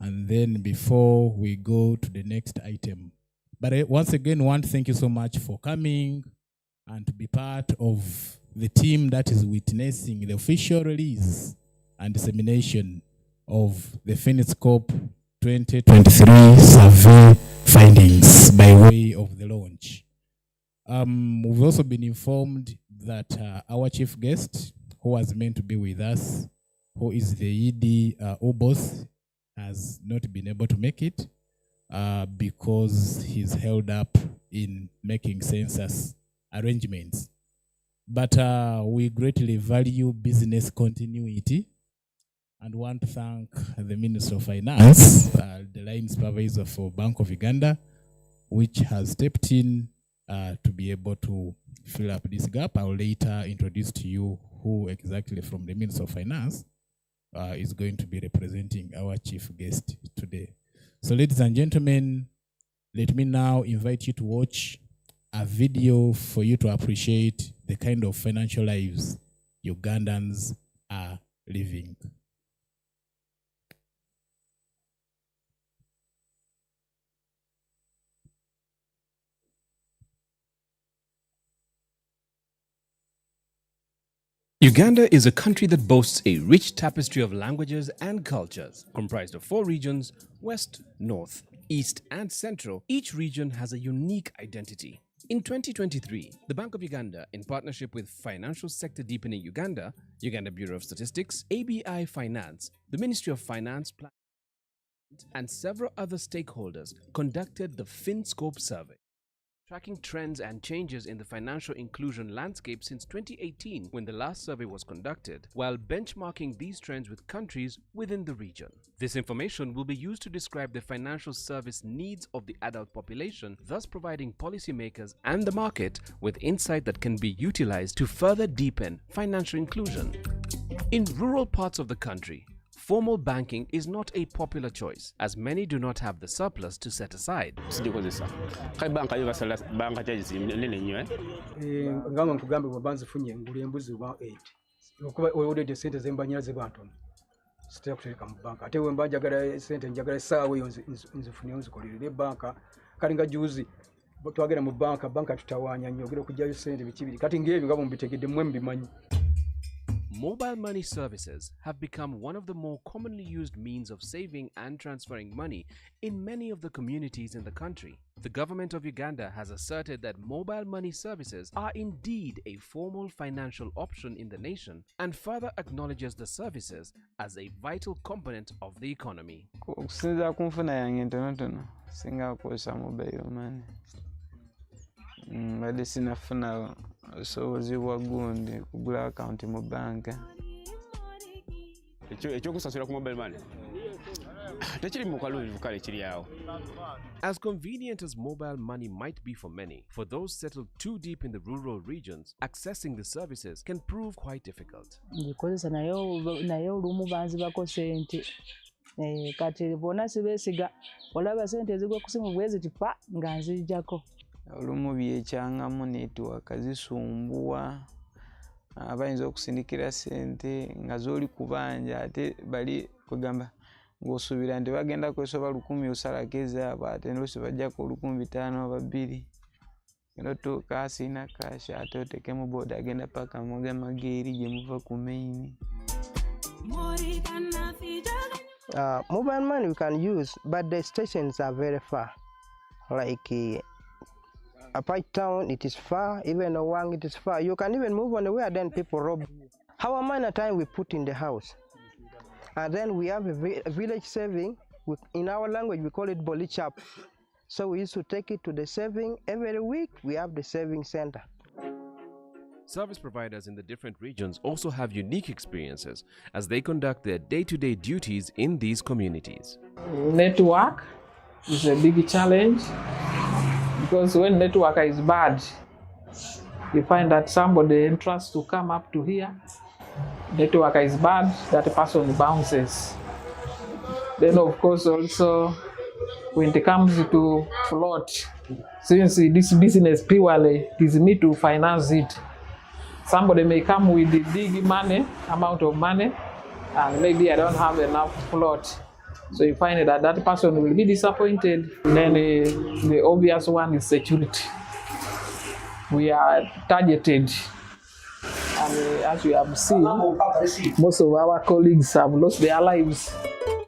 And then before we go to the next item. But once again, want to thank you so much for coming and to be part of the team that is witnessing the official release and dissemination of the Finscope 2023 survey findings by way of the launch. We've also been informed that our chief guest, who was meant to be with us, who is the ED Obos, has not been able to make it because he's held up in making census arrangements. But we greatly value business continuity and want to thank the Minister of Finance, the line supervisor for Bank of Uganda, which has stepped in to be able to fill up this gap. I'll later introduce to you who exactly from the Minister of Finance is going to be representing our chief guest today. So ladies and gentlemen, let me now invite you to watch a video for you to appreciate the kind of financial lives Ugandans are living. Uganda is a country that boasts a rich tapestry of languages and cultures, comprised of 4 regions: West, North, East, and Central. Each region has a unique identity. In 2023, the Bank of Uganda, in partnership with Financial Sector Deepening Uganda, Uganda Bureau of Statistics, ABI Finance, the Ministry of Finance, and several other stakeholders, conducted the Finscope survey, tracking trends and changes in the financial inclusion landscape since 2018, when the last survey was conducted, while benchmarking these trends with countries within the region. This information will be used to describe the financial service needs of the adult population, thus providing policymakers and the market with insight that can be utilized to further deepen financial inclusion. In rural parts of the country, formal banking is not a popular choice, as many do not have the surplus to set aside. Ngamba nkugambe bwabanze funye nguli embuzi wa 8 okuba already sente zembanyira ze bantu sitya kutereka mu banka ate wemba njagala sente njagala sawa yo nzifune nzikolere banka kalinga juzi twagenda mu banka tutawaanya nnyo ogera okugyayo ssente bikibiri kati ng'ebyo nga bumubitegedde mmwe mubimanyi. Mobile money services have become one of the more commonly used means of saving and transferring money in many of the communities in the country. The government of Uganda has asserted that mobile money services are indeed a formal financial option in the nation and further acknowledges the services as a vital component of the economy. Okusinziira ku nfuna yange ntonotono singa kukozesa mobile money. Badde sinafuna obusobozi bwa gundi kugula account mu banka. Ekyokusasula ku mobile money tekiri mu kalungi kale kiri awo. As convenient as mobile money might be for many, for those settled too deep in the rural regions, accessing the services can prove quite difficult. Ngikozesa naye olumu banzibako sente. Kati bona sibeesiga olaba sente ezigwa ku simu bwe ziti pa nga nzijjako. Olumu byekyangamu network zisumbuwa. Bayinza okusindikira sente nga z'oli kubanja ate bali kugamba ng'osuubira nti bagenda kwesoba 1,000 osalako ezaabwe ate n'oluusi bajjako 500 oba 2. Genda otuuka asiina kashi ate oteekemu booda agenda paka Mageri gye muva ku main. Mobile money we can use, but the stations are very far. Like Apache town, it is far. Even Owang, it is far. You can even move on the way, and then people rob. How amount of time we put in the house, and then we have a village saving. In our language, we call it bolichap. So we used to take it to the saving every week. We have the saving center. Service providers in the different regions also have unique experiences as they conduct their day-to-day duties in these communities. Network is a big challenge because when network is bad, you find that somebody entrusts to come up to here. Network is bad, that person bounces. Then of course also when it comes to float, since this business purely is me to finance it, somebody may come with the big amount of money, and maybe I don't have enough float. So you find that that person will be disappointed. Then the obvious one is security. We are targeted. And as you have seen, most of our colleagues have lost their lives.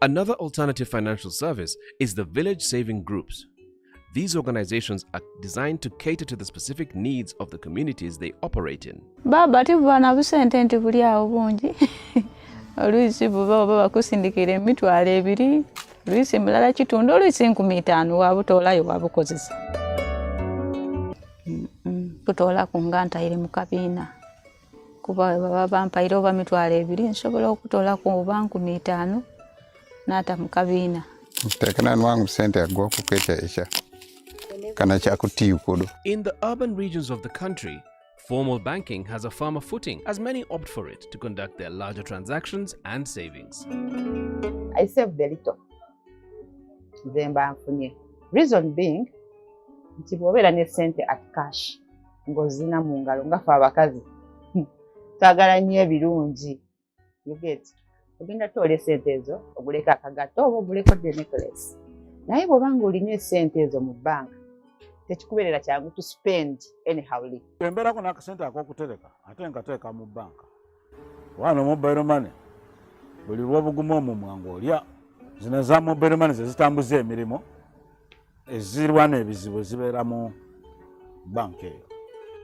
Another alternative financial service is the village saving groups. These organizations are designed to cater to the specific needs of the communities they operate in. Baba tibwana busente nti buli awo bungi. Oluisi buba oba bakusindikira emitwalo 2, oluisi mulala kitundu, oluisi 5,000 wabutoolayo wabukozesa. Butoola ku nganta iri mu kabiina. Kuba baba bampaire oba mitwalo 2 nsobola okutoola ku oba 5,000 n'ata mu kabiina. Tekana nwangu sente agwa kukecha isha. Kana cha kutiyukudu. In the urban regions of the country, formal banking has a firmer footing as many opt for it to conduct their larger transactions and savings. I saved a little. Reason being, nti bw'obeera ne sente at cash ng'ozina mu ngalo nga ffe abakazi twagala nnyo ebirungi. You get? Ogenda toola sente ezo oguleko akagato oba oguleko the necklace. Naye bw'oba ng'olina esente ezo mu banka tekikubeerera kyangu to spend anyhowly. Embeerako n'akasente ak'okutereka ate nkateeka mu banka. Wano mobile money buli lw'obugumu omumwa ng'olya. Zino za mobile money ze zitambuza emirimu ezirwana ebizibu zibeera mu banka eyo.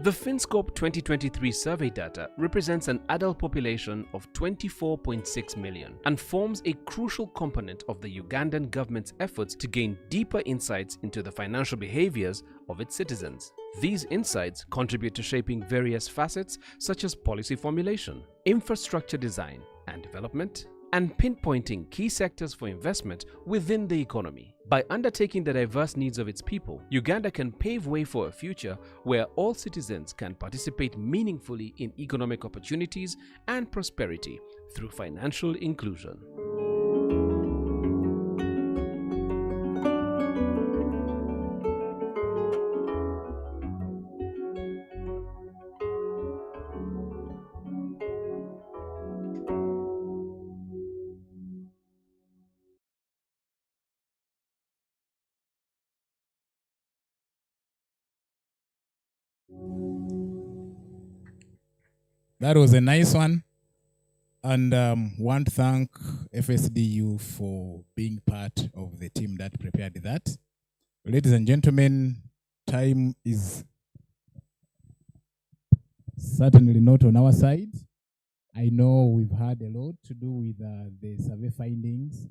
The Finscope 2023 survey data represents an adult population of 24.6 million and forms a crucial component of the Ugandan government's efforts to gain deeper insights into the financial behaviors of its citizens. These insights contribute to shaping various facets such as policy formulation, infrastructure design and development, and pinpointing key sectors for investment within the economy. By undertaking the diverse needs of its people, Uganda can pave way for a future where all citizens can participate meaningfully in economic opportunities and prosperity through financial inclusion. That was a nice one. And want to thank FSDU for being part of the team that prepared that. Ladies and gentlemen, time is certainly not on our side. I know we've had a lot to do with the survey findings,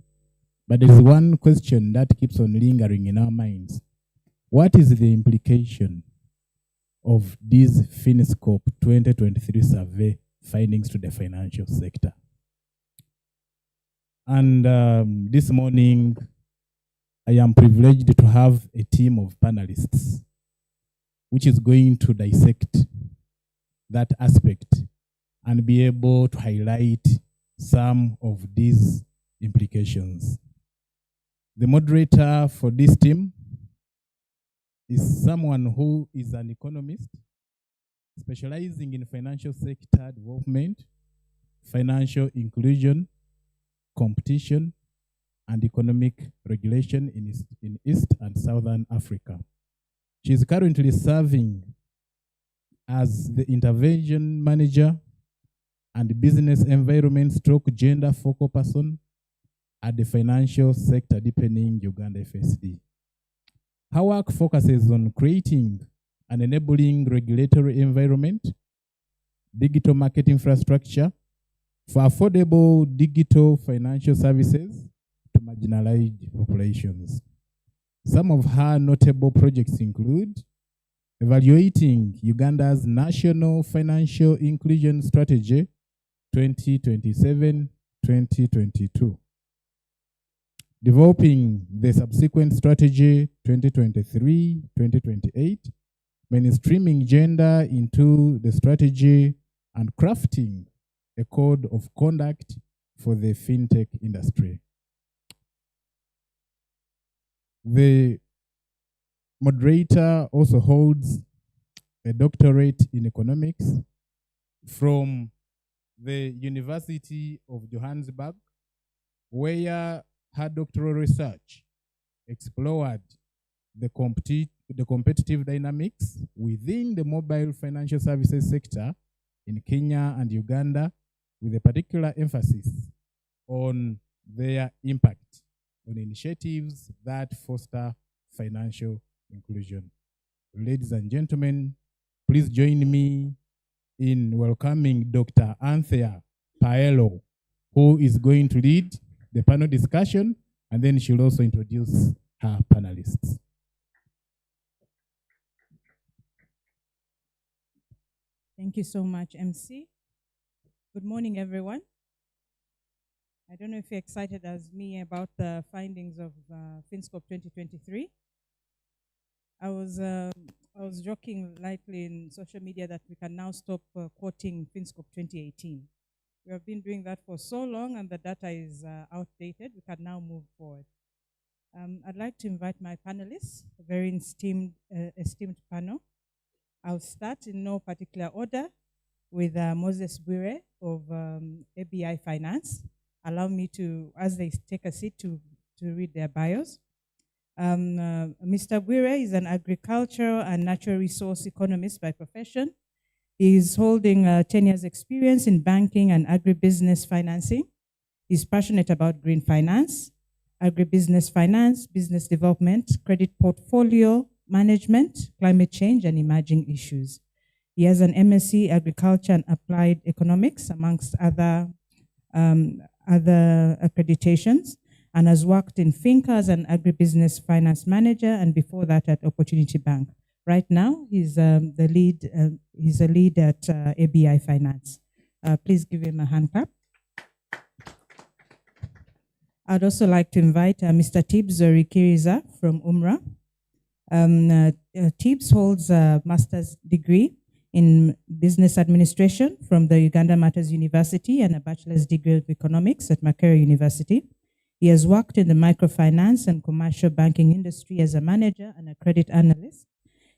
but there is one question that keeps on lingering in our minds. What is the implication of this Finscope 2023 survey findings to the financial sector? And this morning, I am privileged to have a team of panelists which is going to dissect that aspect and be able to highlight some of these implications. The moderator for this team is someone who is an economist specializing in financial sector development, financial inclusion, competition, and economic regulation in East and Southern Africa. She is currently serving as the intervention manager and business environment stroke gender focal person at the financial sector deepening Uganda FSD. Her work focuses on creating an enabling regulatory environment, digital market infrastructure for affordable digital financial services to marginalized populations. Some of her notable projects include evaluating Uganda's National Financial Inclusion Strategy 2027-2022, developing the subsequent strategy 2023-2028, mainstreaming gender into the strategy, and crafting a code of conduct for the fintech industry. The moderator also holds a doctorate in economics from the University of Johannesburg, where her doctoral research explored the competitive dynamics within the mobile financial services sector in Kenya and Uganda, with a particular emphasis on their impact on initiatives that foster financial inclusion. Ladies and gentlemen, please join me in welcoming Dr. Anthea Paelo, who is going to lead the panel discussion, and then she'll also introduce her panelists. Thank you so much, MC. Good morning, everyone. I don't know if you're excited as me about the findings of Finscope 2023. I was joking lightly in social media that we can now stop quoting Finscope 2018. We have been doing that for so long, and the data is outdated. We can now move forward. I'd like to invite my panelists, a very esteemed panel. I'll start in no particular order with Moses Bwire of ABI Finance. Allow me to, as they take a seat, to read their bios. Mr. Bwire is an agricultural and natural resource economist by profession. He is holding 10 years experience in banking and agribusiness financing. He's passionate about green finance, agribusiness finance, business development, credit portfolio management, climate change, and emerging issues. He has an MSc Agriculture and Applied Economics, amongst other accreditations, and has worked in Finca as an agribusiness finance manager, and before that at Opportunity Bank. Right now, he's the lead. He's a lead at ABI Finance. Please give him a hand clap. I'd also like to invite Mr. Tibbs Zorikiriza from UMRA. Tibbs holds a master's degree in business administration from the Uganda Matters University and a bachelor's degree of economics at Makerere University. He has worked in the microfinance and commercial banking industry as a manager and a credit analyst.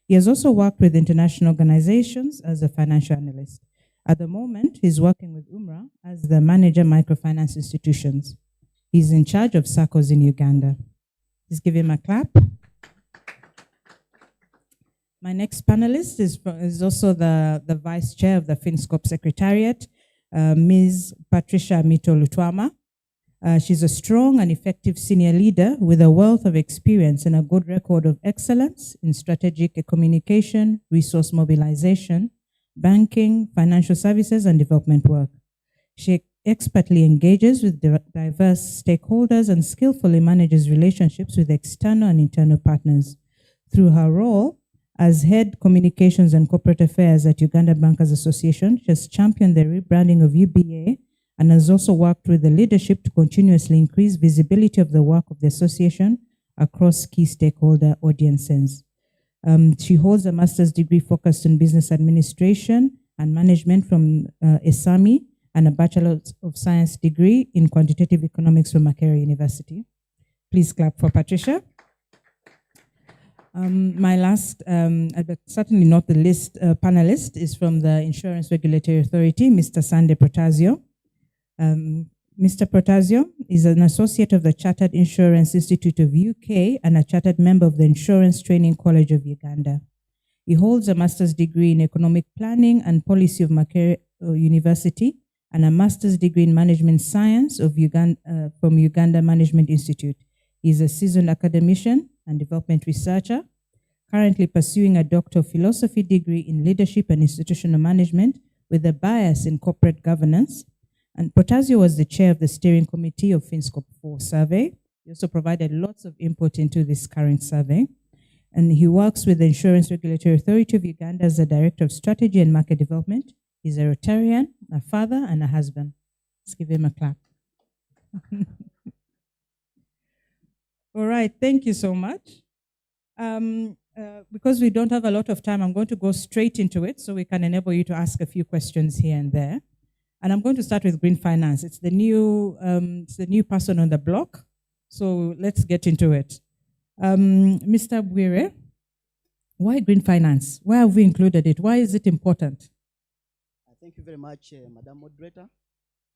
He has also worked with international organizations as a financial analyst. At the moment, he's working with UMRA as the manager microfinance institutions. He's in charge of SACCOs in Uganda. Please give him a clap. My next panelist is also the Vice Chair of the Finscope Secretariat, Ms. Patricia Mito Lutwama. She's a strong and effective senior leader with a wealth of experience and a good record of excellence in strategic communication, resource mobilization, banking, financial services, and development work. She expertly engages with diverse stakeholders and skillfully manages relationships with external and internal partners. Through her role as Head Communications and Corporate Affairs at Uganda Bankers Association, she has championed the rebranding of UBA and has also worked with the leadership to continuously increase visibility of the work of the association across key stakeholder audiences. She holds a master's degree focused on business administration and management from ESAMI and a Bachelor of Science degree in quantitative economics from Makerere University. Please clap for Patricia. My last, but certainly not the least, panelist is from the Insurance Regulatory Authority, Mr. Sande Protasio. Mr. Protasio is an associate of the Chartered Insurance Institute of UK and a chartered member of the Insurance Training College of Uganda. He holds a master's degree in economic planning and policy of Makerere University and a master's degree in management science of from Uganda Management Institute. He is a seasoned academician and development researcher, currently pursuing a Doctor of Philosophy degree in leadership and institutional management with a bias in corporate governance. And Protasio was the chair of the steering committee of Finscope 4 survey. He also provided lots of input into this current survey. And he works with the Insurance Regulatory Authority of Uganda as the Director of Strategy and Market Development. He's a Rotarian, a father, and a husband. Let's give him a clap. All right, thank you so much. Because we don't have a lot of time, I'm going to go straight into it so we can enable you to ask a few questions here and there. And I'm going to start with green finance. It's the new person on the block. So let's get into it. Mr. Bwire, why green finance? Why have we included it? Why is it important? Thank you very much, Madam Moderator.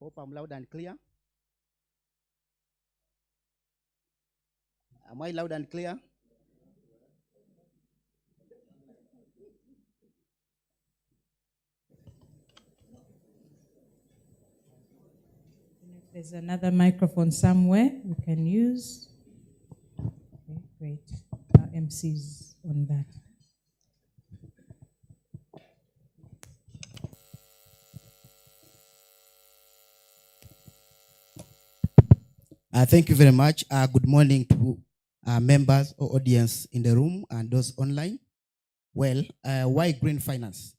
Hope I'm loud and clear. Am I loud and clear? There's another microphone somewhere we can use. Okay, great. Our MC's on that. Thank you very much. Good morning to members or audience in the room and those online. Well, why green finance?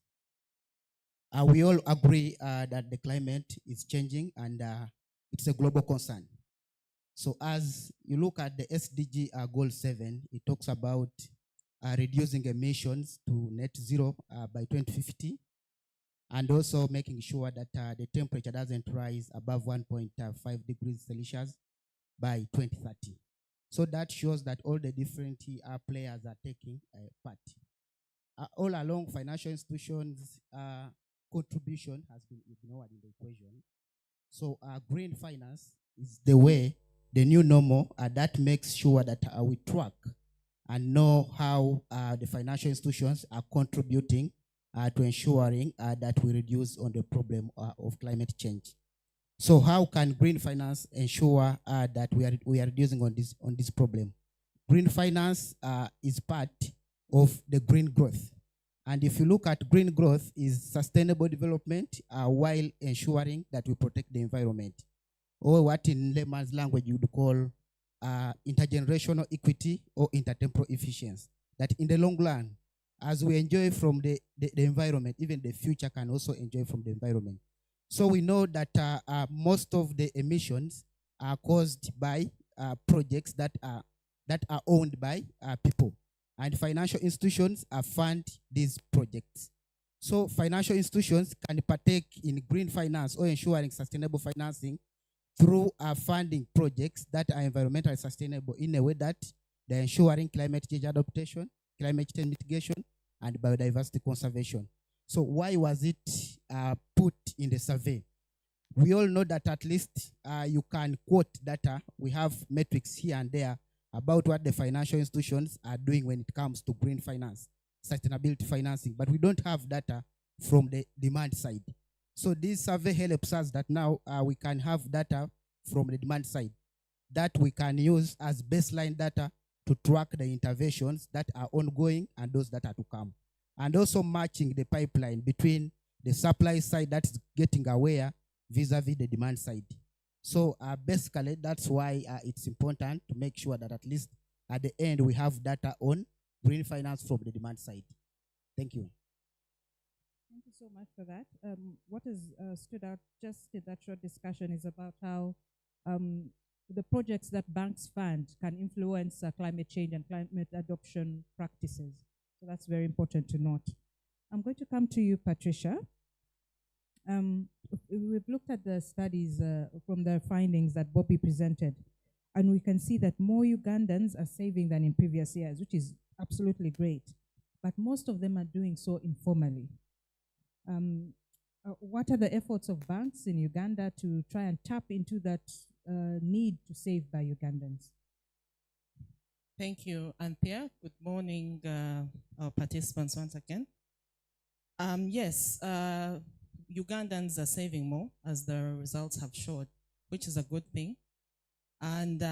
We all agree that the climate is changing and it's a global concern. So as you look at the SDG Goal 7, it talks about reducing emissions to net zero by 2050 and also making sure that the temperature doesn't rise above 1.5 degrees Celsius by 2030. So that shows that all the different players are taking part. All along, financial institutions' contribution has been ignored in the equation. So green finance is the way, the new normal that makes sure that we track and know how the financial institutions are contributing to ensuring that we reduce on the problem of climate change. So how can green finance ensure that we are reducing on this problem? Green finance is part of the green growth. And if you look at green growth is sustainable development while ensuring that we protect the environment, or what in layman's language you would call intergenerational equity or intertemporal efficiency. That in the long run, as we enjoy from the environment, even the future can also enjoy from the environment. So we know that most of the emissions are caused by projects that are owned by people. And financial institutions fund these projects. So financial institutions can partake in green finance or ensuring sustainable financing through funding projects that are environmentally sustainable in a way that they're ensuring climate change adaptation, climate change mitigation, and biodiversity conservation. So why was it put in the survey? We all know that at least you can quote data. We have metrics here and there about what the financial institutions are doing when it comes to green finance. sustainability financing, but we don't have data from the demand side. So this survey helps us that now we can have data from the demand side that we can use as baseline data to track the interventions that are ongoing and those that are to come. And also matching the pipeline between the supply side that's getting aware vis-a-vis the demand side. So basically, that's why it's important to make sure that at least at the end we have data on green finance from the demand side. Thank you. Thank you so much for that. What has stood out just in that short discussion is about how the projects that banks fund can influence climate change and climate adoption practices. So that's very important to note. I'm going to come to you, Patricia. We've looked at the studies from the findings that Bobby presented, and we can see that more Ugandans are saving than in previous years, which is absolutely great. But most of them are doing so informally. What are the efforts of banks in Uganda to try and tap into that need to save by Ugandans? Thank you, Anthea. Good morning, our participants once again. Yes, Ugandans are saving more, as the results have showed, which is a good thing. And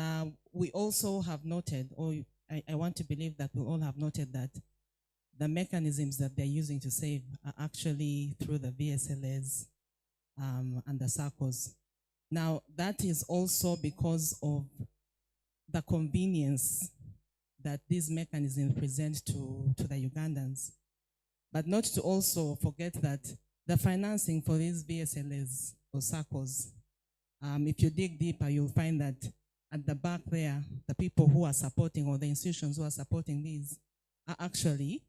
we also have noted, or I want to believe that we all have noted that the mechanisms that they're using to save are actually through the VSLs and the SACCOs. Now, that is also because of the convenience that these mechanisms present to the Ugandans. But not to also forget that the financing for these VSLs or SACCOs, if you dig deeper, you'll find that at the back there, the people who are supporting, or the institutions who are supporting these, are actually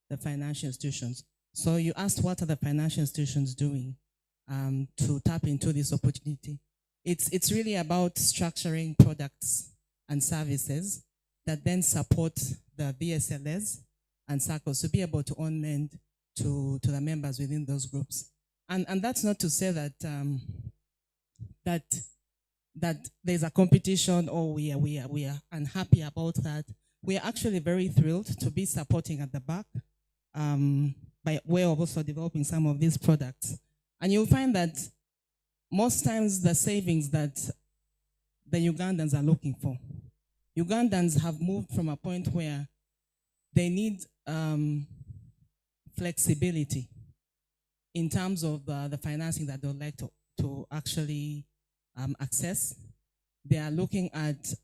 the financial institutions. So you asked, what are the financial institutions doing to tap into this opportunity? It's really about structuring products and services that then support the VSLs and SACCOs to be able to on lend to the members within those groups. And that's not to say that that there's a competition or we are unhappy about that. We are actually very thrilled to be supporting at the back by way of also developing some of these products. And you'll find that most times the savings that the Ugandans are looking for, Ugandans have moved from a point where they need flexibility in terms of the financing that they would like to actually access. They are looking at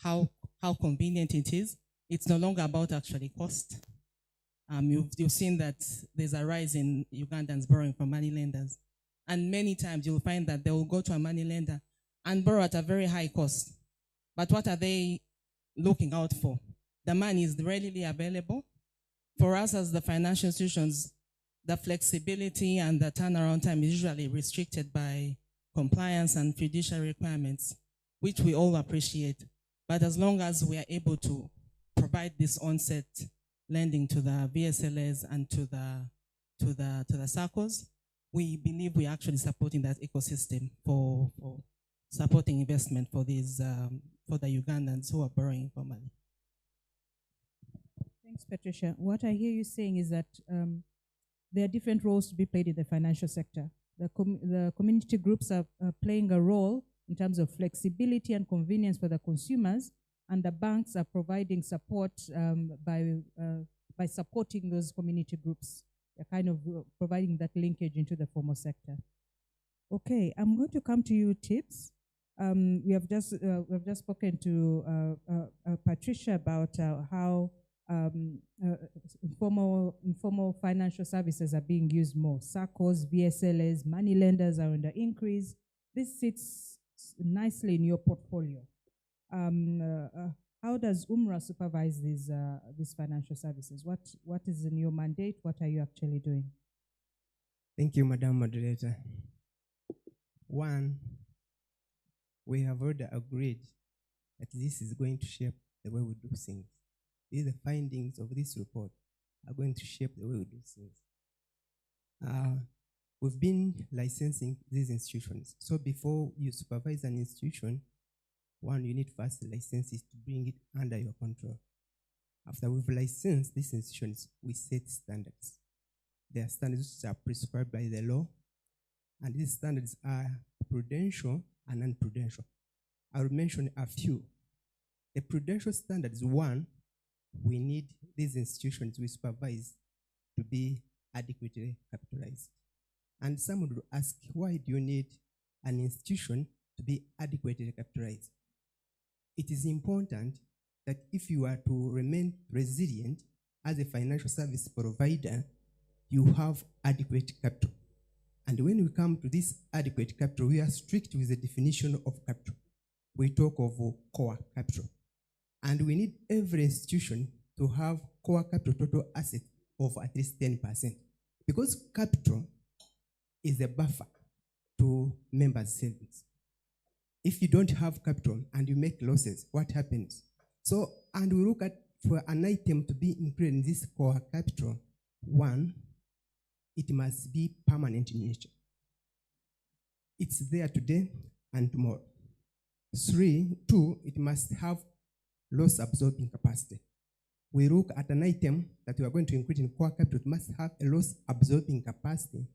how convenient it is. It's no longer about actually cost. You've seen that there's a rise in Ugandans borrowing from money lenders. And many times you'll find that they will go to a money lender and borrow at a very high cost. But what are they looking out for? The money is readily available. For us as the financial institutions, the flexibility and the turnaround time is usually restricted by compliance and fiduciary requirements, which we all appreciate. But as long as we are able to provide this onset lending to the VSLs and to the SACCOs, we believe we're actually supporting that ecosystem for supporting investment for these for the Ugandans who are borrowing for money. Thanks, Patricia. What I hear you saying is that there are different roles to be played in the financial sector. The community groups are playing a role in terms of flexibility and convenience for the consumers, and the banks are providing support by supporting those community groups. They're kind of providing that linkage into the formal sector. Okay, I'm going to come to you, Tips. We have just spoken to Patricia about how informal financial services are being used more. SACCOs, VSLs, money lenders are under increase. This sits nicely in your portfolio. How does UMRA supervise these financial services? What is in your mandate? What are you actually doing? Thank you, Madam Moderator. One, we have already agreed that this is going to shape the way we do things. The findings of this report are going to shape the way we do things. We've been licensing these institutions. So before you supervise an institution, one, you need first license it to bring it under your control. After we've licensed these institutions, we set standards. There are standards which are prescribed by the law, and these standards are prudential and non-prudential. I will mention a few. The prudential standards, one, we need these institutions we supervise to be adequately capitalized. And someone will ask, why do you need an institution to be adequately capitalized? It is important that if you are to remain resilient as a financial service provider, you have adequate capital. And when we come to this adequate capital, we are strict with the definition of capital. We talk of core capital. And we need every institution to have core capital total asset of at least 10%. Because capital is a buffer to members' savings. If you don't have capital and you make losses, what happens? So, and we look at for an item to be included in this core capital, one, it must be permanent in nature. It's there today and tomorrow. Two, it must have loss absorbing capacity. We look at an item that we are going to include in core capital, it must have a loss absorbing capacity,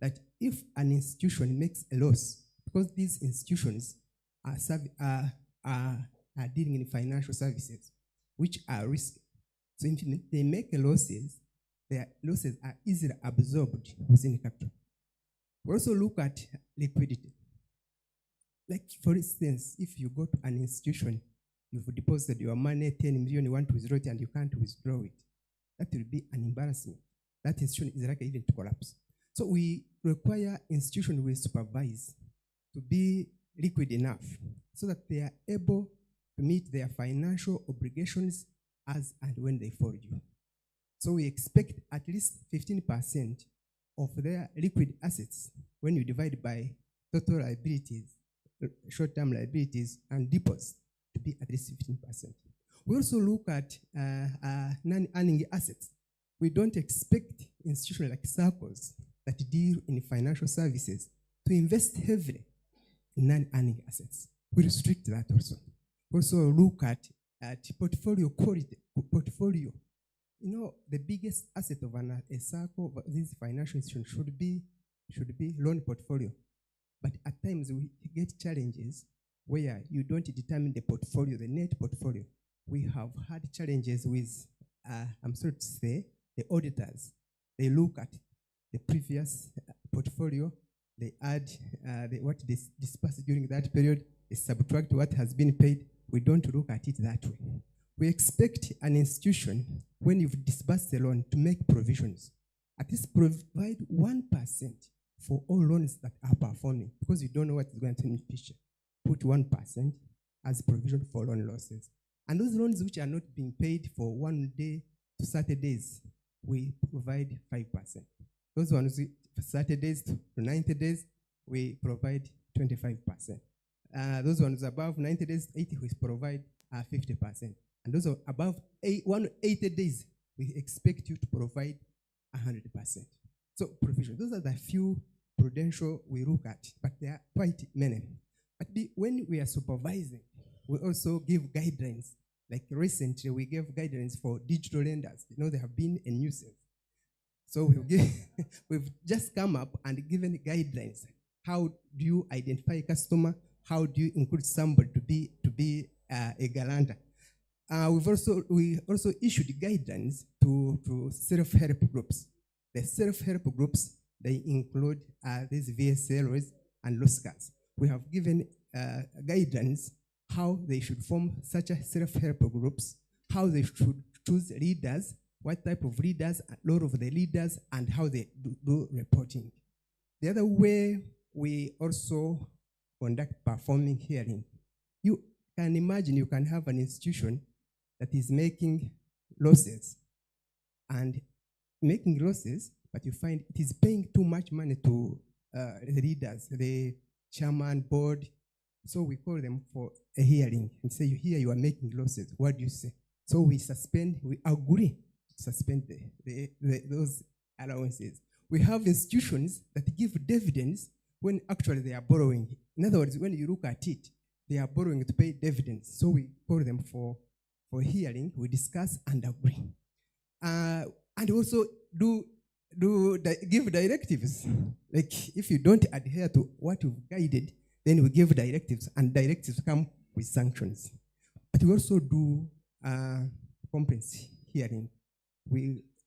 that if an institution makes a loss, because these institutions are dealing in financial services, which are risky. So if they make losses, their losses are easily absorbed within capital. We also look at liquidity. Like, for instance, if you go to an institution, you've deposited your money, 10 million, you want to withdraw it and you can't withdraw it, that will be an embarrassment. That institution is likely even to collapse. So we require institutions we supervise to be liquid enough so that they are able to meet their financial obligations as and when they fall due. So we expect at least 15% of their liquid assets, when you divide by total liabilities, short-term liabilities, and deposits, to be at least 15%. We also look at non-earning assets. We don't expect institutions like circles that deal in financial services to invest heavily in non-earning assets. We restrict that also. We also look at portfolio quality. Portfolio. You know, the biggest asset of a circle of this financial institution should be loan portfolio. But at times we get challenges where you don't determine the portfolio, the net portfolio. We have had challenges with, I'm sorry to say, the auditors. They look at the previous portfolio, they add what they dispersed during that period, they subtract what has been paid. We don't look at it that way. We expect an institution, when you've disbursed a loan, to make provisions. At least provide 1% for all loans that are performing, because you don't know what is going to happen in the future. Put 1% as provision for loan losses. And those loans which are not being paid for 1 day to 30 days, we provide 5%. Those ones, 30 days to 90 days, we provide 25%. Those ones above 90 days, 80, we provide 50%. And those are above 180 days, we expect you to provide 100%. So provision, those are the few prudential we look at, but there are quite many. But when we are supervising, we also give guidelines. Like recently, we gave guidelines for digital lenders. You know, there have been a nuisance. So we've just come up and given guidelines. How do you identify a customer? How do you include somebody to be a guarantor? We also issued guidelines to self-help groups. The self-help groups, they include these VSLs and LOSCAs. We have given guidelines how they should form such a self-help groups, how they should choose leaders, what type of leaders, role of the leaders, and how they do reporting. The other way, we also conduct performing hearing. You can imagine you can have an institution that is making losses, but you find it is paying too much money to the leaders, the chairman, board. So we call them for a hearing and say, here you are making losses. What do you say? So we agree to suspend those allowances. We have institutions that give dividends when actually they are borrowing. In other words, when you look at it, they are borrowing to pay dividends. So we call them for for hearing, we discuss and agree. And also give directives. Like if you don't adhere to what you've guided, then we give directives, and directives come with sanctions. But we also do complaints hearing.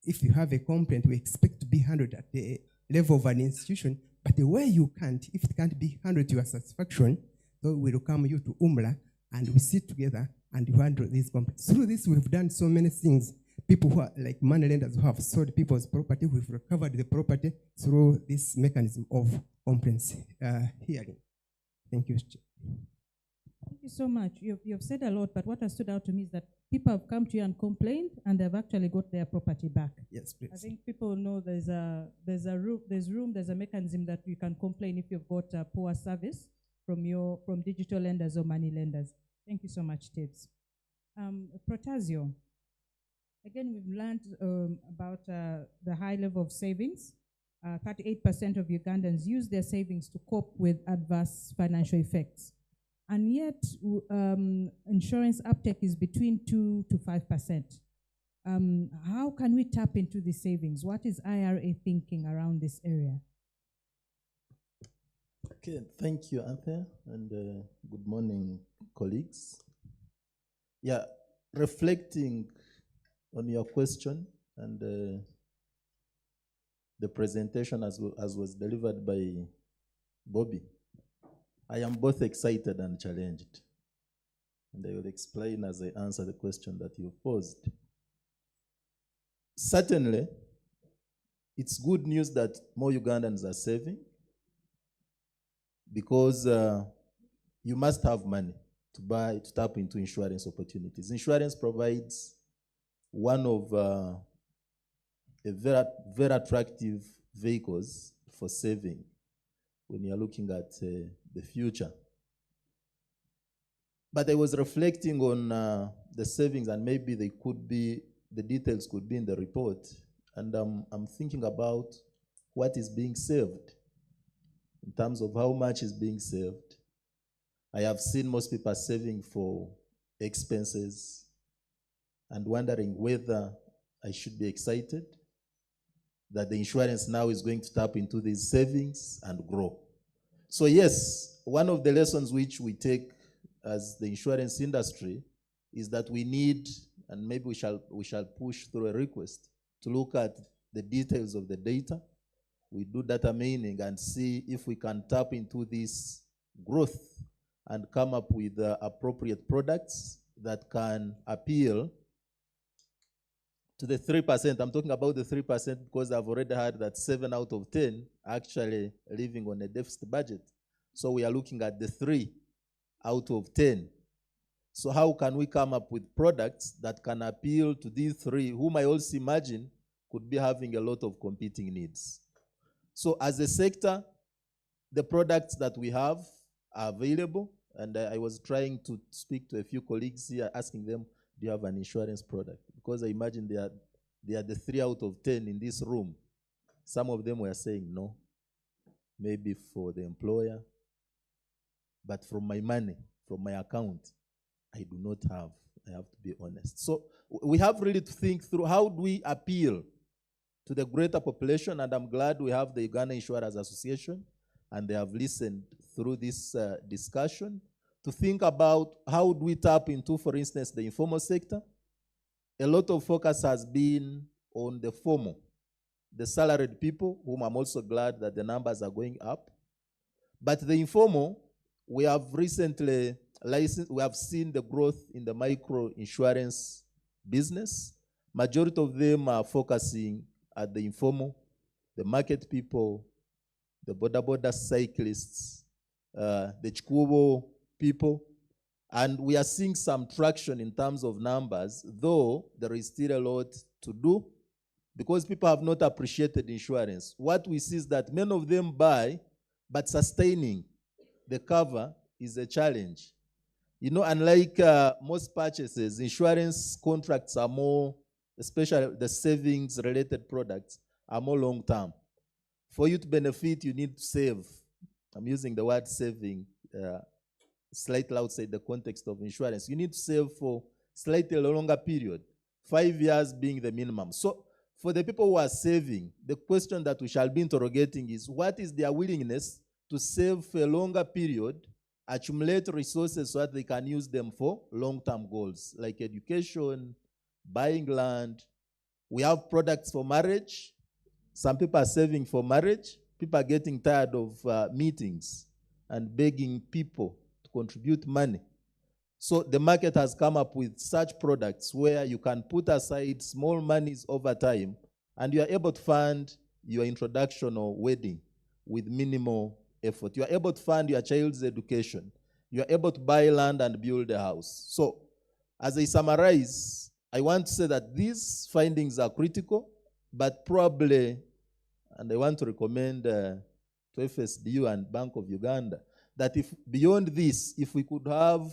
If you have a complaint, we expect to be handled at the level of an institution, but where you can't, if it can't be handled to your satisfaction, so we will come you to UMLA, and we sit together and we handle these complaints. Through this, we've done so many things. People who are like money lenders who have sold people's property, we've recovered the property through this mechanism of complaints hearing. Thank you. Thank you so much. You've said a lot, but what has stood out to me is that people have come to you and complained, and they've actually got their property back. Yes, please. I think people know there's a mechanism that you can complain if you've got a poor service from digital lenders or money lenders. Thank you so much, Tibbs. Protasio. Again, we've learned about the high level of savings. 38% of Ugandans use their savings to cope with adverse financial effects. And yet, insurance uptake is between 2 to 5%. How can we tap into the savings? What is IRA thinking around this area? Okay, thank you, Anthea, and good morning, colleagues. Yeah, reflecting on your question and the presentation as was delivered by Bobby, I am both excited and challenged. And I will explain as I answer the question that you posed. Certainly, it's good news that more Ugandans are saving, because you must have money to tap into insurance opportunities. Insurance provides one of a very attractive vehicles for saving when you're looking at the future. But I was reflecting on the savings, and maybe the details could be in the report. And I'm thinking about what is being saved in terms of how much is being saved. I have seen most people saving for expenses and wondering whether I should be excited that the insurance now is going to tap into these savings and grow. So yes, one of the lessons which we take as the insurance industry is that we need, and maybe we shall push through a request to look at the details of the data. We do data mining and see if we can tap into this growth and come up with appropriate products that can appeal to the 3%. I'm talking about the 3% because I've already heard that 7 out of 10 are actually living on a deficit budget. So we are looking at the 3 out of 10. So how can we come up with products that can appeal to these 3, whom I also imagine could be having a lot of competing needs? So as a sector, the products that we have are available, and I was trying to speak to a few colleagues here, asking them, do you have an insurance product? Because I imagine they are the 3 out of 10 in this room. Some of them were saying no, maybe for the employer, but from my money, from my account, I do not have. I have to be honest. So we have really to think through, how do we appeal to the greater population? And I'm glad we have the Uganda Insurers Association, and they have listened through this discussion to think about how do we tap into, for instance, the informal sector. A lot of focus has been on the formal, the salaried people, whom I'm also glad that the numbers are going up. But the informal, we have recently we have seen the growth in the micro insurance business. Majority of them are focusing at the informal, the market people, the border cyclists, the Chikubo people. And we are seeing some traction in terms of numbers, though there is still a lot to do because people have not appreciated insurance. What we see is that many of them buy, but sustaining the cover is a challenge. You know, unlike most purchases, insurance contracts are more, especially the savings-related products, are more long-term. For you to benefit, you need to save. I'm using the word saving slightly outside the context of insurance. You need to save for slightly longer period, 5 years being the minimum. So for the people who are saving, the question that we shall be interrogating is what is their willingness to save for a longer period, accumulate resources so that they can use them for long-term goals like education, buying land. We have products for marriage. Some people are saving for marriage. People are getting tired of meetings and begging people to contribute money. So the market has come up with such products where you can put aside small monies over time and you are able to fund your introduction or wedding with minimal effort. You are able to fund your child's education. You are able to buy land and build a house. So as I summarize, I want to say that these findings are critical, but probably, and I want to recommend to FSDU and Bank of Uganda, that if beyond this, if we could have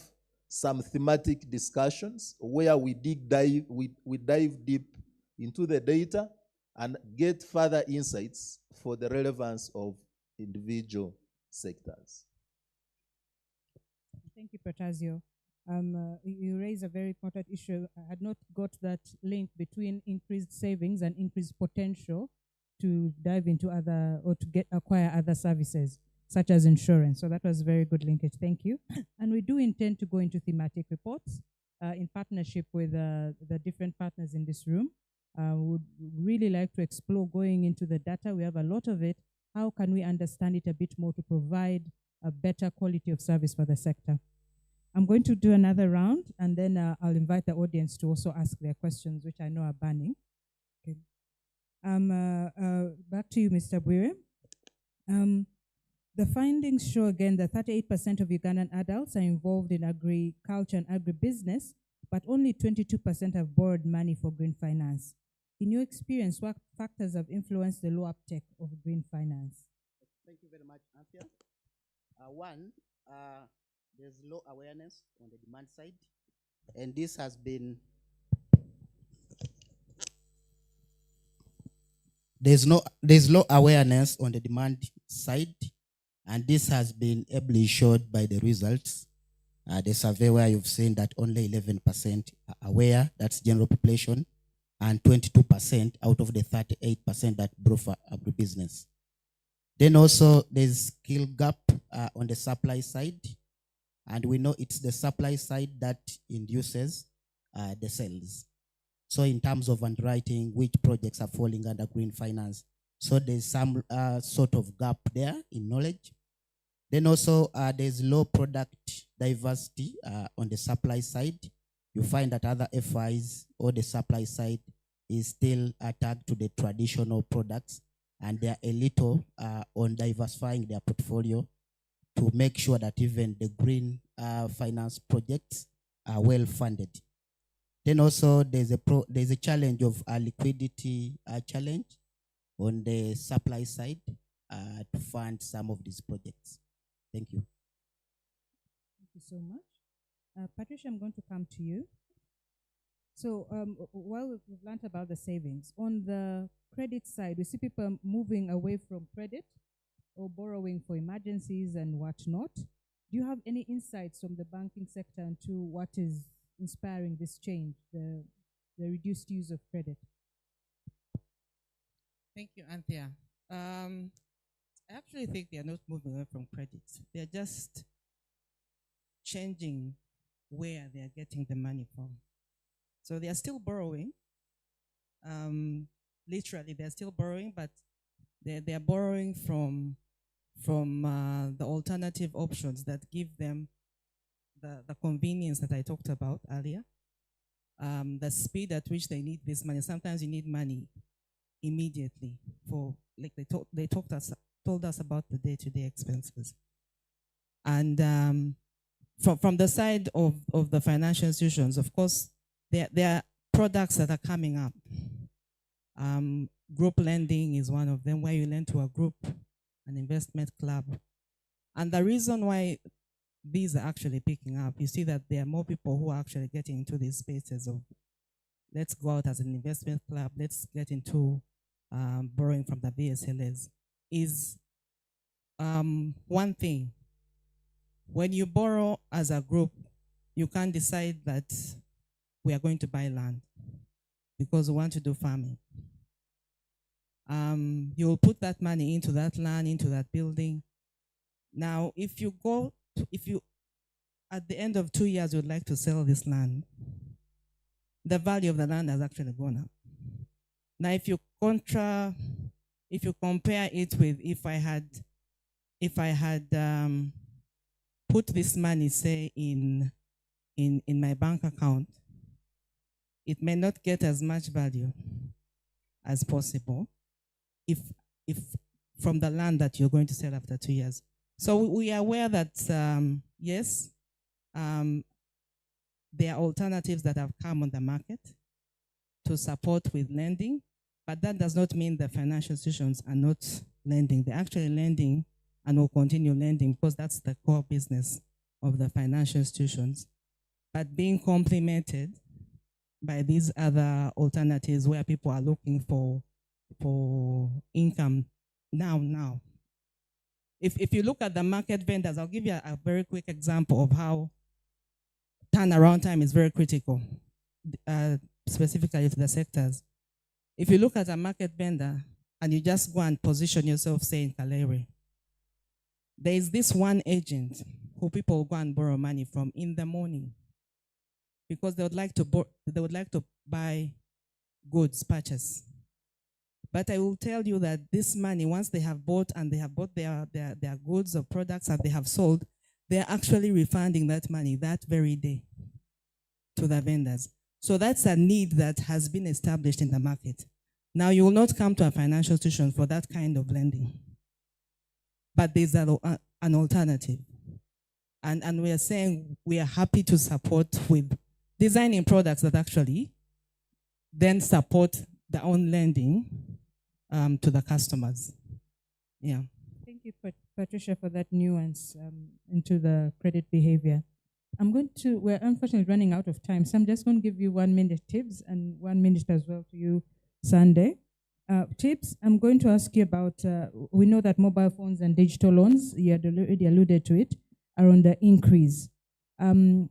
some thematic discussions where we dive deep into the data and get further insights for the relevance of individual sectors. Thank you, Protazio. You raise a very important issue. I had not got that link between increased savings and increased potential to dive into other or to acquire other services such as insurance. So that was very good linkage. Thank you. And we do intend to go into thematic reports in partnership with the different partners in this room. Would really like to explore going into the data. We have a lot of it. How can we understand it a bit more to provide a better quality of service for the sector? I'm going to do another round, and then I'll invite the audience to also ask their questions, which I know are burning. Okay. Back to you, Mr. Bwire. The findings show again that 38% of Ugandan adults are involved in agriculture and agribusiness, but only 22% have borrowed money for green finance. In your experience, what factors have influenced the low uptake of green finance? Thank you very much, Anthea. One, there's low awareness on the demand side, and this has been there's low awareness on the demand side, and this has been ably showed by the results. The survey where you've seen that only 11% are aware, that's general population, and 22% out of the 38% that brought for agribusiness. Then also there's skill gap on the supply side, and we know it's the supply side that induces the sales. So in terms of underwriting, which projects are falling under green finance, so there's some sort of gap there in knowledge. Then also there's low product diversity on the supply side. You find that other FIs or the supply side is still attached to the traditional products, and they're a little on diversifying their portfolio to make sure that even the green finance projects are well funded. Then also there's a challenge of a liquidity challenge on the supply side to fund some of these projects. Thank you. Thank you so much. Patricia, I'm going to come to you. So while we've learned about the savings, on the credit side, we see people moving away from credit or borrowing for emergencies and whatnot. Do you have any insights from the banking sector into what is inspiring this change, the reduced use of credit? Thank you, Anthea. I actually think they are not moving away from credit. They are just changing where they are getting the money from. So they are still borrowing. Literally, they're still borrowing, but they are borrowing from the alternative options that give them the convenience that I talked about earlier. The speed at which they need this money. Sometimes you need money immediately for, like they told us about the day-to-day expenses. And from the side of the financial institutions, of course, there are products that are coming up. Group lending is one of them, where you lend to a group, an investment club. And the reason why these are actually picking up, you see that there are more people who are actually getting into these spaces of, let's go out as an investment club, let's get into borrowing from the BSLs, is one thing. When you borrow as a group, you can decide that we are going to buy land because we want to do farming. You will put that money into that land, into that building. Now, if you at the end of 2 years, you would like to sell this land, the value of the land has actually gone up. Now, if you compare it with if I had put this money, say, in my bank account, it may not get as much value as possible if from the land that you're going to sell after 2 years. So we are aware that yes, there are alternatives that have come on the market to support with lending, but that does not mean the financial institutions are not lending. They're actually lending and will continue lending because that's the core business of the financial institutions, but being complemented by these other alternatives where people are looking for income now. If you look at the market vendors, I'll give you a very quick example of how turnaround time is very critical, specifically for the sectors. If you look at a market vendor and you just go and position yourself, say in Kalere, there is this one agent who people go and borrow money from in the morning because they would like to buy goods, purchase. But I will tell you that this money, once they have bought and they have bought their goods or products and they have sold, they're actually refunding that money that very day to the vendors. So that's a need that has been established in the market. Now, you will not come to a financial institution for that kind of lending, but there's an alternative. And we are saying we are happy to support with designing products that actually then support their own lending to the customers. Yeah. Thank you, Patricia, for that nuance into the credit behavior. We're unfortunately running out of time, so I'm just going to give you 1 minute tips and 1 minute as well to you, Sunday. Tips, I'm going to ask you about, we know that mobile phones and digital loans, you had already alluded to it, are on the increase. And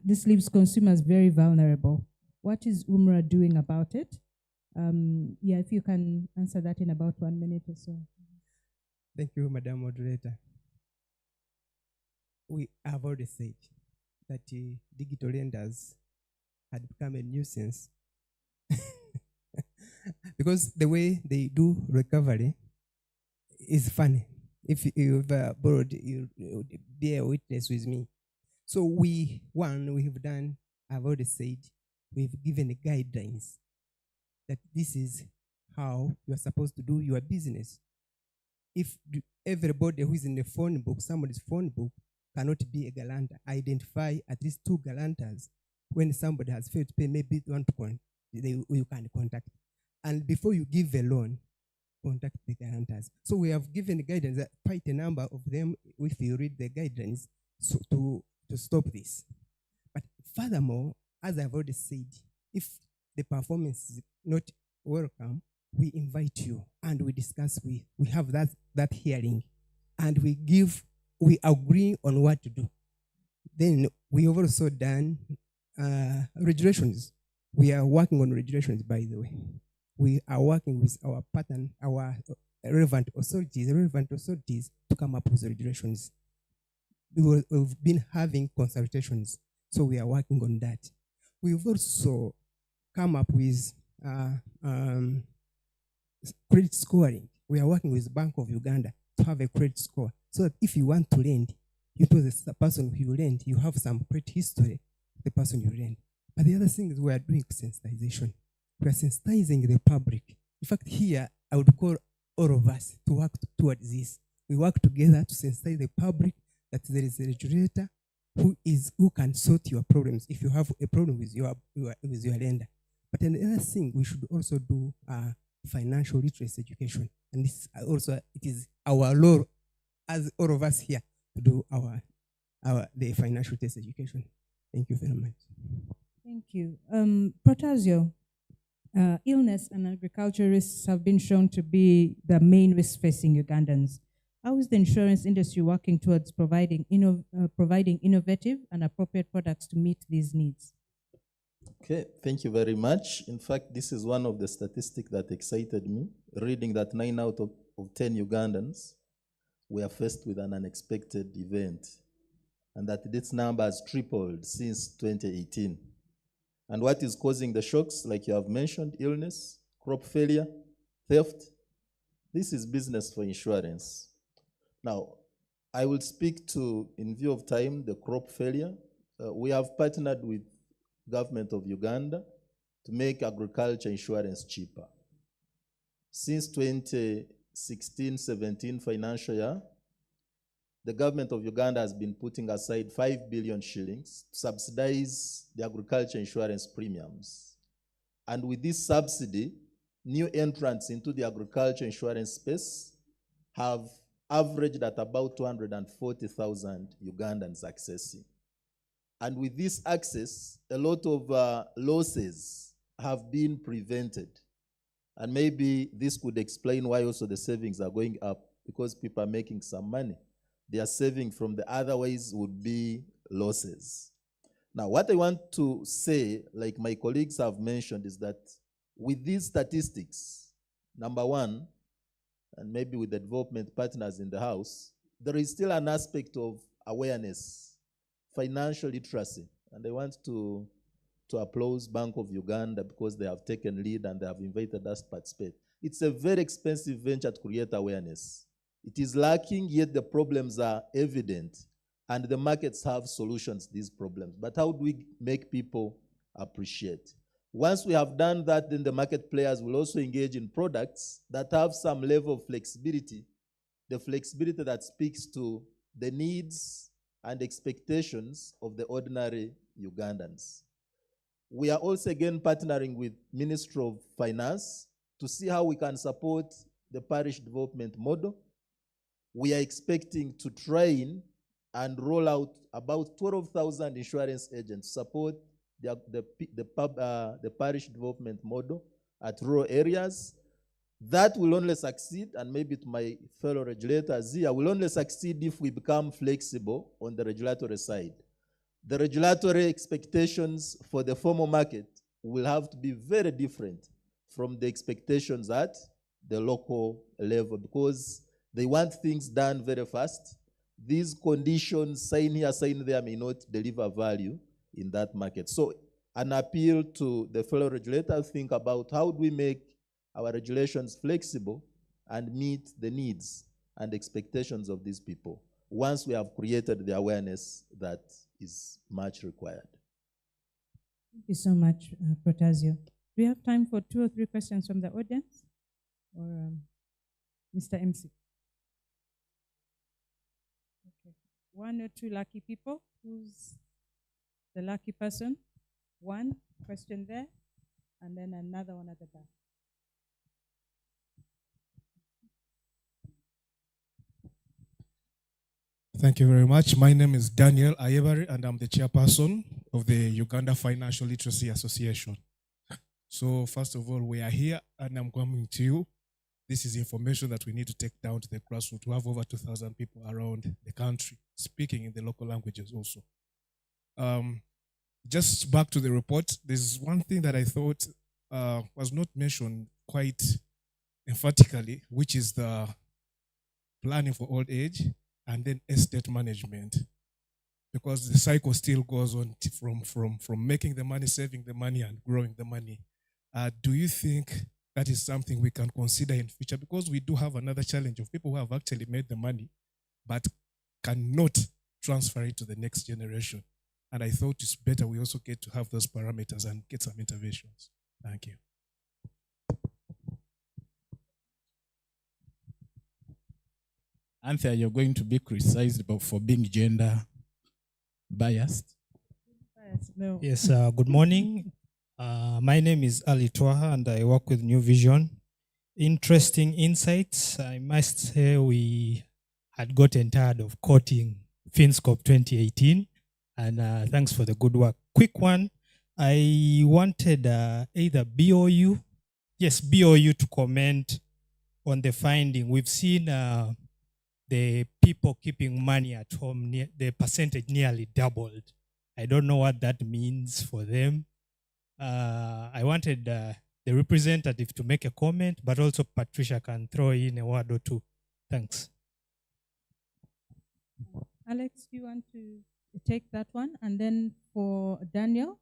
this leaves consumers very vulnerable. What is UMRA doing about it? If you can answer that in about 1 minute or so. Thank you, Madam Moderator. We have already said that digital lenders had become a nuisance because the way they do recovery is funny. If you've borrowed, you bear witness with me. So I've already said, we've given guidelines that this is how you are supposed to do your business. If everybody who is in the phone book, somebody's phone book, cannot be a guarantor, identify at least 2 guarantors. When somebody has failed to pay, maybe one point, you can contact. And before you give a loan, contact the guarantors. So we have given guidance that quite a number of them, if you read the guidelines, so to stop this. But furthermore, as I've already said, if the performance is not welcome, we invite you and we discuss, we have that hearing, and we agree on what to do. Then we have also done regulations. We are working on regulations, by the way. We are working with our partner, our relevant authorities to come up with regulations. We've been having consultations, so we are working on that. We've also come up with credit scoring. We are working with Bank of Uganda to have a credit score, so that if you want to lend, you know the person who you lend, you have some credit history, the person you lend. But the other thing is we are doing sensitization. We are sensitizing the public. In fact, here, I would call all of us to work towards this. We work together to sensitize the public that there is a regulator who can sort your problems if you have a problem with your lender. But another thing, we should also do financial literacy education. And this also, it is our role as all of us here to do the financial literacy education. Thank you very much. Thank you. Protasio, illness and agriculture risks have been shown to be the main risk facing Ugandans. How is the insurance industry working towards providing innovative and appropriate products to meet these needs? Okay, thank you very much. In fact, this is one of the statistics that excited me, reading that 9 out of 10 Ugandans were faced with an unexpected event, and that this number has tripled since 2018. And what is causing the shocks, like you have mentioned, illness, crop failure, theft? This is business for insurance. Now, I will speak to, in view of time, the crop failure. We have partnered with government of Uganda to make agriculture insurance cheaper. Since 2016-17 financial year, the government of Uganda has been putting aside 5 billion shillings to subsidize the agriculture insurance premiums. And with this subsidy, new entrants into the agriculture insurance space have averaged at about 240,000 Ugandans accessing. And with this access, a lot of losses have been prevented. And maybe this could explain why also the savings are going up, because people are making some money. They are saving from the otherwise would be losses. Now, what I want to say, like my colleagues have mentioned, is that with these statistics, number one, and maybe with the development partners in the house, there is still an aspect of awareness, financial literacy. And I want to applaud Bank of Uganda because they have taken lead and they have invited us to participate. It's a very expensive venture to create awareness. It is lacking, yet the problems are evident, and the markets have solutions to these problems. But how do we make people appreciate? Once we have done that, then the market players will also engage in products that have some level of flexibility, the flexibility that speaks to the needs and expectations of the ordinary Ugandans. We are also again partnering with Ministry of Finance to see how we can support the parish development model. We are expecting to train and roll out about 12,000 insurance agents to support the parish development model at rural areas. That will only succeed, and maybe to my fellow regulators here, will only succeed if we become flexible on the regulatory side. The regulatory expectations for the formal market will have to be very different from the expectations at the local level, because they want things done very fast. These conditions, sign here, sign there, may not deliver value in that market. So an appeal to the fellow regulators, think about how do we make our regulations flexible and meet the needs and expectations of these people once we have created the awareness that is much required. Thank you so much, Protasio. Do we have time for 2 or 3 questions from the audience? Or Mr. MC? Okay. 1 or 2 lucky people. Who's the lucky person? 1 question there, and then another one at the back. Thank you very much. My name is Daniel Ayebari, and I'm the chairperson of the Uganda Financial Literacy Association. So first of all, we are here, and I'm coming to you. This is information that we need to take down to the grassroots. We have over 2,000 people around the country speaking in the local languages also. Just back to the report, there's one thing that I thought was not mentioned quite emphatically, which is the planning for old age and then estate management, because the cycle still goes on from making the money, saving the money, and growing the money. Do you think that is something we can consider in future? Because we do have another challenge of people who have actually made the money but cannot transfer it to the next generation. And I thought it's better we also get to have those parameters and get some interventions. Thank you. Anthea, you're going to be criticized for being gender biased. No. Yes, good morning. My name is Ali Twaha, and I work with New Vision. Interesting insights. I must say we had gotten tired of quoting Finscope 2018, and thanks for the good work. Quick one, I wanted either BOU to comment on the finding. We've seen the people keeping money at home, the percentage nearly doubled. I don't know what that means for them. I wanted the representative to make a comment, but also Patricia can throw in a word or two. Thanks. Alex, do you want to take that one? And then for Daniel,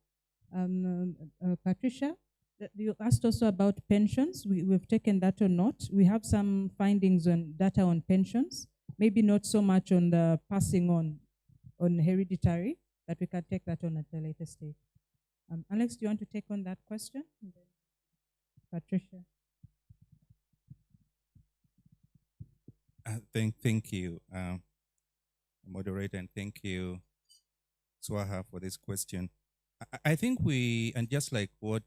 Patricia, you asked also about pensions. We've taken that or not. We have some findings on data on pensions, maybe not so much on the passing on hereditary, but we can take that on at a later stage. Alex, do you want to take on that question? Patricia. Thank you, moderator, and thank you, Swaha, for this question. I think and just like what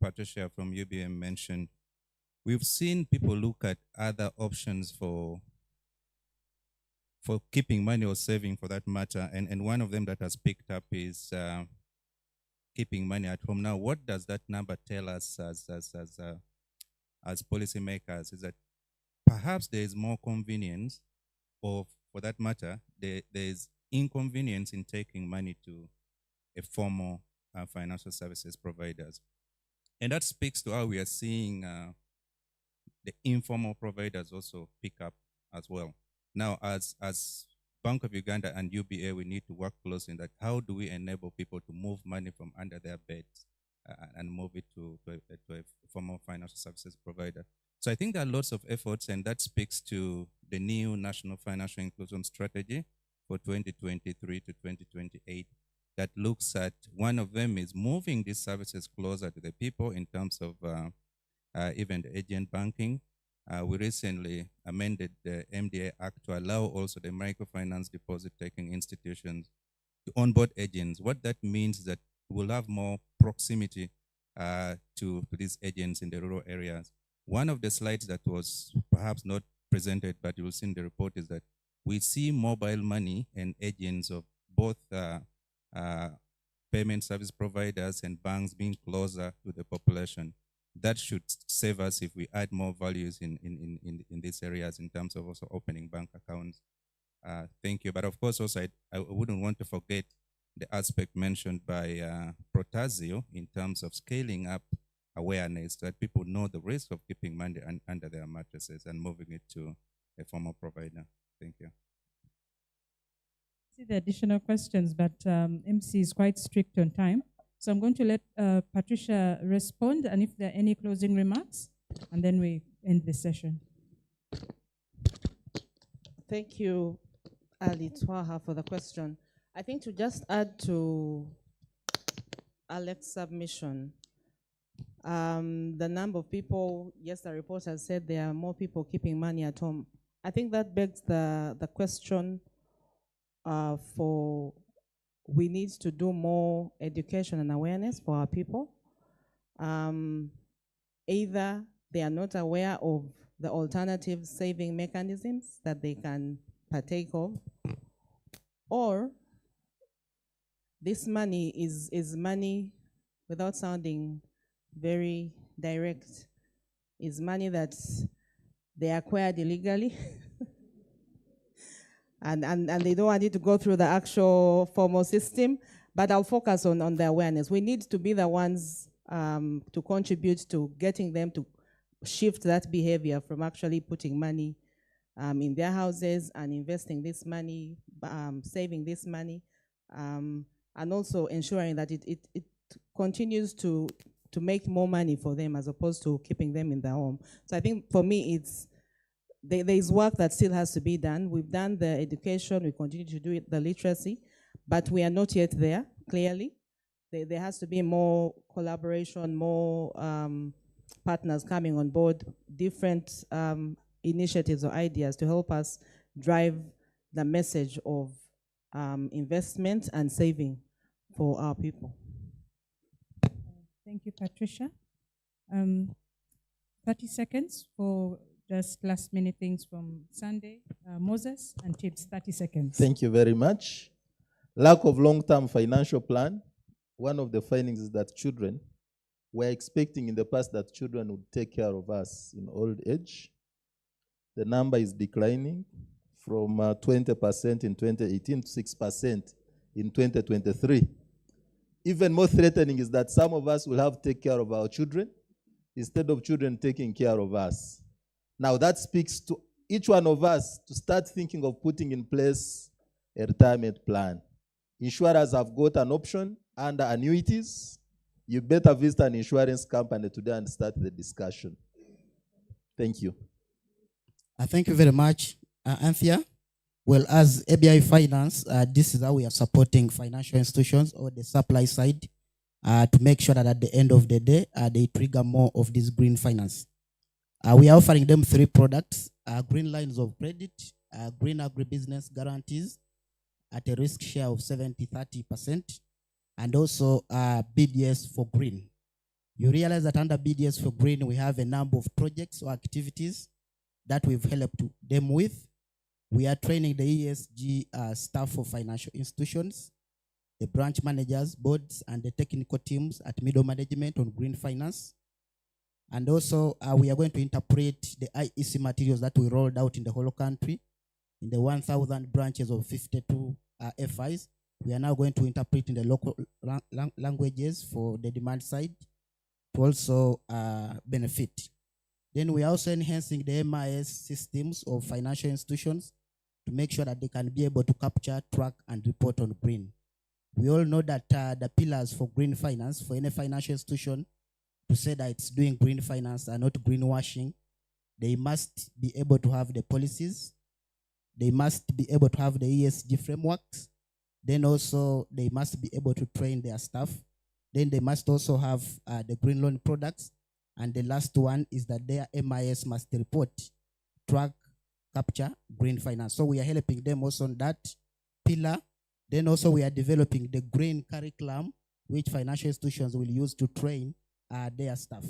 Patricia from UBM mentioned, we've seen people look at other options for keeping money or saving for that matter, and one of them that has picked up is keeping money at home. Now, what does that number tell us as policymakers? Is that perhaps there is more convenience, or for that matter, there is inconvenience in taking money to a formal financial services providers. And that speaks to how we are seeing the informal providers also pick up as well. Now, as Bank of Uganda and UBA, we need to work closely in that. How do we enable people to move money from under their beds and move it to a formal financial services provider? So I think there are lots of efforts, and that speaks to the new National Financial Inclusion Strategy for 2023 to 2028 that looks at, one of them is moving these services closer to the people in terms of even the agent banking. We recently amended the MDA Act to allow also the microfinance deposit-taking institutions to onboard agents. What that means is that we'll have more proximity to these agents in the rural areas. One of the slides that was perhaps not presented, but you will see in the report, is that we see mobile money and agents of both payment service providers and banks being closer to the population. That should save us if we add more values in these areas in terms of also opening bank accounts. Thank you. But of course, also I wouldn't want to forget the aspect mentioned by Protazio in terms of scaling up awareness so that people know the risk of keeping money under their mattresses and moving it to a formal provider. Thank you. See the additional questions, but MC is quite strict on time. So I'm going to let Patricia respond, and if there are any closing remarks, and then we end the session. Thank you, Ali Twaha, for the question. I think to just add to Alex's submission, the number of people, yes, the report has said there are more people keeping money at home. I think that begs the question we need to do more education and awareness for our people. Either they are not aware of the alternative saving mechanisms that they can partake of, or this money is money, without sounding very direct, is money that they acquired illegally. And they don't want it to go through the actual formal system, but I'll focus on the awareness. We need to be the ones to contribute to getting them to shift that behavior from actually putting money in their houses and investing this money, saving this money, and also ensuring that it continues to make more money for them as opposed to keeping them in their home. So I think for me, there is work that still has to be done. We've done the education, we continue to do it, the literacy, but we are not yet there, clearly. There has to be more collaboration, more partners coming on board, different initiatives or ideas to help us drive the message of investment and saving for our people. Thank you, Patricia. 30 seconds for just last minute things from Sunday. Moses and Tibbs, 30 seconds. Thank you very much. Lack of long-term financial plan. One of the findings is that we're expecting in the past that children would take care of us in old age. The number is declining from 20% in 2018 to 6% in 2023. even more threatening is that some of us will have to take care of our children instead of children taking care of us. Now that speaks to each one of us to start thinking of putting in place a retirement plan. Insurers have got an option under annuities. You better visit an insurance company today and start the discussion. Thank you. Thank you very much, Anthea. Well, as ABI Finance, this is how we are supporting financial institutions or the supply side to make sure that at the end of the day, they trigger more of this green finance. We are offering them 3 products, green lines of credit, green agribusiness guarantees at a risk share of 70-30%, and also BDS for green. You realize that under BDS for green, we have a number of projects or activities that we've helped them with. We are training the ESG staff for financial institutions, the branch managers, boards, and the technical teams at middle management on green finance. And also, we are going to interpret the IEC materials that we rolled out in the whole country, in the 1,000 branches of 52 FIs. We are now going to interpret in the local languages for the demand side to also benefit. Then we are also enhancing the MIS systems of financial institutions to make sure that they can be able to capture, track, and report on green. We all know that the pillars for green finance, for any financial institution to say that it's doing green finance and not greenwashing, they must be able to have the policies, they must be able to have the ESG frameworks, then also they must be able to train their staff, then they must also have the green loan products, and the last one is that their MIS must report, track, capture green finance. So we are helping them also on that pillar. Then also we are developing the green curriculum, which financial institutions will use to train their staff.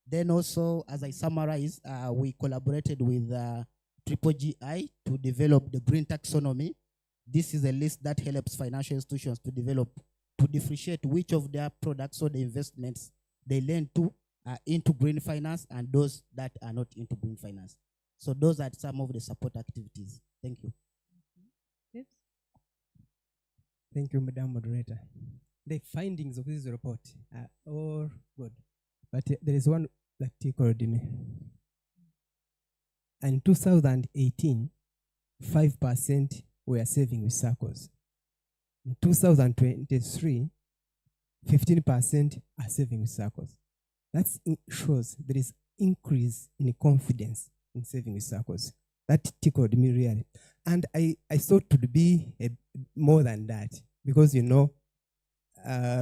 Then also, as I summarize, we collaborated with GGI to develop the green taxonomy. This is a list that helps financial institutions to develop, to differentiate which of their products or the investments they lend to into green finance and those that are not into green finance. So those are some of the support activities. Thank you. Thank you, Madam Moderator. The findings of this report are all good, but there is one that tickled me. In 2018, 5% were saving with circles. In 2023, 15% are saving with circles. That shows there is increase in confidence in saving with circles. That tickled me really. And I thought it would be more than that, because you know,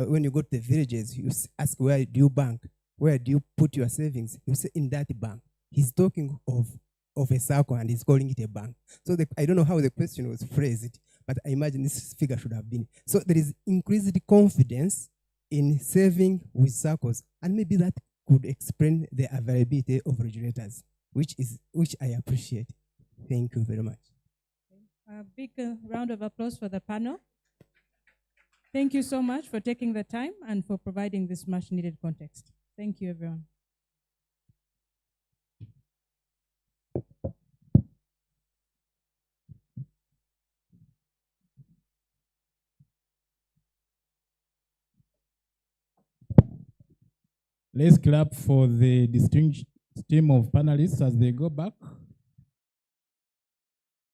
when you go to the villages, you ask, where do you bank? Where do you put your savings? You say, in that bank. He's talking of a circle and he's calling it a bank. So I don't know how the question was phrased, but I imagine this figure should have been. So there is increased confidence in saving with circles, and maybe that could explain the availability of regulators, which I appreciate. Thank you very much. A big round of applause for the panel. Thank you so much for taking the time and for providing this much needed context. Thank you, everyone. Let's clap for the distinguished team of panelists as they go back.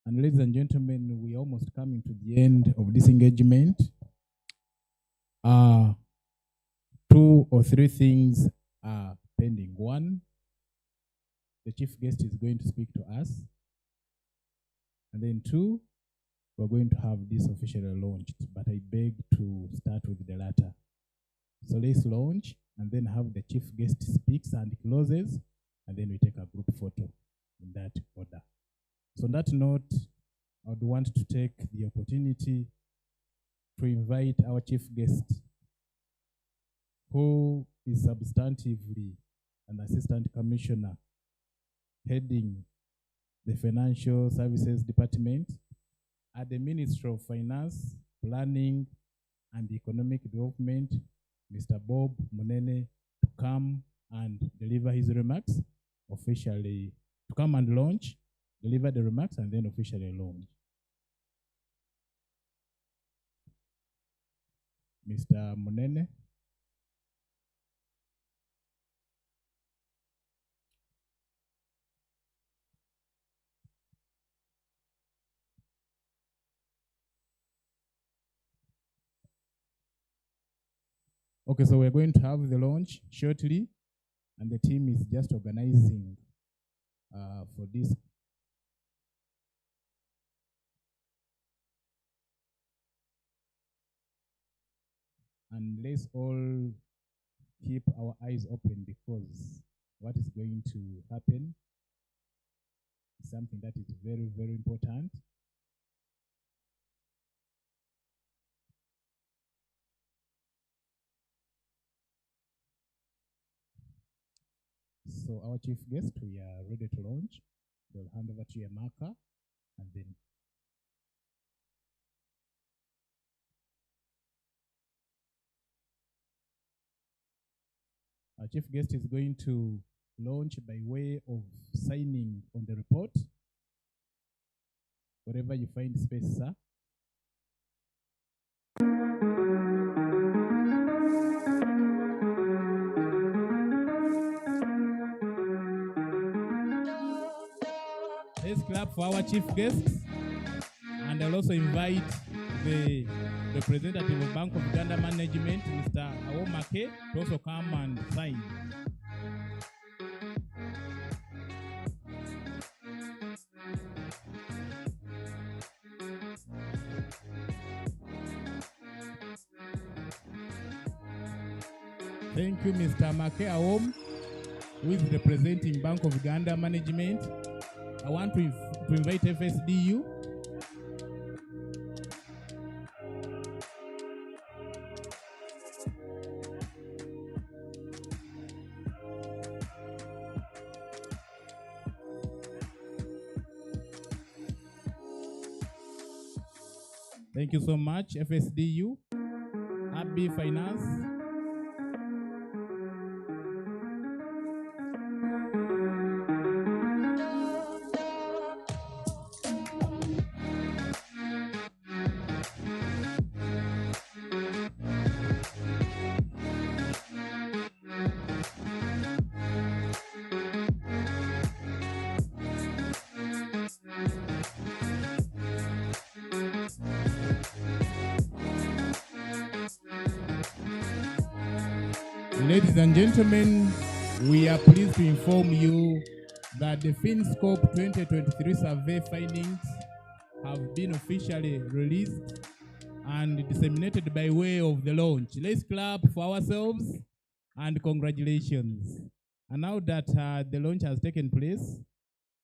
And ladies and gentlemen, we're almost coming to the end of this engagement. 2 or 3 things are pending. 1, the chief guest is going to speak to us. And then 2, we're going to have this officially launched, but I beg to start with the latter. So let's launch and then have the chief guest speaks and closes, and then we take a group photo in that order. So on that note, I would want to take the opportunity to invite our chief guest, who is substantively an assistant commissioner heading the Financial Services Department at the Ministry of Finance, Planning and Economic Development, Mr. Bob Munene, to come and deliver his remarks officially, to come and launch, deliver the remarks, and then officially launch. Mr. Munene. Okay, so we're going to have the launch shortly, and the team is just organizing for this. And let's all keep our eyes open, because what is going to happen is something that is very, very important. So our chief guest, we are ready to launch. They'll hand over to your marker, and then our chief guest is going to launch by way of signing on the report. Wherever you find space, sir. Let's clap for our chief guest. And I'll also invite the representative of Bank of Uganda Management, Mr. Awomake, to also come and sign. Thank you, Mr. Make Awom, who is representing Bank of Uganda Management. I want to invite FSDU. Thank you so much, FSDU. Abby Finance. Ladies and gentlemen, we are pleased to inform you that the Finscope 2023 survey findings have been officially released and disseminated by way of the launch. Let's clap for ourselves and congratulations. And now that the launch has taken place,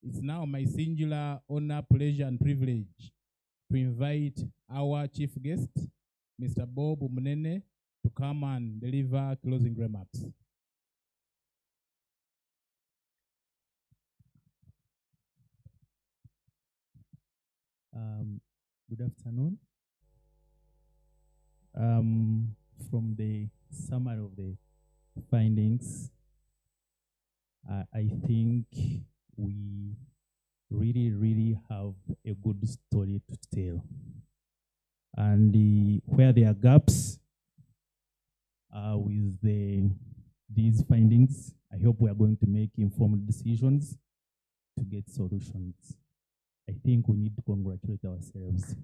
it's now my singular honor, pleasure, and privilege to invite our chief guest, Mr. Bob Munene, to come and deliver closing remarks. Good afternoon. From the summary of the findings, I think we really have a good story to tell. And where there are gaps with these findings, I hope we are going to make informed decisions to get solutions. I think we need to congratulate ourselves.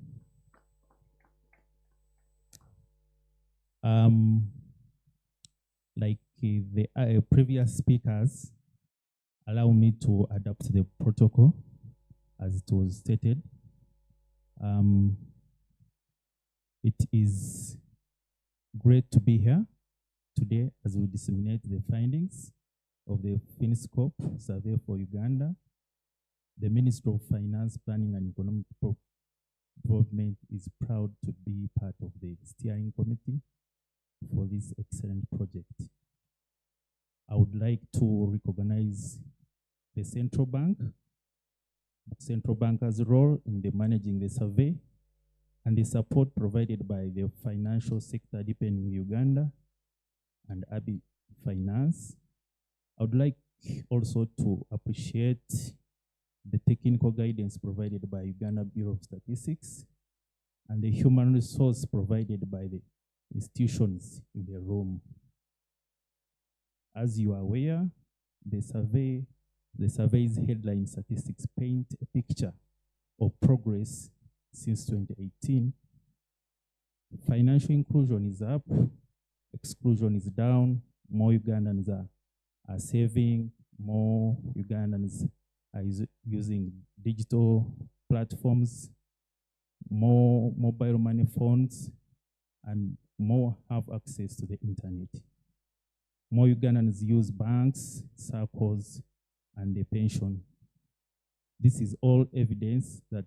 Like the previous speakers, allow me to adapt the protocol as it was stated. It is great to be here today as we disseminate the findings of the Finscope survey for Uganda. The Ministry of Finance, Planning and Economic Development is proud to be part of the steering committee for this excellent project. I would like to recognize the central banker's role in the managing the survey, and the support provided by the financial sector deepening Uganda and Abbey Finance. I would like also to appreciate the technical guidance provided by Uganda Bureau of Statistics and the human resource provided by the institutions in the room. As you are aware, the survey's headline statistics paint a picture of progress since 2018. Financial inclusion is up, exclusion is down, more Ugandans are saving, more Ugandans are using digital platforms, more mobile money phones, and more have access to the internet. More Ugandans use banks, circles, and the pension. This is all evidence that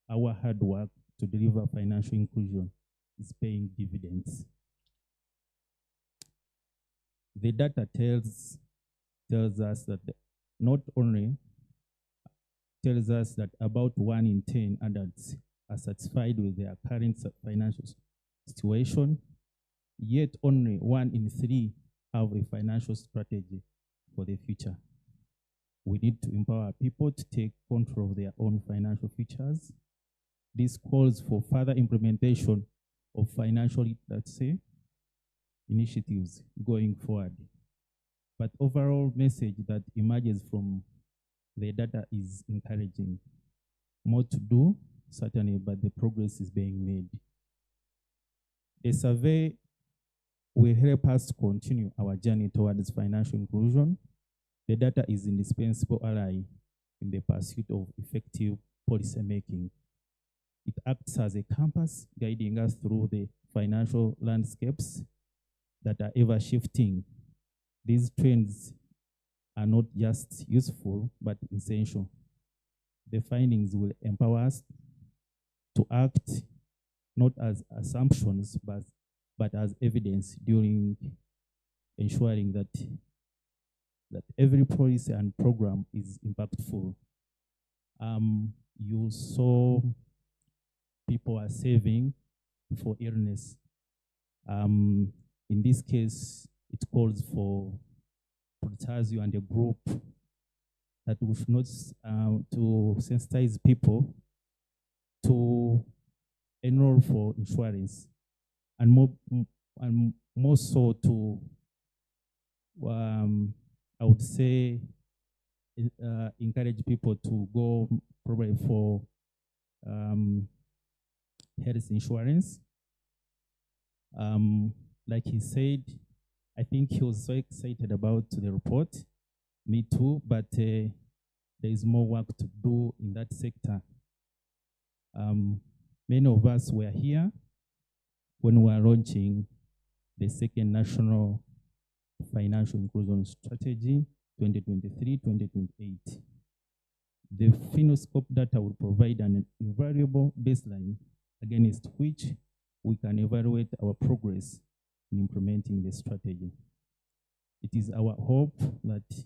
our hard work to deliver financial inclusion is paying dividends. The data tells us that not only tells us that about 1 in 10 adults are satisfied with their current financial situation, yet only 1 in 3 have a financial strategy for the future. We need to empower people to take control of their own financial futures. This calls for further implementation of financial literacy initiatives going forward. But overall message that emerges from the data is encouraging. More to do, certainly, but the progress is being made. The survey will help us to continue our journey towards financial inclusion. The data is an indispensable ally in the pursuit of effective policy making. It acts as a compass guiding us through the financial landscapes that are ever shifting. These trends are not just useful, but essential. The findings will empower us to act not as assumptions, but as evidence during ensuring that every policy and program is impactful. You saw people are saving for illness. In this case, it calls for Protasio and a group that we should not to sensitize people to enroll for insurance, and more so to I would say encourage people to go probably for health insurance. Like he said, I think he was so excited about the report. Me too, but there is more work to do in that sector. Many of us were here when we were launching the second National Financial Inclusion Strategy 2023-2028. The Finscope data will provide an invaluable baseline against which we can evaluate our progress in implementing the strategy. It is our hope that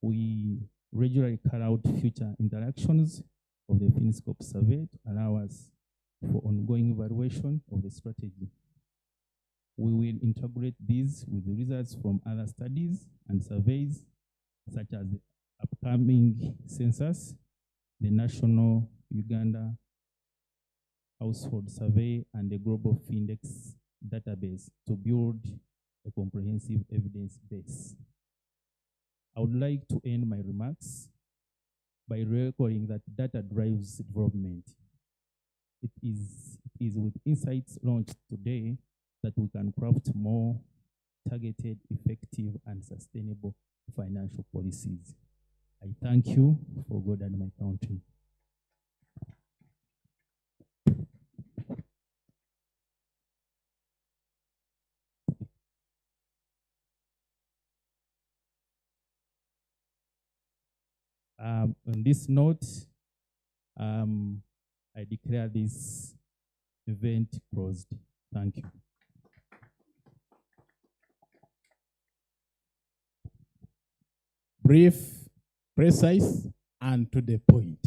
we regularly carry out future interactions of the Finscope survey to allow us for ongoing evaluation of the strategy. We will integrate these with the results from other studies and surveys, such as the upcoming census, the National Uganda Household Survey, and the Global Findex database to build a comprehensive evidence base. I would like to end my remarks by recalling that data drives development. It is with insights launched today that we can craft more targeted, effective, and sustainable financial policies. I thank you for God and my country. On this note, I declare this event closed. Thank you. Brief, precise, and to the point.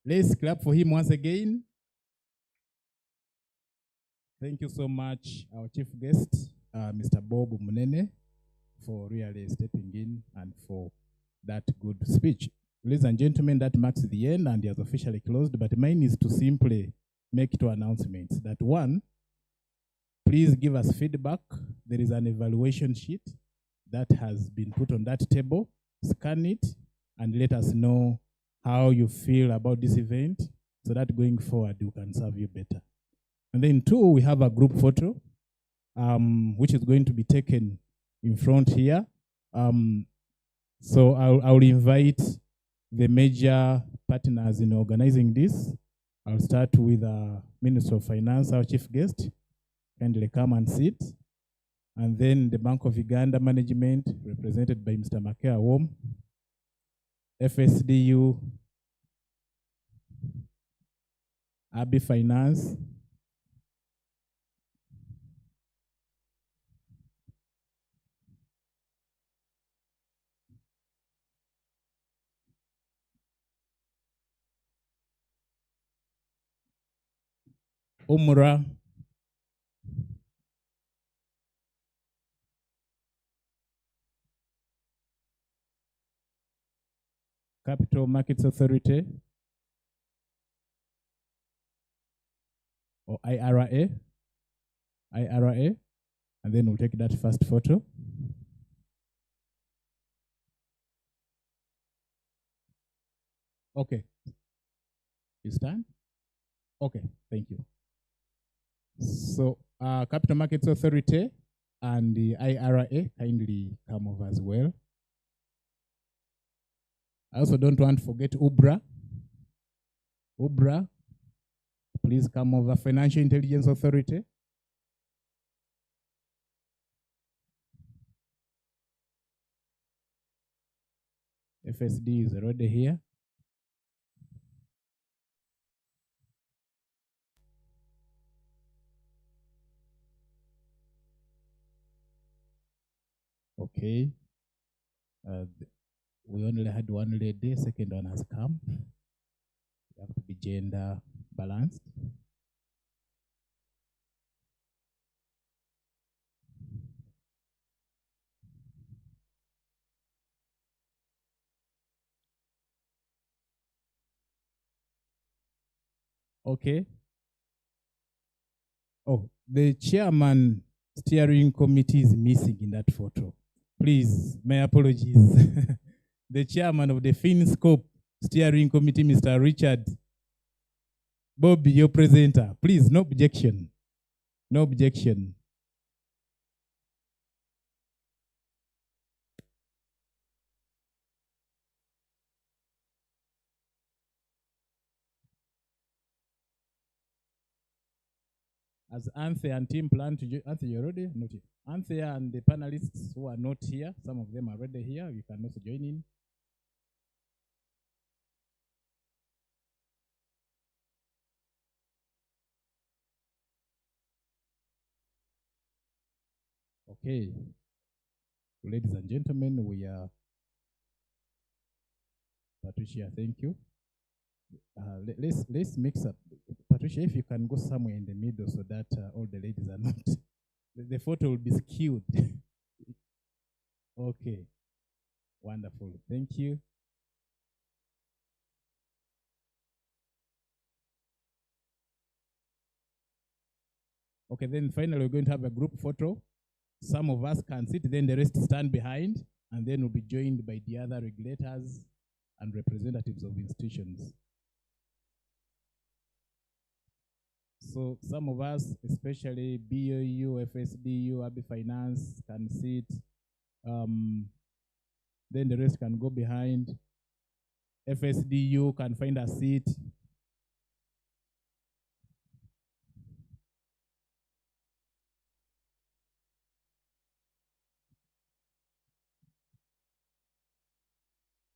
Let's clap for him once again. Thank you so much, our chief guest, Mr. Bob Munene, for really stepping in and for that good speech. Ladies and gentlemen, that marks the end and he has officially closed, but mine is to simply make two announcements. That one, Please give us feedback. There is an evaluation sheet that has been put on that table. Scan it and let us know how you feel about this event so that going forward we can serve you better. And then 2, we have a group photo, which is going to be taken in front here. So I'll invite the major partners in organizing this. I'll start with Minister of Finance, our chief guest. Kindly come and sit. And then the Bank of Uganda management, represented by Mr. Makea Wom, FSDU, Abi Finance, Umra, Capital Markets Authority, or IRA, and then we'll take that first photo. Okay. You stand? Okay, thank you. So, Capital Markets Authority and the IRA kindly come over as well. I also don't want to forget UBRA. UBRA, please come over. Financial Intelligence Authority. FSD is already here. Okay. We only had one lady, second one has come. You have to be gender balanced. Okay. Oh, the chairman steering committee is missing in that photo. Please, my apologies. The chairman of the Finscope steering committee, Mr. Richard Bobby, your presenter. Please, no objection. No objection. As Anthea and team plan to join, Anthea, you're already not here. Anthea and the panelists who are not here, some of them are already here. You can also join in. Okay. Ladies and gentlemen, we are Patricia, thank you. Let's mix up. Patricia, if you can go somewhere in the middle so that all the ladies are not, the photo will be skewed. Okay, wonderful, thank you. Okay, then finally we're going to have a group photo. Some of us can sit, then the rest stand behind, and then we'll be joined by the other regulators and representatives of institutions. So some of us, especially BOU, FSDU, Abi Finance, can sit. Then the rest can go behind. FSDU can find a seat.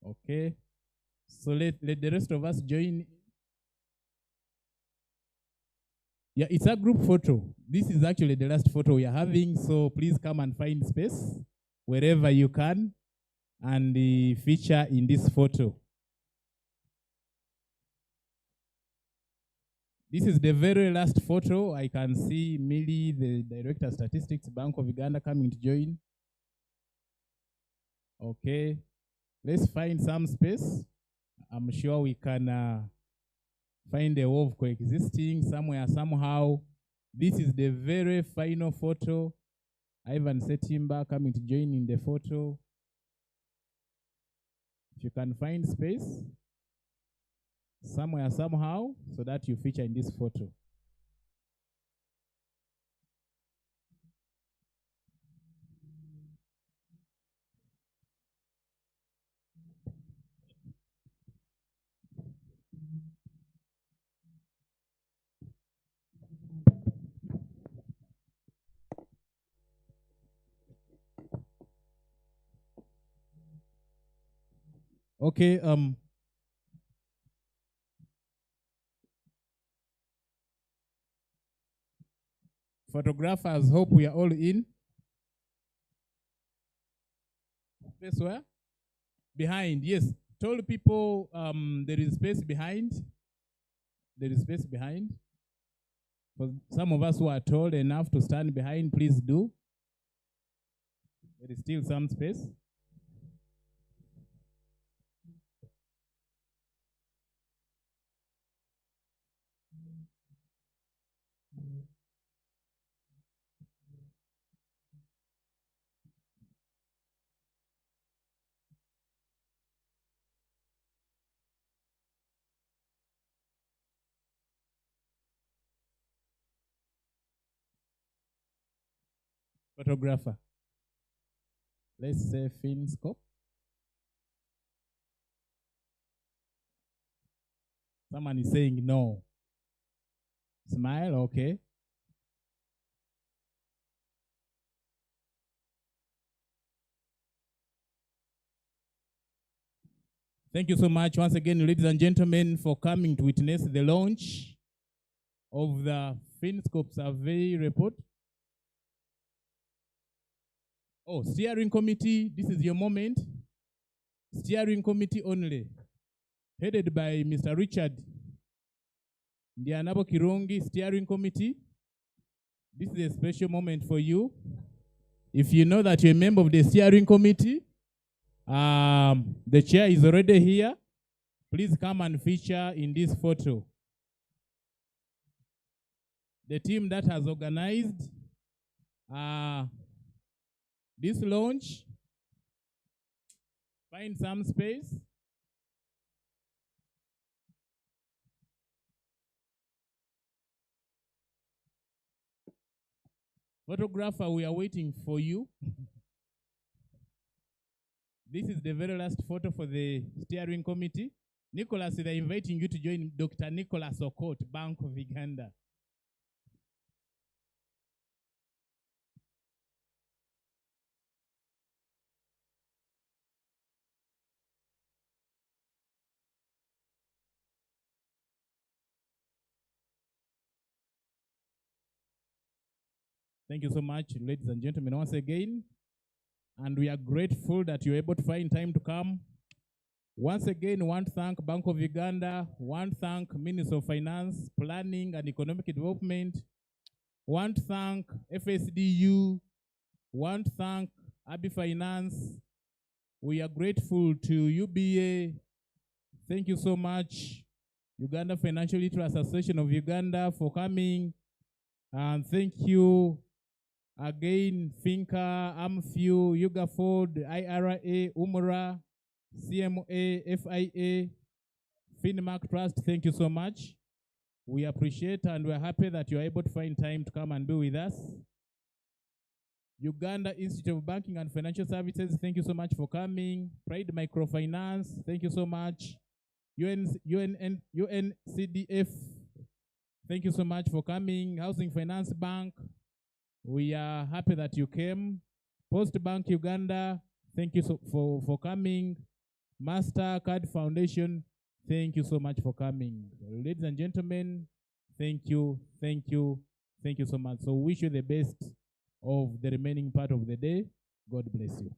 Okay. So let the rest of us join. Yeah, it's a group photo. This is actually the last photo we are having, so please come and find space wherever you can and feature in this photo. This is the very last photo. I can see Millie, the Director of Statistics, Bank of Uganda, coming to join. Okay, let's find some space. I'm sure we can find a way of coexisting somewhere, somehow. This is the very final photo. Ivan Setimba coming to join in the photo. If you can find space somewhere, somehow, so that you feature in this photo. Okay, photographers, hope we are all in. This where? Behind, yes. Told people there is space behind. There is space behind. For some of us who are tall enough to stand behind, please do. There is still some space. Photographer. Let's say Finscope. Someone is saying no. Smile, okay. Thank you so much once again, ladies and gentlemen, for coming to witness the launch of the Finscope survey report. Oh, steering committee, this is your moment. Steering committee only, headed by Mr. Richard Ndianabo Kirongi, steering committee. This is a special moment for you. If you know that you're a member of the steering committee, the chair is already here. Please come and feature in this photo. The team that has organized this launch, find some space. Photographer, we are waiting for you. This is the very last photo for the steering committee. Nicholas, they're inviting you to join Dr. Nicholas Okot, Bank of Uganda. Thank you so much, ladies and gentlemen, once again. And we are grateful that you're able to find time to come. Once again, want to thank Bank of Uganda, want to thank Minister of Finance, Planning and Economic Development, want to thank FSDU, want to thank Abi Finance. We are grateful to UBA. Thank you so much, Uganda Financial Literacy Association of Uganda, for coming. And thank you again, Finca, Amfu, Ugaford, IRA, Umra, CMA, FIA, Finmark Trust. Thank you so much. We appreciate and we're happy that you're able to find time to come and be with us. Uganda Institute of Banking and Financial Services, thank you so much for coming. Pride Microfinance, thank you so much. UNCDF, thank you so much for coming. Housing Finance Bank, we are happy that you came. Post Bank Uganda, thank you for coming. MasterCard Foundation, thank you so much for coming. Ladies and gentlemen, thank you so much. So wish you the best of the remaining part of the day. God bless you.